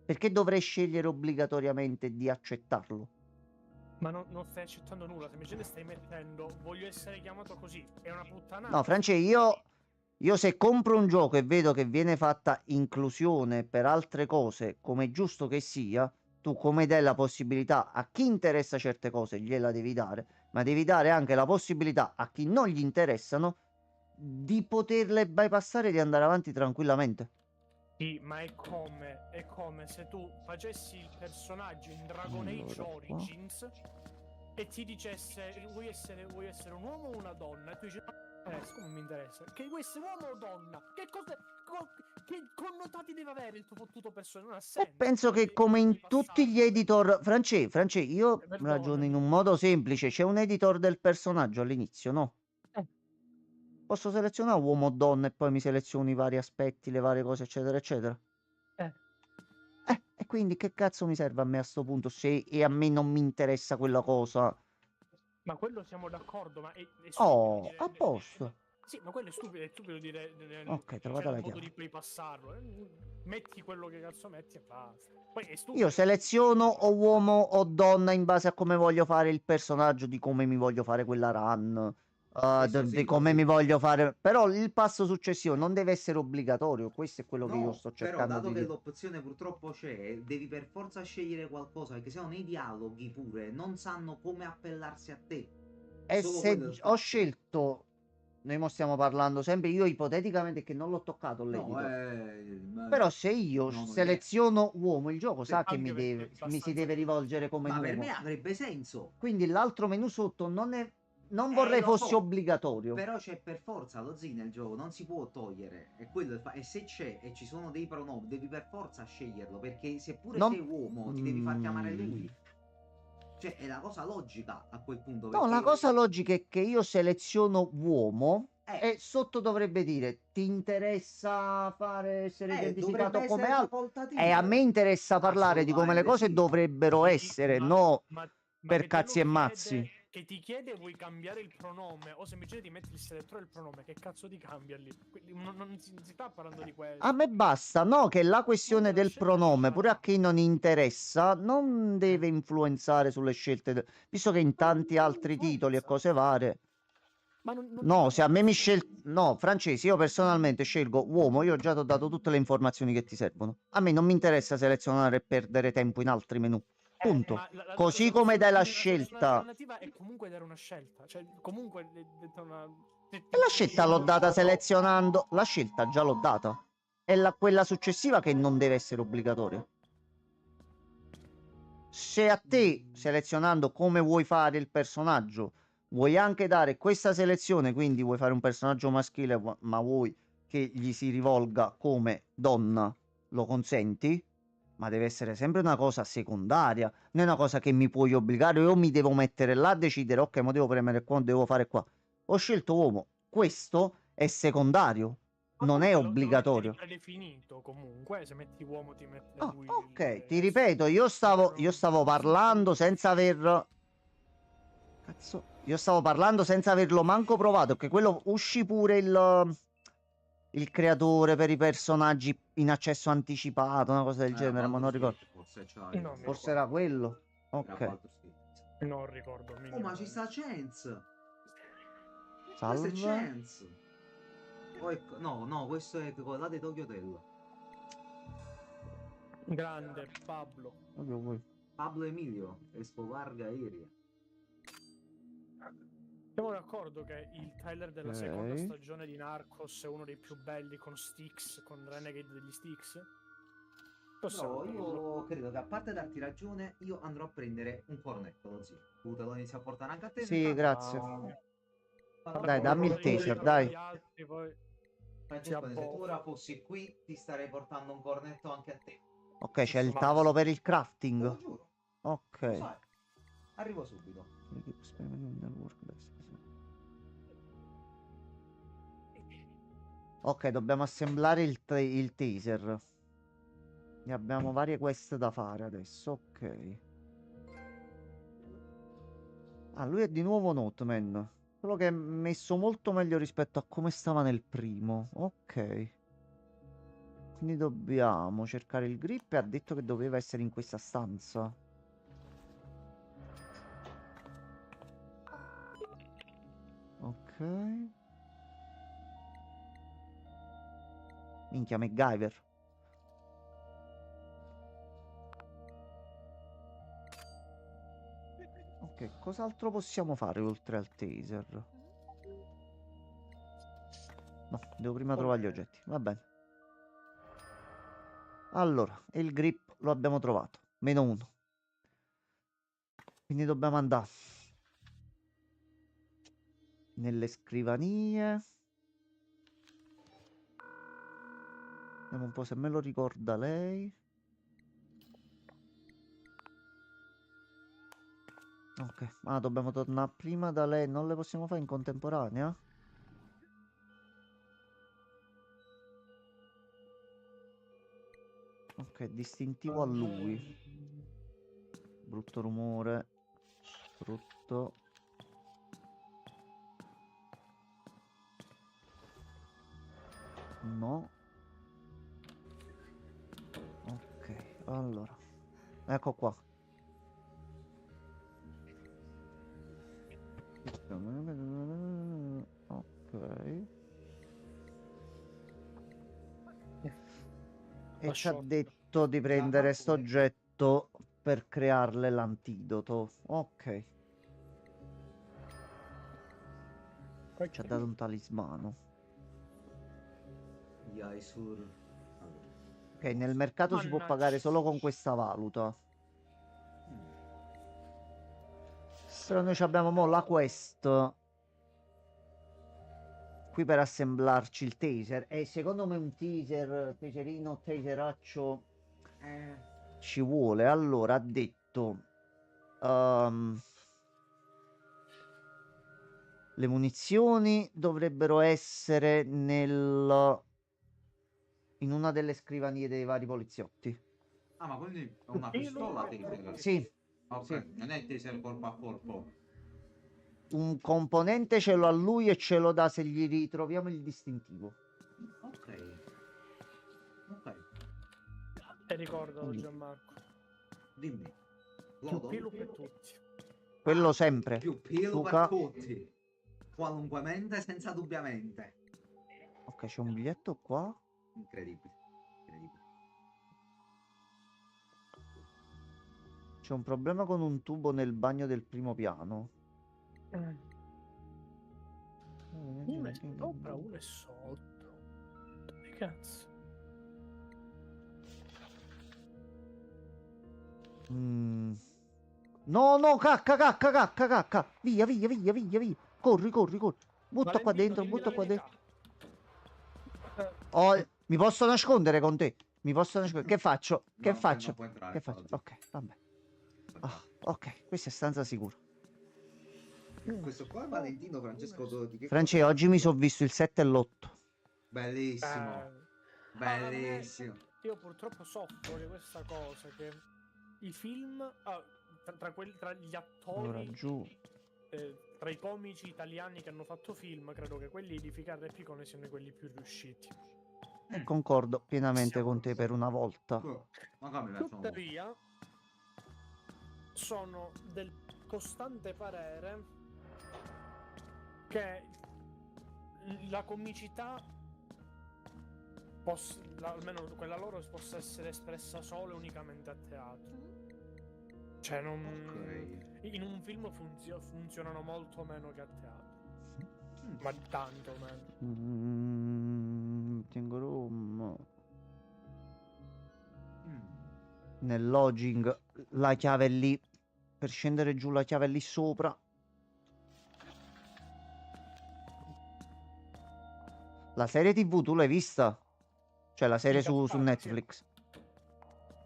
Perché dovrei scegliere obbligatoriamente di accettarlo? Ma non stai accettando nulla, semplicemente stai mettendo voglio essere chiamato così. È una puttanata. No, France, io se compro un gioco e vedo che viene fatta inclusione per altre cose, come è giusto che sia, tu come dai la possibilità a chi interessa certe cose, gliela devi dare, ma devi dare anche la possibilità a chi non gli interessano di poterle bypassare e di andare avanti tranquillamente. Sì, ma è come se tu facessi il personaggio in Dragon Age Allora, qua. Origins e ti dicesse vuoi essere un uomo o una donna? E tu dici come mi interessa? Che vuoi essere uomo o donna? Che connotati deve avere il tuo fottuto personaggio? Non ha E senso. penso che come in tutti gli editor, France, io ragiono in un modo semplice, c'è un editor del personaggio all'inizio, no? Posso selezionare uomo o donna e poi mi seleziono i vari aspetti, le varie cose, eccetera, eccetera. E quindi che cazzo mi serve a me a sto punto se e a me non mi interessa quella cosa? Ma quello siamo d'accordo, ma è stupido Oh, dire- a posto. Sì, ma quello è stupido dire Ok, c'è trovata un la modo chiave. di bypassarlo. Metti quello che cazzo metti e basta. Poi è Io stupido. seleziono o uomo o donna in base a come voglio fare il personaggio, di come mi voglio fare quella run, Questo di sì, come sì. mi voglio fare. Però il passo successivo non deve essere obbligatorio. Questo è quello che io No, sto però cercando dato di che dire. l'opzione purtroppo c'è, devi per forza scegliere qualcosa, perché sennò nei dialoghi pure non sanno come appellarsi a te. E Solo se quello è il ho fatto. scelto, noi mo stiamo parlando sempre, io ipoteticamente che non l'ho toccato No, l'editor. ma Però se io non ho idea. seleziono uomo, il gioco sa che Anche perché è mi si abbastanza deve rivolgere come Ma per uomo. me avrebbe senso. Quindi l'altro menu sotto non vorrei Lo fosse so, obbligatorio. però c'è per forza lo Z nel gioco, non si può togliere. E quello e se c'è e ci sono dei pronomi, devi per forza sceglierlo, perché seppure Non... sei uomo, ti devi far chiamare Mm. lui. Cioè, è la cosa logica a quel punto, No, la perché cosa logica è che io seleziono uomo eh, e sotto dovrebbe dire ti interessa essere dovrebbe identificato come essere altro? E a facoltativo. me interessa parlare di come le Assolutamente cose sì. dovrebbero Sì, essere, no ma per che te lo cazzi e mazzi. chiede, che ti chiede vuoi cambiare il pronome o semplicemente ti metti il selettore del pronome, che cazzo ti cambia lì? Quindi non si sta parlando di questo. A me basta, no, che la questione Comunque la del scelta pronome, lasciala pure a là. chi non interessa, non deve influenzare sulle scelte, visto che in Ma tanti non altri titoli e influenza. cose varie. Ma non No, se a me mi influenza. No, Francesi, io personalmente scelgo uomo, io ho già ti ho dato tutte le informazioni che ti servono. A me non mi interessa selezionare e perdere tempo in altri menu. Punto. Ma la Così come dai la soluzione scelta. alternativa è comunque dare una scelta. Cioè, comunque è detta una. E la scelta l'ho data selezionando. La scelta già l'ho data. È quella successiva che non deve essere obbligatoria. Se a te, selezionando come vuoi fare il personaggio, vuoi anche dare questa selezione, quindi vuoi fare un personaggio maschile, ma vuoi che gli si rivolga come donna, lo consenti, ma deve essere sempre una cosa secondaria, non è una cosa che mi puoi obbligare, io mi devo mettere là a decidere, ok, ma devo premere qua, devo fare qua. Ho scelto uomo, questo è secondario, Ma non è comunque lo obbligatorio. metti predefinito comunque, se metti uomo ti mette Oh, lui ok, ti ripeto, io stavo parlando senza aver... Cazzo, io stavo parlando senza averlo manco provato, che quello uscì pure il creatore per i personaggi in accesso anticipato, una cosa del genere, ma non ricordo. Forse No, mi Forse era quello. Era Ok, Baldur's Gate. non ricordo Oh, ma minimamente. ci sta Chance. Questo è salve. Chance. No, questo è quello là di Tokyo Hotel. Grande Pablo. Proprio quello. Pablo Emilio Escobar Gaviria. Siamo d'accordo che il trailer della Ok. seconda stagione di Narcos è uno dei più belli con Styx, con Renegade degli Styx? Possiamo Però dirlo. io credo che a parte darti ragione, io andrò a prendere un cornetto, lo zio. Tu te lo inizi a portare anche a te? Sì, grazie. Vabbè, Dai, dammi il Poi taser, gli dai. altri, poi... Francesco, Sì, se tu ora fossi qui, ti starei portando un cornetto anche a te. Ok, c'è il Ma- tavolo per il Te lo crafting. giuro. Lo Ok. sai. Arrivo subito. Ok, dobbiamo assemblare il taser. Ne abbiamo varie quest da fare adesso, ok. Ah, lui è di nuovo Noteman. Solo che è messo molto meglio rispetto a come stava nel primo. Ok. Quindi dobbiamo cercare il grip e ha detto che doveva essere in questa stanza. Ok. Minchia, MacGyver. Ok, cos'altro possiamo fare oltre al taser? No, devo prima trovare gli oggetti. Va bene. Allora, e il grip lo abbiamo trovato. -1. Quindi dobbiamo andare nelle scrivanie. Vediamo un po' se me lo ricorda lei. Ok, dobbiamo tornare prima da lei. Non le possiamo fare in contemporanea? Ok, distintivo a lui. Brutto rumore. Brutto. No. Ok, allora. Ecco qua. Ok. E ci ha detto di prendere sto oggetto per crearle l'antidoto. Ok. Ci ha dato un talismano. Yaisur. Ok, nel mercato si può Mannaggia. pagare solo con questa valuta. Però noi ci abbiamo mo la quest qui per assemblarci il taser. E secondo me un taserino, taseraccio ci vuole. Allora, ha detto le munizioni dovrebbero essere in una delle scrivanie dei vari poliziotti. Ah, ma quindi è una pistola taser? Sì, Ok, sì. non è taser corpo a corpo. Un componente ce l'ha lui e ce lo dà se gli ritroviamo il distintivo. Ok. Ok, E ricordo Quindi- Gianmarco. dimmi. Più Lodo? pilu per tutti. Quello sempre. Più pilo per Luca. tutti. Qualunquemente, senza dubbiamente. Ok, c'è un biglietto qua. Incredibile. Incredibile. C'è un problema con un tubo nel bagno del primo piano. Uno è sopra, uno è sotto. Che cazzo? Mm. No, no, cacca. Via. Corri. Butta qua Valentino, dentro, dimmi butta la qua verità. dentro. Oh, mi posso nascondere con te? Mi posso nascondere? Che faccio? Che No, faccio? non può entrare, Che faccio? Fauci. Ok, vabbè. Ah, ok, questa è stanza sicura. Questo qua è Valentino Francesco di che Franci, cosa oggi mi sta sono visto il 7 e l'8. Bellissimo. non Bellissimo. io purtroppo soffro di questa cosa che i film tra gli Allora, attori giù. tra i comici italiani che hanno fatto film, credo che quelli di Ficarra e Picone siano quelli più riusciti. Concordo pienamente con te per una volta. Ma come facciamo? Tuttavia sono del costante parere che la comicità almeno quella loro possa essere espressa solo e unicamente a teatro. Cioè non in un film funzionano molto meno che a teatro. Ma tanto meno. Tengo room. Nel lodging la chiave è lì. Per scendere giù la chiave è lì sopra. La serie TV tu l'hai vista? Cioè la serie su Netflix.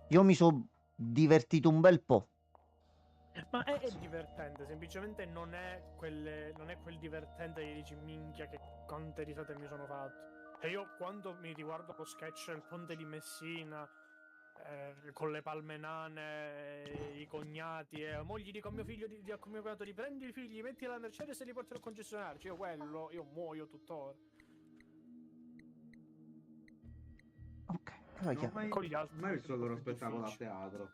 Io mi sono divertito un bel po'. Ma è divertente, semplicemente non è quel divertente che dici minchia che quante risate mi sono fatto. E io quando mi riguardo lo sketch del ponte di Messina, con le palme nane, i cognati, e mo gli dico a mio figlio, a mio cognato, riprendi i figli, metti alla Mercedes e li porti al concessionario. Cioè, io muoio tuttora. Ok, allora Non ho mai, Con gli altri mai visto il loro è più spettacolo a difficile. teatro.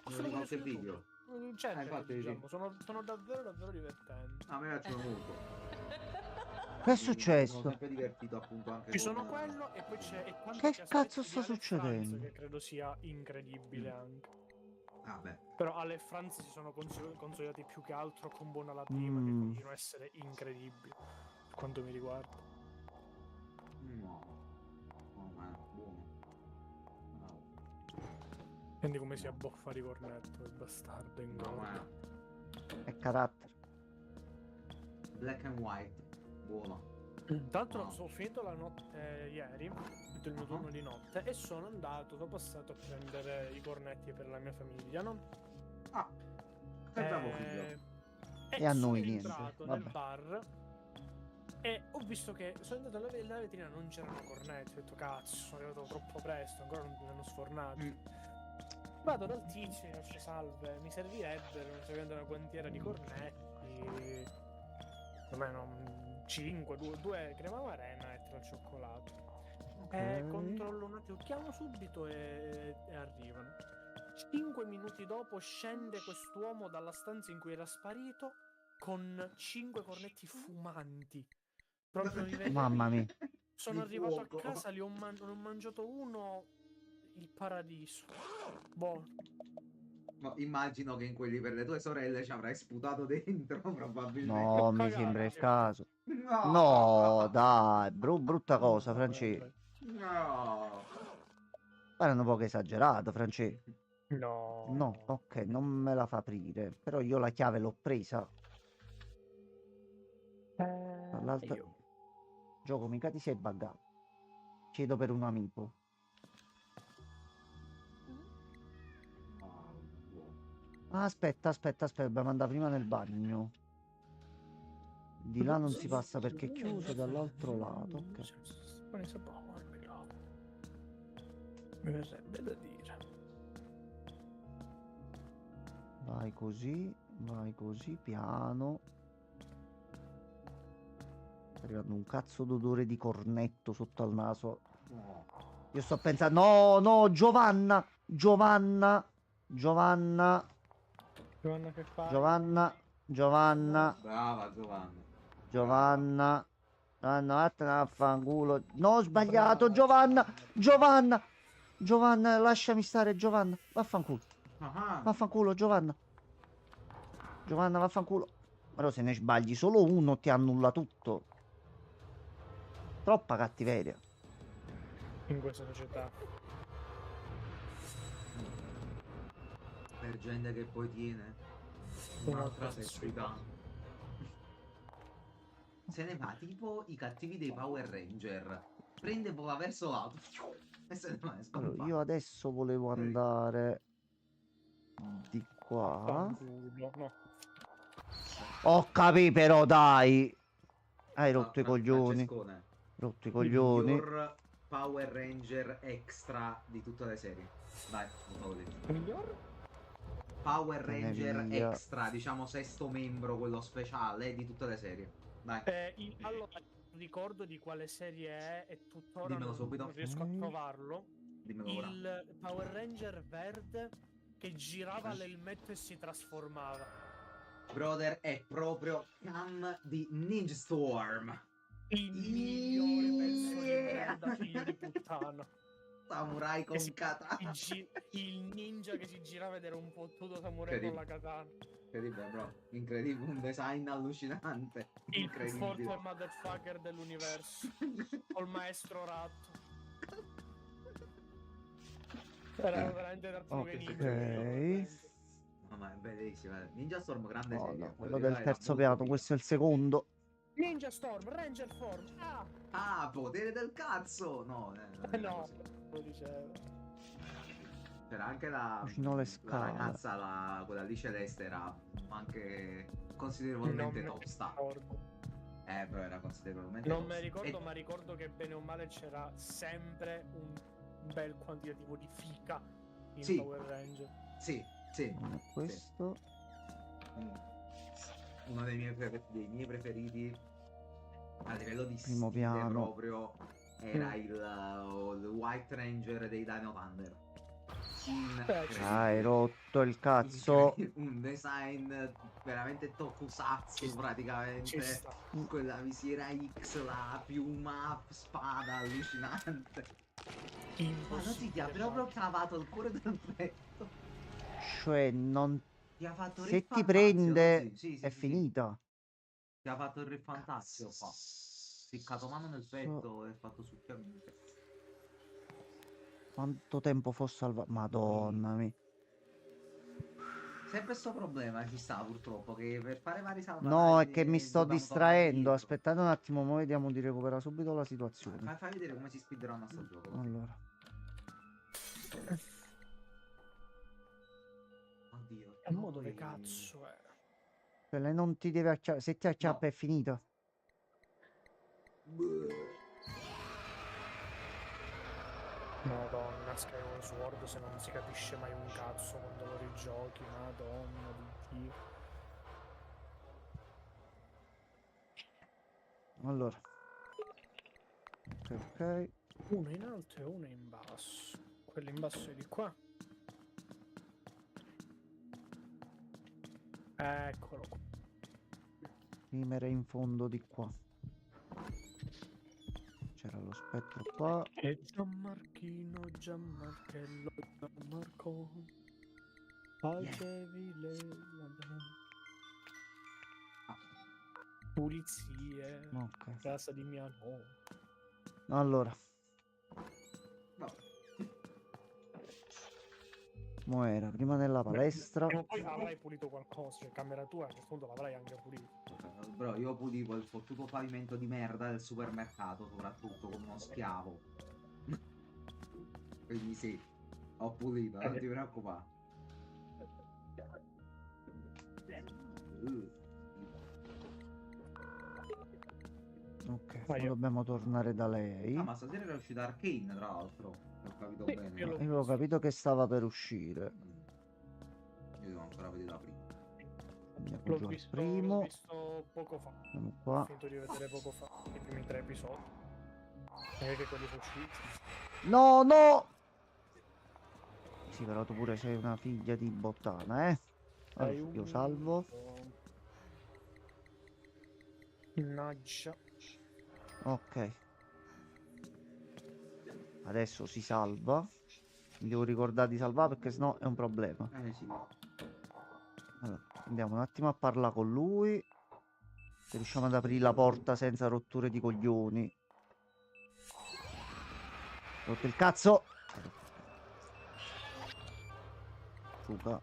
Sono Di qualche su video. YouTube. Cercali, Infatti, diciamo, sì. sono davvero divertenti. A me piacciono molto. che è Mi sono successo? sempre divertito appunto anche Ci sono con... quello e poi c'è e tanto Che ti cazzo aspetti di sta Ale Franz, succedendo? che credo sia incredibile anche. Ah beh. Però Ale e Franz si sono consolidati più che altro con Buona Latima, che continua a essere incredibile per quanto mi riguarda. No. Oh ma buono. No. Quindi come si abboffa di cornetto, il bastardo No, ingordo. ma È carattere. Black and White. Buono. Tra l'altro Wow. sono finito la notte ieri, ho fatto il mio turno di notte e sono passato a prendere i cornetti per la mia famiglia, no? Ah. Che bravo figlio. E a sono noi niente, entrato vabbè. nel bar e ho visto che sono andato alla vetrina, non c'erano cornetti, ho detto cazzo, sono arrivato troppo presto, ancora non li hanno sfornati. Vado dal tizio, gli faccio salve, mi servirebbe una guantiera di cornetti, almeno 5, 2 crema marena e 3 al cioccolato. Controllo un attimo, chiamo subito e arrivano. 5 minuti dopo scende quest'uomo dalla stanza in cui era sparito con 5 cornetti fumanti. Proprio mi vede. Mamma mia. Sono Di arrivato fuoco. a casa, ho mangiato uno, il paradiso. Buono. Ma immagino che in quelli per le tue sorelle ci avrai sputato dentro, probabilmente. No, mi Cagare, sembra il sì. caso. No. No, dai, brutta cosa, Francesco. No. Guarda, un po' esagerato, Francesco. No. No, ok, non me la fa aprire. Però io la chiave l'ho presa. Tra l'altro, Io. gioco, mica ti sei buggato. Chiedo per un amico. Ah, aspetta, dobbiamo andare prima nel bagno. Di là non si passa perché è chiuso, dall'altro lato. Ok. Mi verrebbe da dire. Vai così, piano. Sta arrivando un cazzo d'odore di cornetto sotto al naso. Io sto pensando, no, Giovanna. Giovanna che fai? Giovanna. Brava Giovanna. Giovanna, vattene a fanculo. No, ho sbagliato, Brava. Giovanna, lasciami stare, Giovanna. Vaffanculo. Ah. Vaffanculo, Giovanna. Vaffanculo. Però se ne sbagli solo uno ti annulla tutto. Troppa cattiveria. In questa società. Per gente che poi tiene un'altra sessualità. Se ne va tipo i cattivi dei Power Ranger. Prende e vola verso l'alto. E se ne va e Allora, scompare. io adesso volevo andare di qua. No. Ho capito però, dai. Hai rotto i coglioni. Francescone, Rotto i il coglioni. miglior Power Ranger extra di tutte le serie. Dai, lo stavo detto. Miglior? Power Te ne Ranger via. extra, diciamo sesto membro, quello speciale di tutte le serie. Dai. Allora, ricordo di quale serie è e tuttora Dimmelo subito. non riesco a trovarlo. Dimmelo ora. Il Power Ranger verde che girava l'elmetto e si trasformava. Brother, è proprio Cam di Ninja Storm. Il migliore pezzo di merda, figlio di puttana. Samurai con katana. Il ninja che si girava ed era un fottuto samurai con la katana. Incredibile, bro. Incredibile, un design allucinante. Il più forte Incredibile. motherfucker dell'universo. Col maestro ratto. Era veramente tartarughe ninja. Ok. Mamma, è bellissima. Ninja Storm, grande Oh, serie. no, quello del Era terzo molto piano, figa. questo è il secondo. Ninja Storm, Ranger Form. Ah! Ah, potere del cazzo! No, non era No, così. lo dicevo. C'era anche la, Vicino alle la scale. ragazza, quella lì celeste, era anche Non considerevolmente me tosta. ricordo. Però era considerevolmente Non tosta. me ricordo, E- ma ricordo che bene o male c'era sempre un bel quantitativo di fica in Sì. Power Ranger. Sì, sì. Non è questo. Mm. Uno dei miei preferiti a livello di Primo stile piano. proprio era il White Ranger dei Dino Thunder. Hai rotto il cazzo. Un design veramente tokusatsu Ci praticamente. sta. Quella visiera X, la piuma, spada allucinante. Ma non ti ha proprio cavato il cuore dal petto. Cioè, non... Ti ha fatto se Riff ti Fantazio, prende, sì, è sì. finita. Ti ha fatto il Riff Fantazio qua. Piccato mano nel petto e fatto succhiamente. Quanto tempo fo salvato? Madonna mia. Sempre sto problema ci sta purtroppo, che per fare vari salvataggi No, è che mi sto dobbiamo tornare distraendo. indietro. Aspettate un attimo, mo vediamo di recuperare subito la situazione. Fai vedere come si speedrun a sto gioco. Così. Allora, Oddio. A modo che cazzo è? cioè, lei non ti deve acciappare. Se ti acciappa No. è finita. Madonna, Skyward Sword se non si capisce mai un cazzo quando lo rigiochi, madonna di Dio. Allora. Ok. Uno in alto e uno in basso. Quello in basso è di qua. Eccolo qua. Primere in fondo di qua. C'era lo spettro qua. E Gianmarchino, Gianmarchello, Gianmarco. Facevi pulizie. Ok. Casa di mia nonna. Allora. No. Mo era prima nella palestra. Prima o poi avrai pulito qualcosa, cioè camera tua a questo punto l'avrai anche pulito. Bro, io pulivo il fottuto pavimento di merda del supermercato, soprattutto con uno schiavo. Quindi sì, ho pulito, non ti preoccupare. Ok, Vai, ora dobbiamo tornare da lei. Ah, ma stasera era uscita Arcane, tra l'altro. Ho capito Sì, bene. io l'ho Io ho capito che stava per uscire. Io devo ancora vedere la prima. Andiamo L'ho giù al visto primo. poco fa. Andiamo Ho qua. finito di vedere poco fa i primi 3 episodi. E che quelli sono usciti. No, no! Sì, però tu pure sei una figlia di bottana, eh? Allora, io salvo. Mannaggia. Ok. Adesso si salva. Mi devo ricordare di salvare perché sennò è un problema. Sì. Allora, andiamo un attimo a parlare con lui. Se riusciamo ad aprire la porta senza rotture di coglioni. Rotto il cazzo! Fuga.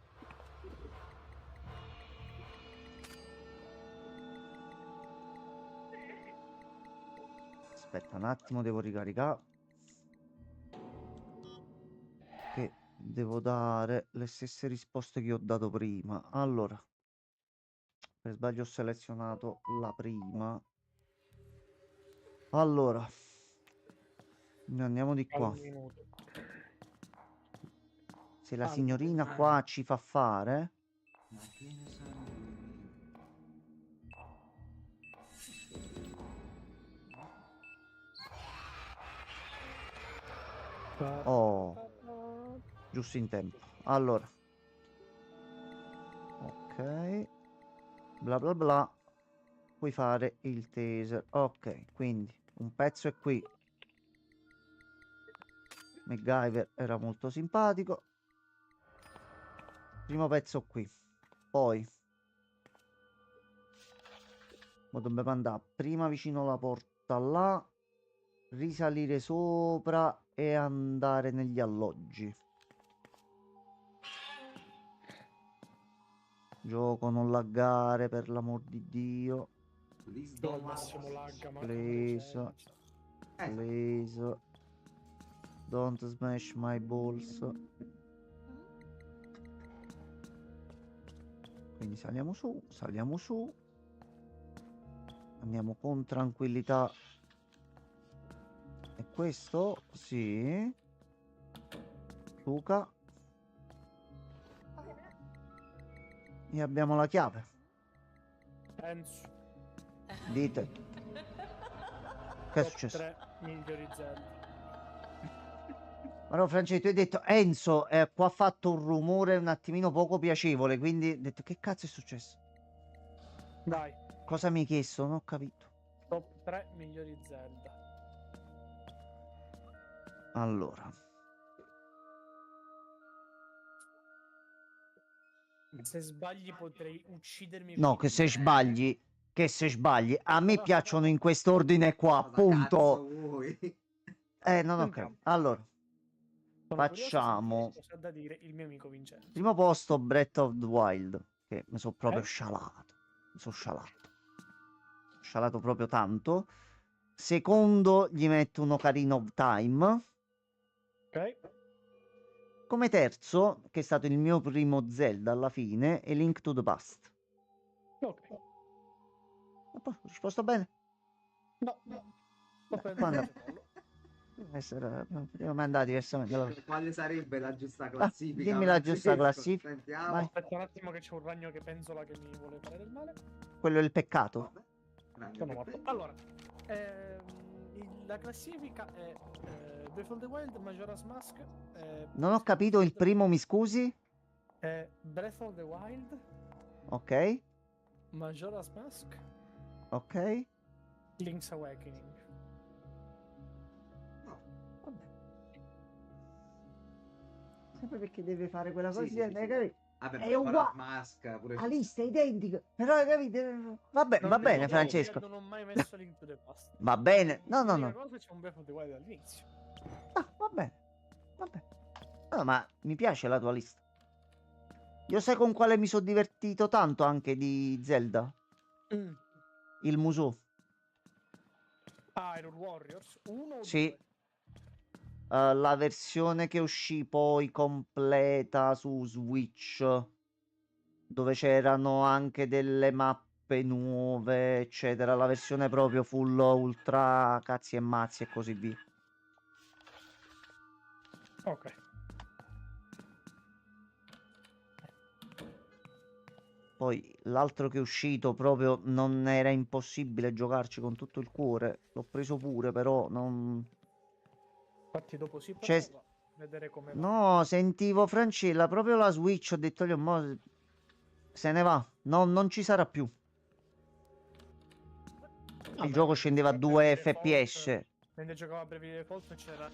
Aspetta un attimo, devo ricaricare. Che devo dare le stesse risposte che ho dato prima. Allora, per sbaglio ho selezionato la prima. Allora, andiamo di qua. Al minuto. Se la signorina qua ci fa fare... Ma che ne sa lui? Oh, giusto in tempo. Allora. Ok. Bla bla bla. Puoi fare il taser. Ok, quindi un pezzo è qui. MacGyver era molto simpatico. Primo pezzo qui. Poi dobbiamo andare prima vicino alla porta là, risalire sopra e andare negli alloggi. Gioco, non laggare per l'amor di Dio. Do al massimo lagga, ma Please. Please. Don't smash my balls. Quindi saliamo su, saliamo su. Andiamo con tranquillità. E questo, sì. Luca. E abbiamo la chiave. Penso. Dite. Che è Top successo? 3 migliori Zelda. Ma no, Francesco, tu hai detto Enzo, qua ha fatto un rumore un attimino poco piacevole, quindi ho detto che cazzo è successo? Vai. Cosa mi hai chiesto? Non ho capito. Top 3 migliori Zelda. Allora, Se sbagli potrei uccidermi no, con che il se microfono. sbagli, che se sbagli. A me piacciono in quest'ordine qua, Cosa cazzo punto. vuoi? Non ho Sentiamo. capito. Allora, Sono curioso di facciamo sentire cosa ha da dire il mio amico Vincenzo. primo posto Breath of the Wild, che mi sono proprio Eh? scialato. Mi sono scialato. Scialato proprio tanto. Secondo gli metto un Ocarina of Time. Ok? Come terzo, che è stato il mio primo Zelda alla fine, è Link to the Past. Ok. Ho risposto bene? No. Sto Quando- prendendo il protocollo. Prima mi è andata diversamente. Allora. Quale sarebbe la giusta classifica? Dimmi la giusta Francesco? classifica. Sentiamo. Vai. Aspetta un attimo che c'è un ragno che pensola che mi vuole fare del male. Quello è il peccato. Vabbè. Ragno Sono che morto. prendi. Allora, la classifica è Breath of the Wild, Majora's Mask. Non ho capito il primo, mi scusi? Breath of the Wild, Ok, Majora's Mask, ok. Link's Awakening. No. Vabbè. Sempre perché deve fare quella Sì, cosa, sì, sì, sì. È Vabbè, uguale. Mask pure. La lista è identica. Però hai capito? Vabbè, Non va ne bene, so Francesco. perché non ho mai messo Link to the Past. Va bene. No, no, L'unica no. cosa c'è un Breath of the Wild all'inizio. Ah, va bene. Va bene. No, ma mi piace la tua lista. Io sai con quale mi sono divertito tanto anche di Zelda? Il Musou. Iron Warriors 1 o Sì. 2? La versione che uscì poi completa su Switch, dove c'erano anche delle mappe nuove, eccetera. La versione proprio full ultra cazzi e mazzi e così via. Ok. Poi l'altro che è uscito proprio non era impossibile giocarci con tutto il cuore. L'ho preso pure, però non... Infatti dopo si C'è- prova, vedere come va. No, sentivo Francella, proprio la Switch, ho detto, se ne va, non ci sarà più. Il gioco scendeva a 2 FPS. Mentre giocavo a Bravely Default c'era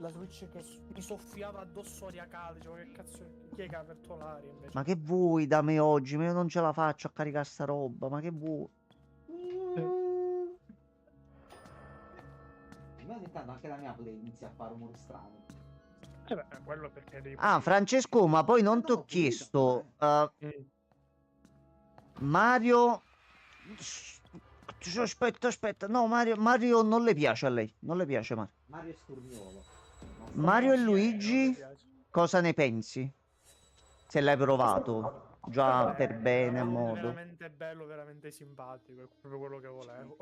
la Switch che mi soffiava addosso aria calda. Dicevo, che cazzo, chi è che ha aperto l'aria invece? Ma che vuoi da me oggi? Ma io non ce la faccio a caricare sta roba, ma che vuoi? Ogni tanto anche la mia play inizia a fare rumori strani. Beh, quello perché devi... Ah, Francesco, ma poi non ti ho No, chiesto... Mm. Mario... Aspetta. No, Mario non le piace a lei. Non le piace Mario. Mario è sturniolo. Mario e Non Luigi, mi piace. cosa ne pensi? Se l'hai provato già per bene modo. Veramente bello, veramente simpatico, è proprio quello che volevo.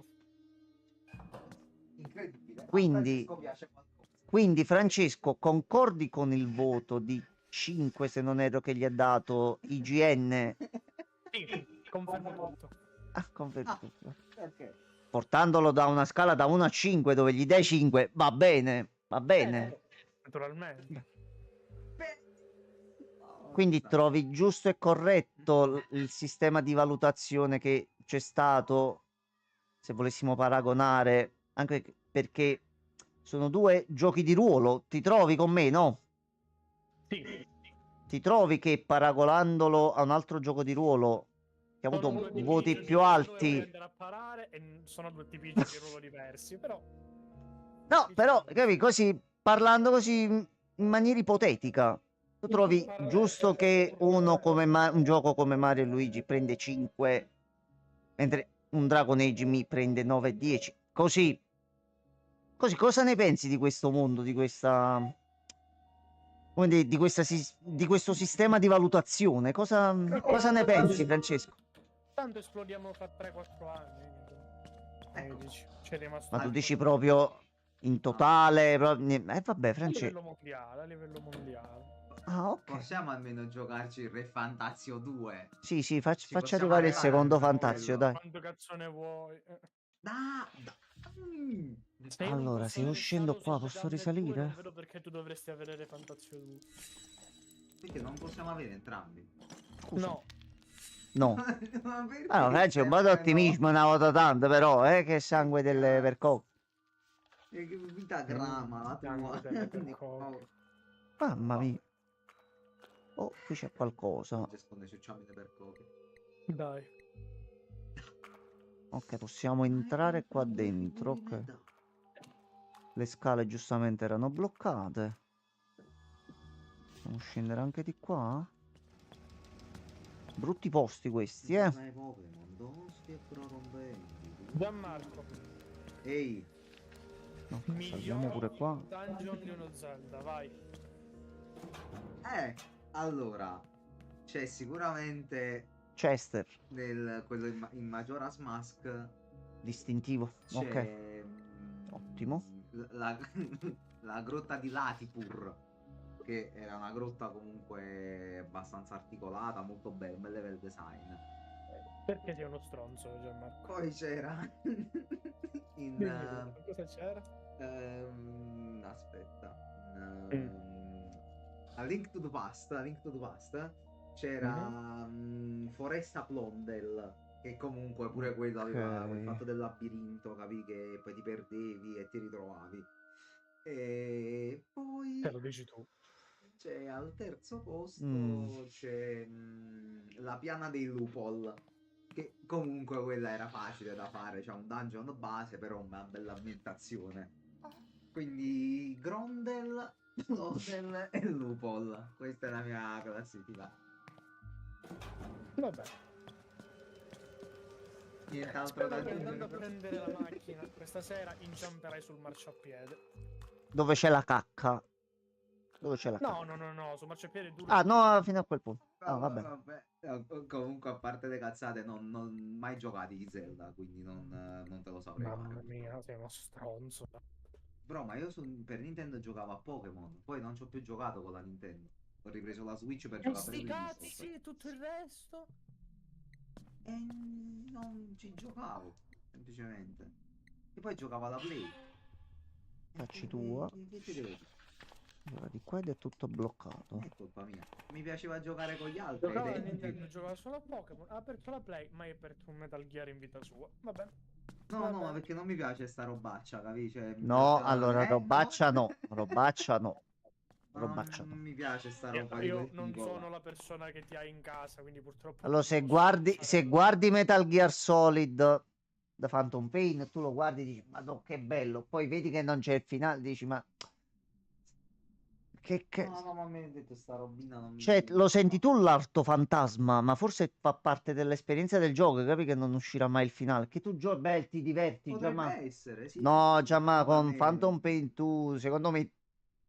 Incredibile. Quindi- A Francesco piace qualcosa. Quindi, Francesco, concordi con il voto di 5, se non erro, che gli ha dato IGN? Sì, confermo tutto. Ah, confermo. Perché? Portandolo da una scala da 1 a 5, dove gli dai 5, va bene, va bene. Naturalmente. Quindi trovi giusto e corretto il sistema di valutazione che c'è stato, se volessimo paragonare, anche perché sono due giochi di ruolo. Ti trovi con me, no? Sì. Ti trovi che paragonandolo a un altro gioco di ruolo che ha Sono avuto due tipi voti di più giochi dove alti? voglio andare a parare e sono due tipi di giochi di ruolo diversi, però... No, però, capi, così, parlando così in maniera ipotetica, tu trovi giusto che uno come un gioco come Mario e Luigi prende 5, mentre un Dragon Age mi prende 9 e 10. Così, cosa ne pensi di questo mondo, di questa... Quindi di questo sistema di valutazione, cosa ne pensi, Francesco? Tanto esplodiamo fra 3-4 anni. Ecco. Dici, c'è rimasto Ma tu tutto. dici proprio in totale? Vabbè, A Francesco. livello mondiale, a livello mondiale. Ah, ok. Possiamo almeno giocarci il Re Fantazio 2? Sì, Ci faccia possiamo arrivare il arrivare secondo almeno Fantazio, quello. dai. Quanto cazzo ne vuoi? Mm. Se io non Allora, posso se io avere scendo Shadows qua, of the posso Damned 2, risalire? non vedo perché tu dovresti avere le Fantazio 2. Perché non possiamo avere entrambi? Scusa. No, No. Ma perché Allora, Francesco, un po' di sempre ottimismo una volta tanto, però, che sangue delle percoque. Che vita grama la sangue tua. delle percoque. Mamma mia. Oh, qui c'è qualcosa. Risponde su ciamine per coche. Dai. Ok, possiamo entrare qua dentro. Ok. Le scale giustamente erano bloccate. Possiamo scendere anche di qua? Brutti posti questi, eh. Gianmarco, Ok, Ehi, salviamo pure qua. dungeon di uno Zelda, vai. allora, c'è sicuramente Chester, quello in Majora's Mask distintivo. Ok, c'è ottimo. la, la grotta di Latipur, che era una grotta comunque abbastanza articolata, molto bella, un bel level design. Perché sei uno stronzo, Gianmarco? Poi c'era Cosa c'era? aspetta, a Link to the Past c'era Foresta Plondel, che comunque pure quello aveva quel fatto del labirinto, capì, che poi ti perdevi e ti ritrovavi. E poi Te lo dici tu. c'è al terzo posto c'è la piana dei Lupol, che comunque quella era facile da fare, c'è un dungeon base però una bella ambientazione. Quindi Grondel, Plondel e Lupol, questa è la mia classifica. Vabbè. Nient'altro da Spero che andando a aggiungere. prendere la macchina questa sera inciamperai sul marciapiede. Dove c'è la cacca? Dove c'è la cacca? No, sul marciapiede duro. Ah, no, fino a quel punto. Ah, vabbè. Comunque, a parte le cazzate, non mai giocati di Zelda, quindi non te lo saprei Mamma fare. mia, sei uno stronzo. Bro, ma io per Nintendo giocavo a Pokémon, poi non ci ho più giocato con la Nintendo. Ho ripreso la Switch per E giocare sti per cazzi e tutto il resto? E non ci giocavo, semplicemente. E poi giocavo alla Play. Facci tua. Che ti devo dire? Allora, di qua ed è tutto bloccato. È colpa mia. Mi piaceva giocare con gli altri. Giocava a ai tempi. Nintendo, giocava solo a Pokémon, ha aperto la Play, ma hai aperto un Metal Gear in vita sua. Vabbè. No, ma perché non mi piace sta robaccia, capisci? Cioè, No, allora, robaccia no. Robaccia no. Robaccia non no. mi piace sta roba di Io quel non tipo, sono va. la persona che ti ha in casa, quindi purtroppo... Allora, non se posso guardi Metal Gear Solid da Phantom Pain, tu lo guardi e dici, ma no, che bello. Poi vedi che non c'è il finale, dici, ma... No, ma mi hai detto sta robina non mi... Cioè, lo senti tu l'arto fantasma, ma forse fa parte dell'esperienza del gioco, capi che non uscirà mai il finale. Che tu giochi, beh, ti diverti, già, ma... Potrebbe essere, sì. No, già, ma No, con a me- Phantom Pain tu, secondo me,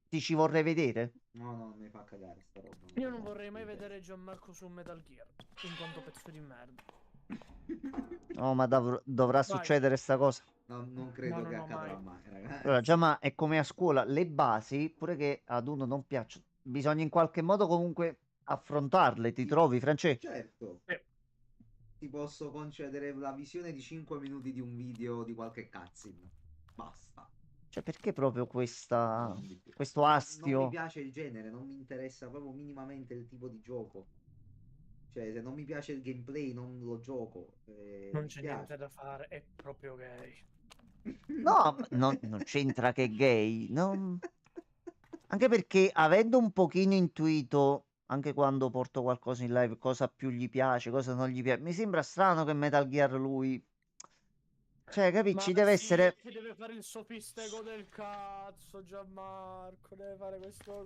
ti ci vorrei vedere. No, mi fa cagare sta roba. Io non vorrei mai vedere Gianmarco su Metal Gear, in quanto pezzo di merda. No, ma dovrà succedere sta cosa. No, non credo No, che no, accadrà mai. mai, ragazzi. Allora, già, ma è come a scuola, le basi, pure che ad uno non piacciono, bisogna in qualche modo comunque affrontarle, ti Sì, trovi, Francesco? Certo. Ti posso concedere la visione di 5 minuti di un video di qualche cutscene. Basta. Cioè, perché proprio questo Non mi astio? piace il genere, non mi interessa proprio minimamente il tipo di gioco. Cioè, se non mi piace il gameplay, non lo gioco. Non Mi c'è spiace. niente da fare, è proprio gay. No, non c'entra che è gay, anche perché avendo un pochino intuito, anche quando porto qualcosa in live, cosa più gli piace, cosa non gli piace, mi sembra strano che Metal Gear lui... Cioè, capi, ci deve essere... Che deve fare il sofistego del cazzo, Gianmarco, deve fare questo...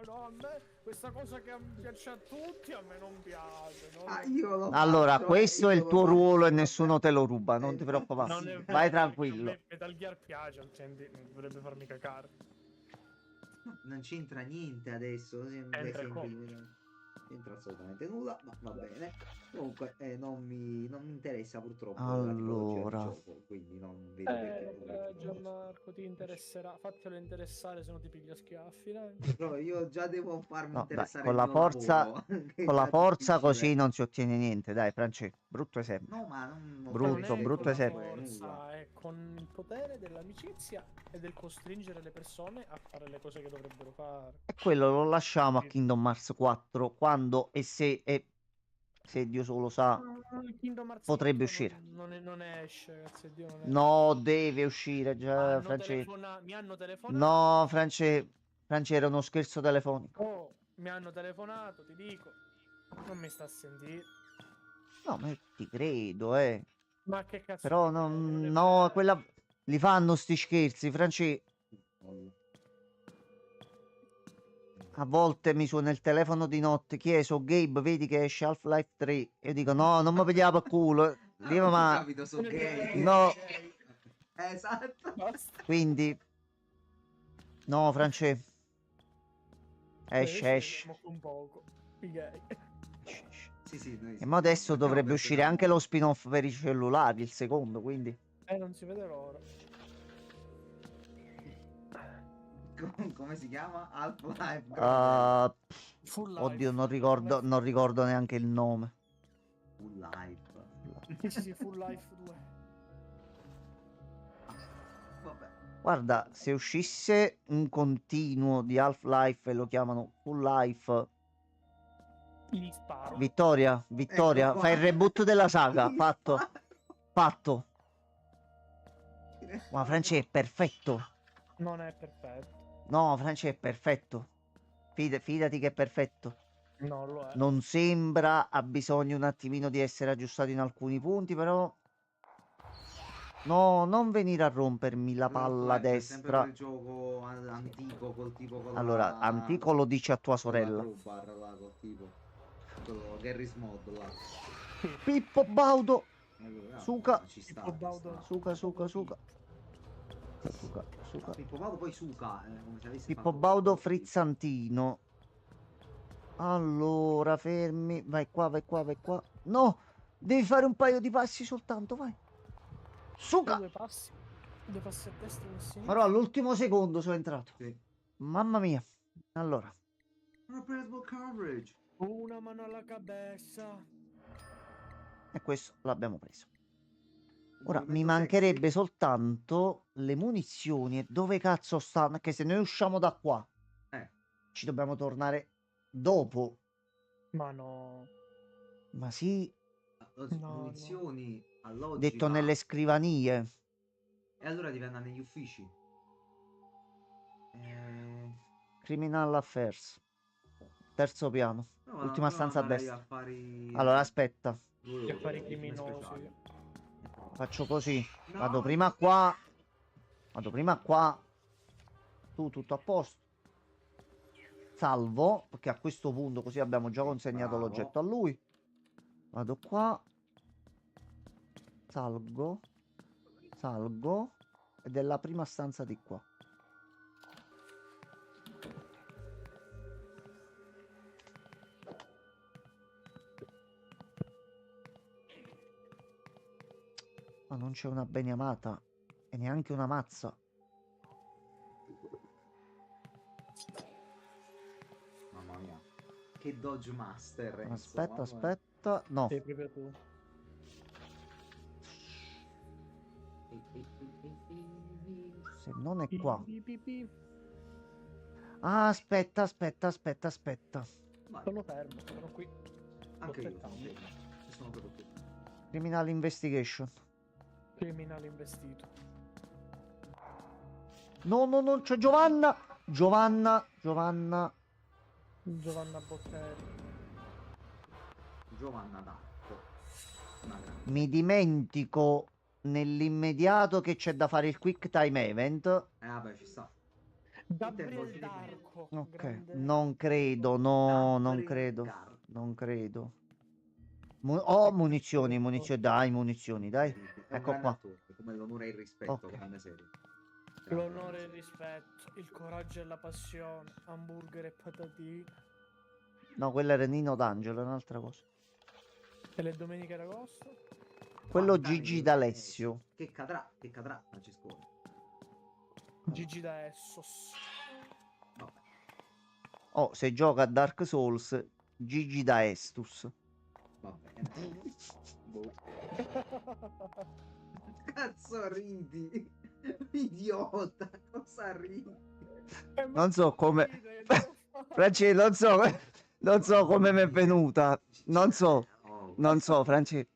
No, a me questa cosa che piace a tutti, a me non piace. Io lo Allora, faccio, questo è io il lo tuo faccio. ruolo e nessuno te lo ruba, non ti Infatti preoccupare. Non è Vai vero, tranquillo. perché a me Metal Gear piace, altrimenti dovrebbe farmi cacare. Non c'entra niente adesso. Entra C'entra assolutamente nulla, ma va bene. Comunque, non mi interessa purtroppo la tipologia di Allora, gioco, quindi non vedo perché dovrei giocare. Gianmarco, ti interesserà. Fatelo interessare, se no ti piglia schiaffi, dai. Però io già devo farmi no, dai, interessare con il la mio forza, lavoro, che è con la già forza così difficile. non si ottiene niente. Dai, Francesco, brutto esempio. No, ma non Ma non Brutto, è otterresti con brutto la esempio. comunque nulla. forza, è con il potere dell'amicizia e del costringere le persone a fare le cose che dovrebbero fare. E quello lo lasciamo a Kingdom Hearts 4 quando e se Dio solo sa Kingdom Hearts potrebbe 4 uscire. non esce, grazie a Dio non esce. No, deve uscire già, Francesco. Mi hanno telefonato. No, Francesco, era uno scherzo telefonico. Oh, mi hanno telefonato, ti dico. Non mi sta a sentire. No, ma io ti credo, eh. Ma che cazzo Però ti credo? Non è no, vero. quella li fanno sti scherzi, Francesco. A volte mi suona il telefono di notte, chieso Gabe, vedi che esce Half-Life 3. Io dico no, non mi pigliavo a culo. Dico, ma Capito su gay. no, Esatto. Basta. quindi no, Francesco. Esce. Mo un poco. I gay. Esce. Sì, noi E ma adesso abbiamo dovrebbe detto uscire già anche lo molto. spin-off per i cellulari, il secondo, quindi. Non si vede l'ora. Come si chiama? Half-Life Ah, Full life. oddio, non ricordo neanche il nome. Full Life. Sì, Full Life 2. Vabbè. Guarda, se uscisse un continuo di Half-Life e lo chiamano Full Life, Gli sparo. vittoria, Ecco qua. fai il reboot della saga, fatto. Ma Francesco è perfetto. Non è perfetto. No, Francesco è perfetto. Fidati che è perfetto. Non lo è. Non sembra, ha bisogno un attimino di essere aggiustato in alcuni punti, però no, non venire a rompermi la palla È sempre destra. quel gioco antico col tipo con Allora, la... antico lo dici a tua con la sorella. crowbar là, col tipo. Quello Garry's Mod là. Pippo Baudo. Allora, Suca. ci sta, Pippo ci Baudo. sta. Suca. Pippo Baudo poi Suca, come se avesse Pippo fatto Baudo così. frizzantino. Allora, fermi. Vai qua. No, devi fare un paio di passi soltanto, vai. Suca. Due passi a destra e uno a sinistra. Però all'ultimo secondo sono entrato. Sì. Mamma mia. Allora, Unbreakable coverage. Una mano alla cabeza. e questo l'abbiamo preso. Ora mi Movimento mancherebbe sexy. soltanto le munizioni. E dove cazzo stanno? Perché se noi usciamo da qua, Eh, ci dobbiamo tornare dopo. Ma no. Ma sì, No, munizioni a logica. detto nelle scrivanie. E allora devi andare negli uffici. Criminal Affairs. Terzo piano. No, Ultima stanza a andare destra. a fare i- Allora, aspetta. due Che ore, fare i fine criminosi. speciali. Faccio così. No. Vado prima qua. Tu tutto a posto. Salvo, perché a questo punto così abbiamo già consegnato Bravo. l'oggetto a lui. Vado qua. Salgo. Ed è la prima stanza di qua. Ma non c'è una beniamata. E neanche una mazza. Mamma mia. Che Dodge Master. Enzo, Aspetta, mamma mia. aspetta. No. Sei proprio tu. Se non è qua. Pi, pi, pi. Ah, aspetta. Vai, Sono fermo, sono qui. anche io aspettando. sono proprio qui. Criminal Investigation. Criminale investito. No, c'è Giovanna. Giovanna Bottelli. Giovanna d'Arco. Una grande. Mi dimentico nell'immediato che c'è da fare il quick time event. Vabbè, ci sta. Gabriel Tempo D'Arco. Ok, grande- non credo, no, non Gabriel credo. D'Arco. Non credo. Munizioni, dai. È un Ecco grande qua. attore, come l'onore e il rispetto, Ok. grande serie. L'onore e il rispetto, il coraggio e la passione, hamburger e patatine. No, quello era Nino D'Angelo, è un'altra cosa. E le domeniche d'agosto? Quello Fantasia Gigi di D'Alessio. Che cadrà, Francesco. Gigi da Essos. Vabbè. Oh, se gioca a Dark Souls, Gigi D'Estus. Va bene. Boh. Cazzo ridi? Idiota, cosa ridi? Non so come... Franci, non so come mi è venuta. Non so, non so, Franci.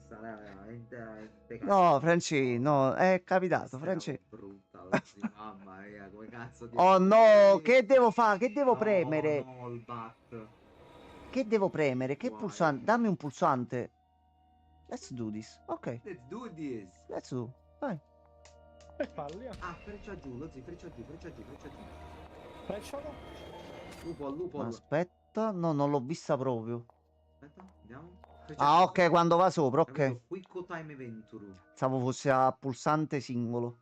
Sarà veramente No, Franci, no, è capitato, Franci. brutta oggi, mamma mia, come cazzo ti Oh no, esprimi? che devo fare? Che devo No, premere? no, il bat. Che devo premere? Che Guai. pulsante? Dammi un pulsante. Let's do this. Ok, Let's do this. let's do. Vai. E parli, Ah, freccia giù, lo freccia giù, freccia giù, freccia giù. Freccialo. Lupo, lupo. Aspetta, no, non l'ho vista proprio. Aspetta, andiamo. Freccia Ah, giù. ok, quando va sopra, ok. Capito? Quick time Venture. Pensavo fosse a pulsante singolo.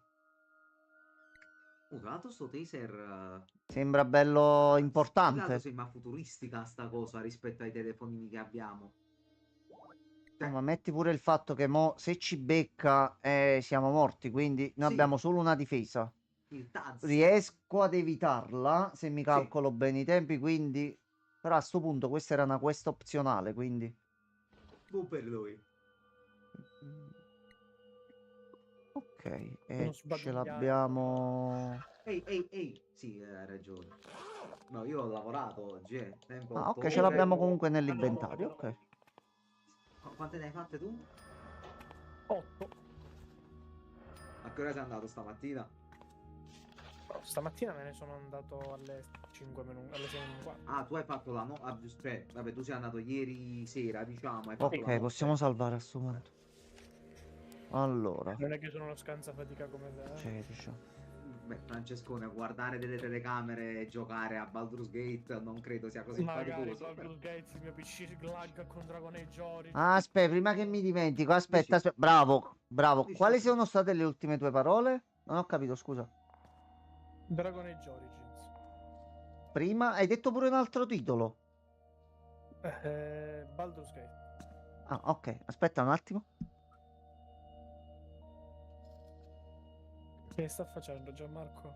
Tra l'altro sto taser Sembra bello tra importante. l'altro sembra futuristica sta cosa rispetto ai telefonini che abbiamo. No, ma metti pure il fatto che mo se ci becca siamo morti, quindi noi Sì. abbiamo solo una difesa. Il Taz. Riesco ad evitarla se mi Sì. calcolo bene i tempi, quindi... Però a sto punto questa era una quest opzionale, quindi... Bu per lui. Ok, Uno e ce sbadigliare. l'abbiamo... Ehi. Sì, hai ragione. No, io ho lavorato oggi, tempo Ah, ok, poco. ce l'abbiamo comunque nell'inventario, no. ok. Quante ne hai fatte tu? 8. A che ora sei andato stamattina? Stamattina me ne sono andato alle 5 alle 6 meno un quarto. Ah, tu hai fatto la notte. Aspetta, vabbè, tu sei andato ieri sera, diciamo. Hai fatto la Ok, notte. possiamo salvare a sto punto. Allora, Non è che sono uno scansafatica come te. 16. Beh, Francescone, guardare delle telecamere e giocare a Baldur's Gate non credo sia così Magari faticoso. Baldur's Gate, il mio PC lag con Dragon Age Origins. Ah, aspetta, prima che mi dimentico, aspetta, Dici. aspetta. Bravo, bravo. Dici, Quali dici. sono state le ultime tue parole? Non ho capito, scusa. Dragon Age Origins. Prima hai detto pure un altro titolo. Baldur's Gate. Ah, ok, aspetta un attimo. Che sta facendo Gianmarco?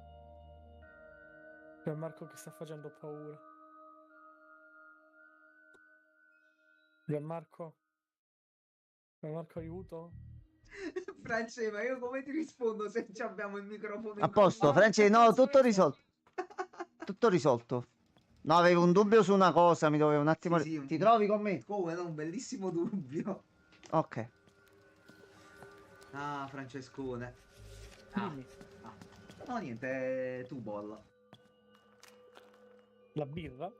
Gianmarco che sta facendo paura. Gianmarco? Gianmarco aiuto? France, ma io come ti rispondo se ci abbiamo il microfono A posto, Francesco, no, tutto risolto. Tutto risolto. No, avevo un dubbio su una cosa, mi dovevo un attimo... Sì, Ti trovi con me? Come no, un bellissimo dubbio. Ok. Ah, Francescone. Ah. Dimmi. No, niente, tu bolla. La birra?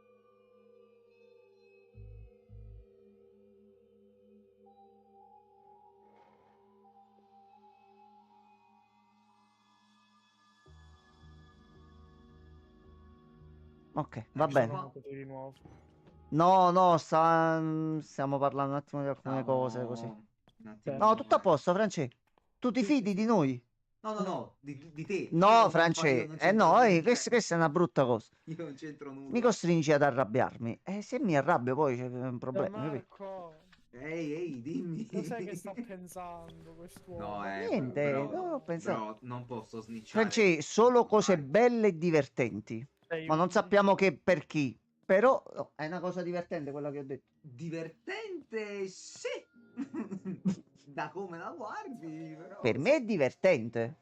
Ok, va bene. Sono di nuovo. No, no, stiamo parlando un attimo di alcune cose così. Un attimo. No, tutto a posto, Francesco. Tu ti fidi di noi? No, di te. No, Io non Francesco. c'entro No, niente. questa è una brutta cosa. Io non c'entro nulla. Mi costringi ad arrabbiarmi. E se mi arrabbio poi c'è un problema, capito? Gianmarco, Ehi, dimmi. cos'è che sta pensando quest'uomo? No, Niente, però, no, pensavo. però non posso snicciare. Francesco, solo cose belle e divertenti. Sei Ma non un- sappiamo che per chi. Però è una cosa divertente quella che ho detto. Divertente, sì. Da come la guardi, però. Per me è divertente.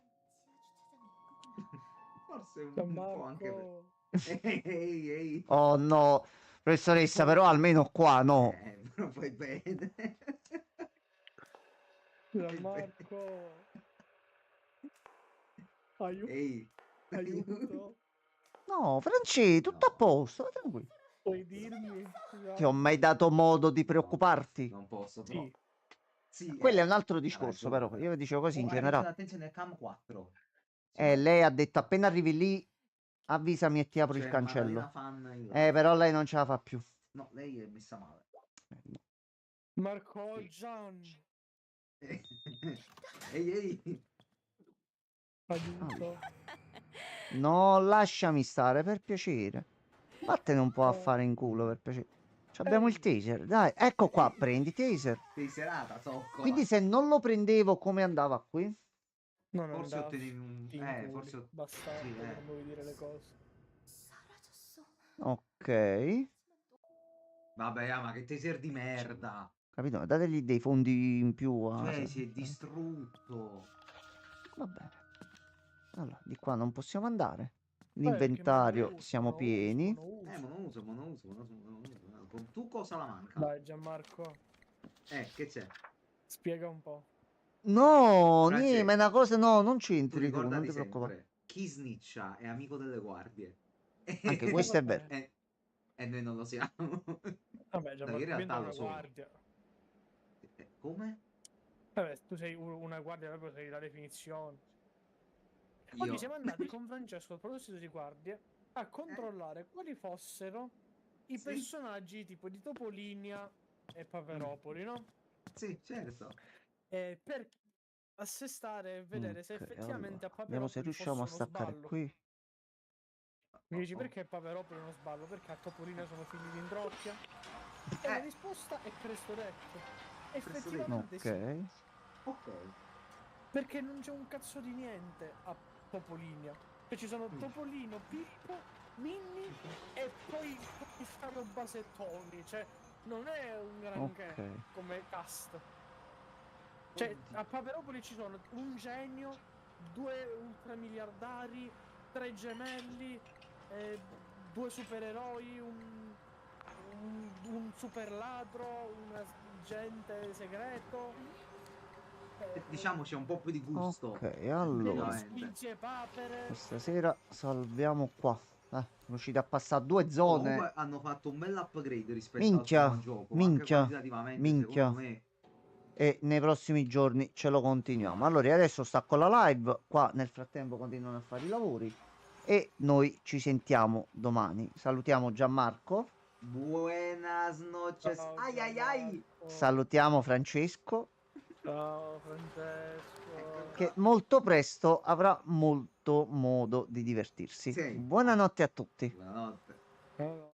Forse un po' anche per... Gianmarco, Ehi. Oh no, professoressa, però almeno qua no. Però fai bene. Gianmarco, Ehi. aiuto, No, Francesco, tutto a No. posto, tranquillo. puoi dirmi? Ti ho mai dato modo di No, preoccuparti? non posso, Sì. però. Sì, Quello è un altro ha discorso, ragione. però. Io dicevo così in Oh, hai generale. attenzione, Cam 4. Lei ha detto appena arrivi lì, avvisami e ti apro il C'è cancello. Maddalena fan in live. Però lei non ce la fa più. No, lei è messa male. No. Marco Gian, Ehi. Aiuto. No, lasciami stare, per piacere. Vattene un po' a fare in culo, per piacere. Abbiamo il taser, dai, ecco qua, prendi taser. Sei serata, zoccola. Quindi se non lo prendevo, come andava qui? Non Forse andavi. ottenevi un... Ti inculi. forse... Bastardo, Sì, che non vuoi dire le cose. 사라졌어. Ok, Vabbè, ma che taser di merda. capito? Ma dategli dei fondi in più a... Cioè, si è distrutto. Va bene. Allora, di qua non possiamo andare. Perché L'inventario mono siamo uso, pieni. mono uso. Tu cosa la manca? Dai Gianmarco, Che c'è? spiega un po'. No, France, ma è una cosa, no, non Tu c'entri tu, non ricordati ti preoccupare. sempre, chi snitcha è amico delle guardie. Anche questo è vero. Vabbè, E noi non lo siamo. vabbè No, Gianmarco, in realtà diventa lo una sono. guardia. Come? Vabbè, tu sei una guardia, proprio sei la definizione. Io... Oggi siamo andati con Francesco al proposito di guardie a controllare quali fossero i Sì. personaggi tipo di Topolinia e Paperopoli, no? Sì, certo. Per assestare e vedere se Ok, effettivamente allora, a vediamo se Paperopoli fosse riusciamo a uno staccare sballo. qui. Mi dici perché Paperopoli è uno sballo? Perché a Topolinia sono figli di Indrocchia? E la risposta è presto detto. Effettivamente sì. Ok. Ok. Perché non c'è un cazzo di niente a Topolinia. Cioè ci sono Topolino, Pippo, Minnie e poi Faro Basettoni. Cioè non è un granché Ok. come cast. Cioè a Paperopoli ci sono un genio, 2 ultramiliardari, 3 gemelli, 2 supereroi, un super ladro, un agente segreto. Diciamo c'è un po' più di gusto. Ok, allora. Degli squinzi papere. Questa sera salviamo qua. Riuscite a passare 2 zone. Comunque hanno fatto un bel upgrade rispetto al Minchia, primo gioco. Anche minchia, qualitativamente, minchia. secondo me. E nei prossimi giorni ce lo continuiamo. Allora, io adesso stacco la live. Qua nel frattempo continuano a fare i lavori. E noi ci sentiamo domani. Salutiamo Gianmarco. Buenas noches. Ciao Ai ai ai. Gianmarco. Salutiamo Francesco. Ciao Francesco. Che molto presto avrà molto modo di divertirsi. Sì. Buonanotte a tutti. Buonanotte. Ciao.